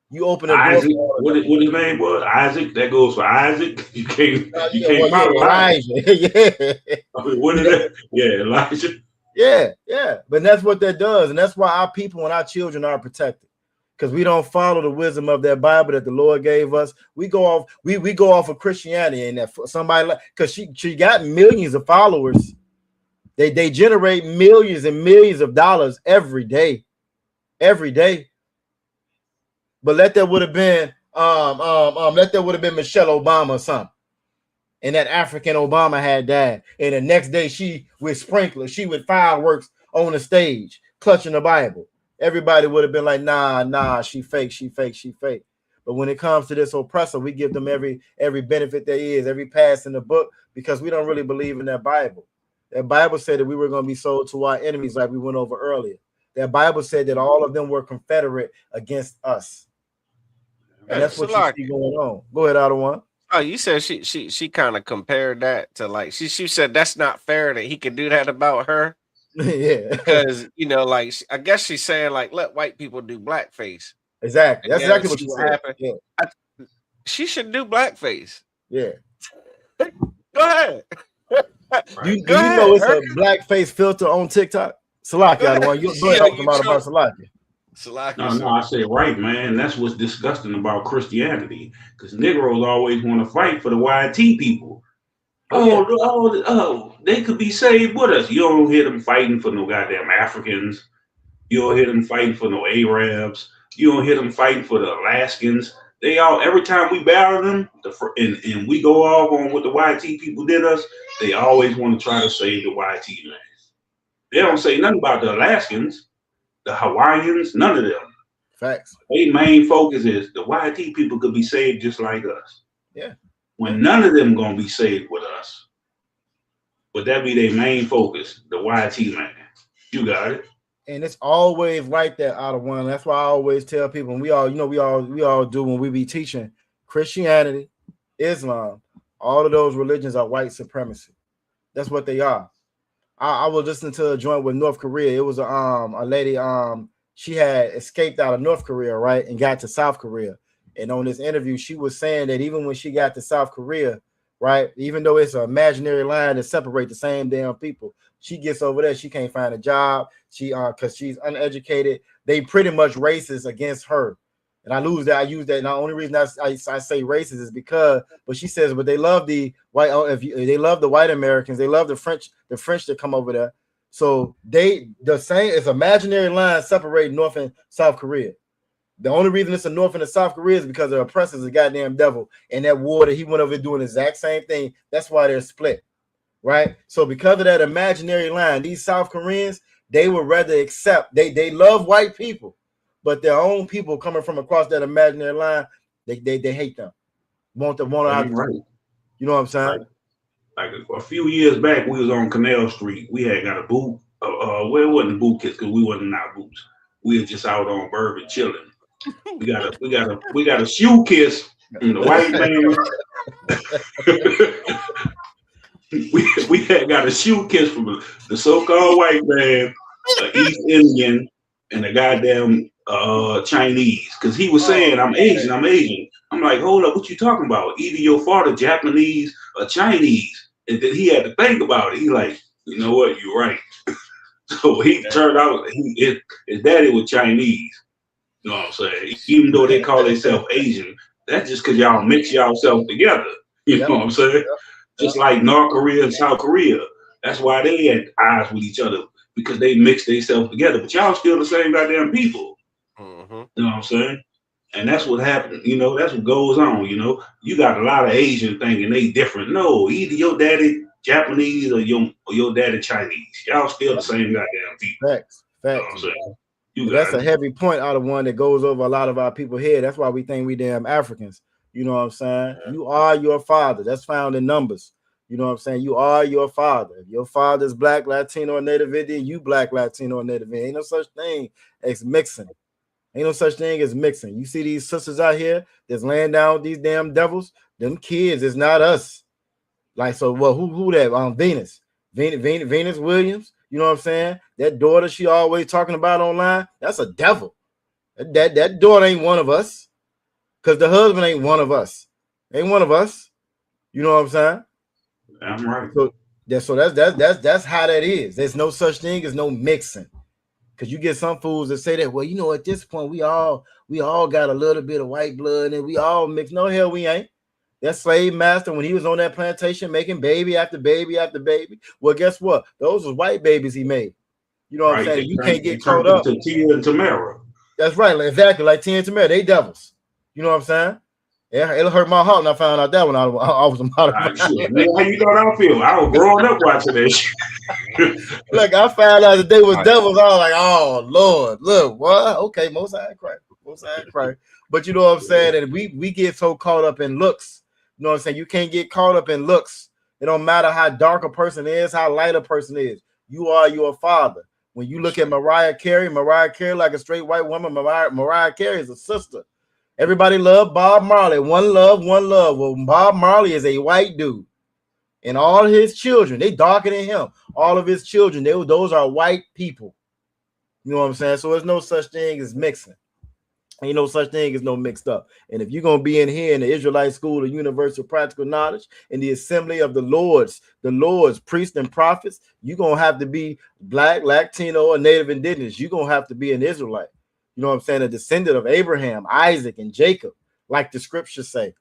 You open the door Isaac, for all of what them. his name was? Isaac. That goes for Isaac. You can't Well, modify it. Elijah. Yeah. I mean, what is that? Yeah, Elijah. Yeah. But that's what that does, and that's why our people and our children are protected, because we don't follow the wisdom of that Bible that the Lord gave us. We go off, we go off of Christianity, and that somebody like, because she got millions of followers. They generate millions and millions of dollars every day. But let that would have been Michelle Obama or something, and that African Obama had died, and the next day she with sprinklers, she with fireworks on the stage, clutching the Bible. Everybody would have been like, nah, she fake. But when it comes to this oppressor, we give them every benefit there is, every pass in the book, because we don't really believe in that Bible. That Bible said that we were going to be sold to our enemies, like we went over earlier. That Bible said that all of them were confederate against us. And that's what you see going on. Go ahead, Ottawa. Oh, you said she kind of compared that to, like, she said that's not fair that he could do that about her. Yeah, because like, I guess she's saying, like, let white people do blackface. Exactly. That's exactly what you said. Yeah. She should do blackface. Yeah. Go ahead. Do you know it's a blackface filter on TikTok? Salaki, one. You go ahead and talk about Salaki. No, I say right, man. That's what's disgusting about Christianity, because Negroes always want to fight for the YT people. Oh, they could be saved with us. You don't hear them fighting for no goddamn Africans. You don't hear them fighting for no Arabs. You don't hear them fighting for the Alaskans. They all, every time we battle them, and we go off on what the YT people did us, they always want to try to save the YT land. They don't say nothing about the Alaskans, the Hawaiians, none of them. Facts. Their main focus is the YT people could be saved just like us. Yeah. When none of them gonna be saved with us. But that be their main focus, the YT land. You got it. And it's always like that out of one. That's why I always tell people, and we all do when we be teaching Christianity, Islam, all of those religions are white supremacy. That's what they are. I was listening to a joint with North Korea. It was a lady, she had escaped out of North Korea, right, and got to South Korea. And on this interview, she was saying that even when she got to South Korea, right, even though it's an imaginary line that separates the same damn people, she gets over there, she can't find a job. She because she's uneducated. They pretty much racist against her. And I use that. And the only reason I say racist is because, but she says, but they love the white. They love the white Americans. They love the French that come over there. So the same, it's imaginary line separating North and South Korea. The only reason it's a North and a South Korea is because the oppressor is a goddamn devil. And that war that he went over doing the exact same thing. That's why they're split. Right. So because of that imaginary line, these South Koreans, they would rather accept, they love white people, but their own people coming from across that imaginary line, they hate them. Want out. Right. You know what I'm saying? Like a few years back, we was on Canal Street. We had got a boot. Well, it wasn't boot kits because we wasn't out boots. We were just out on Bourbon chilling. We got a shoe kiss from the white man. we had got a shoe kiss from the so-called white man, East Indian, and a goddamn Chinese, because he was saying, I'm Asian. I'm like, hold up, what you talking about? Either your father Japanese or Chinese. And then he had to think about it. He like, you know what, you're right. So he turned out his daddy was Chinese. You know what I'm saying? Even though they call themselves Asian, that's just because y'all mix yourselves together. You know what I'm saying? Just like North Korea and South Korea. That's why they had eyes with each other, because they mixed themselves together. But y'all still the same goddamn people. Mm-hmm. You know what I'm saying? And that's what happened. You know, that's what goes on. You know, you got a lot of Asian thinking they different. No, either your daddy Japanese or your daddy Chinese. Y'all still the same goddamn people. Facts. You know what I'm saying? That's a heavy point out of one that goes over a lot of our people here. That's why we think we damn Africans. You know what I'm saying? Yeah. You are your father. That's found in Numbers. You know what I'm saying? You are your father. If your father's black, Latino, or Native Indian, you black, Latino, or Native Indian. Ain't no such thing as mixing. Ain't no such thing as mixing. You see these sisters out here that's laying down with these damn devils. Them kids is not us. Like, so well, who that? Venus Williams. You know what I'm saying? That daughter she always talking about online, that's a devil. That daughter ain't one of us. because the husband ain't one of us. Ain't one of us. You know what I'm saying? I'm right. So that's how that is. There's no such thing as no mixing. Because you get some fools that say that, well, you know, at this point, we all got a little bit of white blood and we all mix. No, hell, we ain't. That slave master, when he was on that plantation making baby after baby after baby, well, guess what? Those was white babies he made. You know what I'm saying? You can't get caught up. Tia and Tamara. That's right, exactly. Like Tia and Tamara, they devils. You know what I'm saying? Yeah, it'll hurt my heart when I found out that when I was a modified. How you thought I feel? I was growing up watching this. Look, I found out that they was devils. I was like, oh Lord, look, what? Okay, most high Christ. But you know what I'm saying? And we get so caught up in looks. You know what I'm saying? You can't get caught up in looks. It don't matter how dark a person is, how light a person is. You are your father. When you look at Mariah Carey like a straight white woman, Mariah Carey is a sister. Everybody love Bob Marley. One love. Well, Bob Marley is a white dude. And all his children, they darker than him. All of his children, those are white people. You know what I'm saying? So there's no such thing as mixing. Ain't no such thing as no mixed up. And if you're going to be in here in the Israelite School of Universal Practical Knowledge, in the assembly of the Lord's priests and prophets, you're going to have to be black, Latino, or Native Indigenous. You're going to have to be an Israelite. You know what I'm saying? A descendant of Abraham, Isaac, and Jacob, like the scriptures say.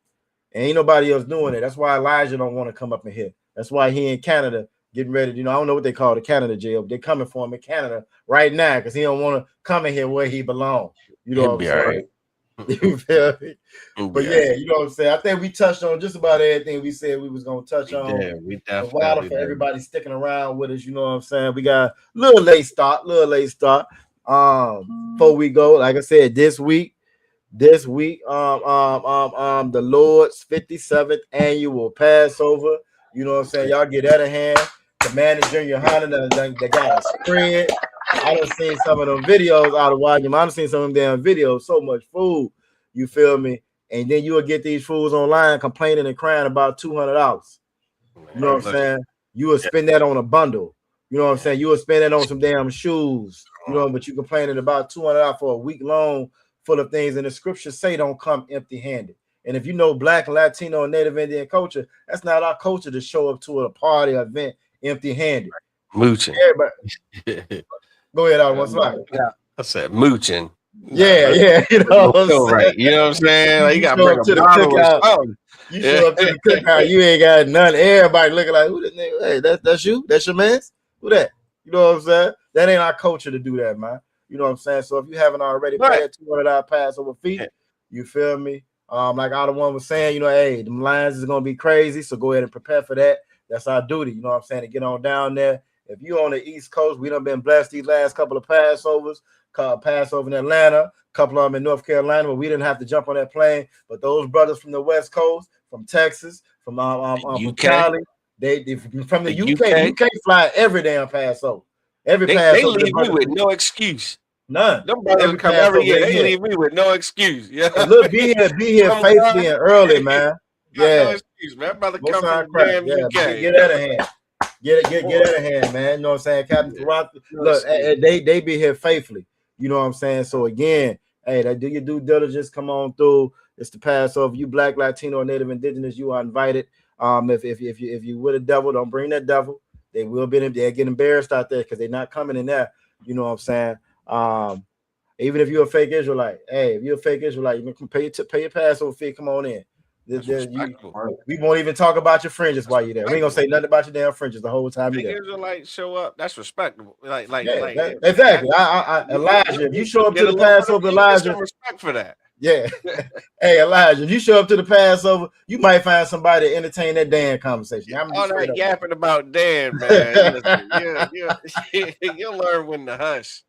And ain't nobody else doing it. That's why Elijah don't want to come up in here. That's why he in Canada getting ready. You know, I don't know what they call the Canada jail. But they're coming for him in Canada right now because he don't want to come in here where he belongs. You know what I'm saying? Right. You feel me? But yeah, you know what I'm saying? I think we touched on just about everything we said we was going to touch on. Yeah, we definitely. A while for everybody sticking around with us. You know what I'm saying? We got a little late start. Before we go, like I said, this week, the Lord's 57th annual Passover. You know what I'm saying? Y'all get out of hand. Commander Junior Honda, they got a spread. I done seen some of them videos out of watching. I done seen some of them damn videos. So much food, you feel me? And then you will get these fools online complaining and crying about $200. You know what I'm saying? You will spend that on a bundle. You know what I'm saying? You will spend that on some damn shoes. You know, but you complaining about $200 for a week long full of things. And the scriptures say don't come empty-handed. And if you know Black, Latino, and Native Indian culture, that's not our culture to show up to a party or event empty-handed. Mooching. Everybody. Go ahead, what's like? I said mooching. Yeah. You know what I'm saying? Right. You know what I'm saying? Like, you got to bring a bottle or something. You show up to the cookout, you ain't got none. Everybody looking like, who this nigga? Hey, that's you? That's your man? Who that? You know what I'm saying? That ain't our culture to do that, man. You know what I'm saying? So if you haven't already paid $200 Passover fee, you feel me? Like all the one was saying, you know, hey, them lines is gonna be crazy. So go ahead and prepare for that. That's our duty, you know what I'm saying, to get on down there. If you on the East Coast, we done been blessed these last couple of Passovers. Passover in Atlanta, a couple of them in North Carolina, but we didn't have to jump on that plane. But those brothers from the West Coast, from Texas, from Cali, they from the UK. The UK fly every damn Passover. Every Passover. They leave me with no excuse. None. Them brothers come every year. They leave me with no excuse. Yeah. Look, be here faithfully and early, man. Yeah. No excuse, man. Brother come from the damn UK. Get out of hand. Get out of hand, man. You know what I'm saying? Captain Karate. Look, they be here faithfully. You know what I'm saying? So again, hey, do your due diligence. Come on through. It's the Passover. You Black, Latino, or Native Indigenous, you are invited. If you with a devil, don't bring that devil. They will be. They'll get embarrassed out there because they're not coming in there. You know what I'm saying? Even if you're a fake Israelite, hey, if you're a fake Israelite, you can pay your Passover fee. Come on in. We won't even talk about your fringes while you're there. We ain't gonna say nothing about your damn fringes the whole time you're there. Israelites show up. That's respectable. Exactly. Elijah, if you show up to the Passover, Elijah, respect for that. Yeah. Hey, Elijah, if you show up to the Passover, you might find somebody to entertain that Dan conversation. All that yapping about Dan, man. You'll learn when to hush.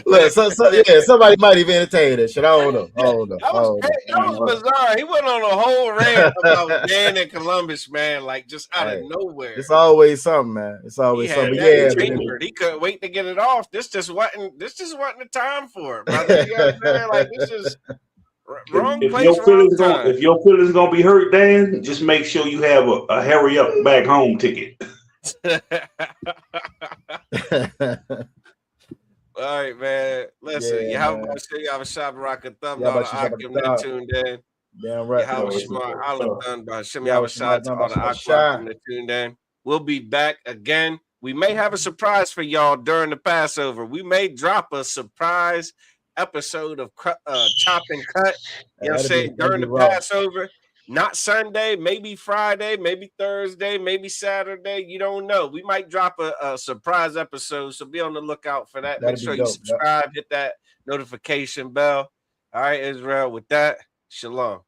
Look, somebody might even entertain that shit. I don't know. That was bizarre. He went on a whole rant about Dan and Columbus, man, like just out of nowhere. It's always something, man. It's always something. Yeah, he couldn't wait to get it off. This just wasn't the time for it, brother. You know what I'm saying? Like this is wrong place. If your feelings gonna be hurt, Dan, just make sure you have a hurry up back home ticket. All right, man. Listen, you have a shop rock a thumb down. I can tuned in. Damn right. Yahweh it's a Shema, good Allah stuff. done by Shem Yahweh Yahweh Shema, to done all by the Shema Aquatim Shai. that tuned in. We'll be back again. We may have a surprise for y'all during the Passover. We may drop a surprise episode of Chop and Cut. You know what I'm saying? During the raw. Passover. Not Sunday, maybe Friday, maybe Thursday, maybe Saturday. You don't know. We might drop a surprise episode, so be on the lookout for that. Make That'd be sure you dope. Yep. subscribe, hit that notification bell. All right, Israel, with that, shalom.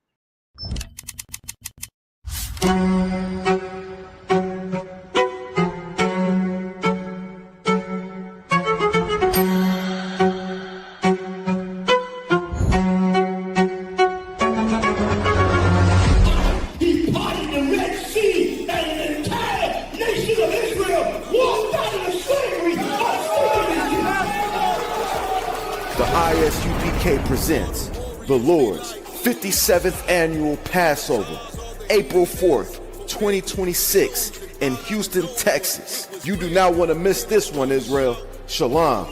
He parted the Red Sea, and an entire nation of Israel walked out of the slavery of The ISUPK presents the Lord's 57th Annual Passover, April 4th, 2026 in Houston, Texas. You do not want to miss this one, Israel. Shalom.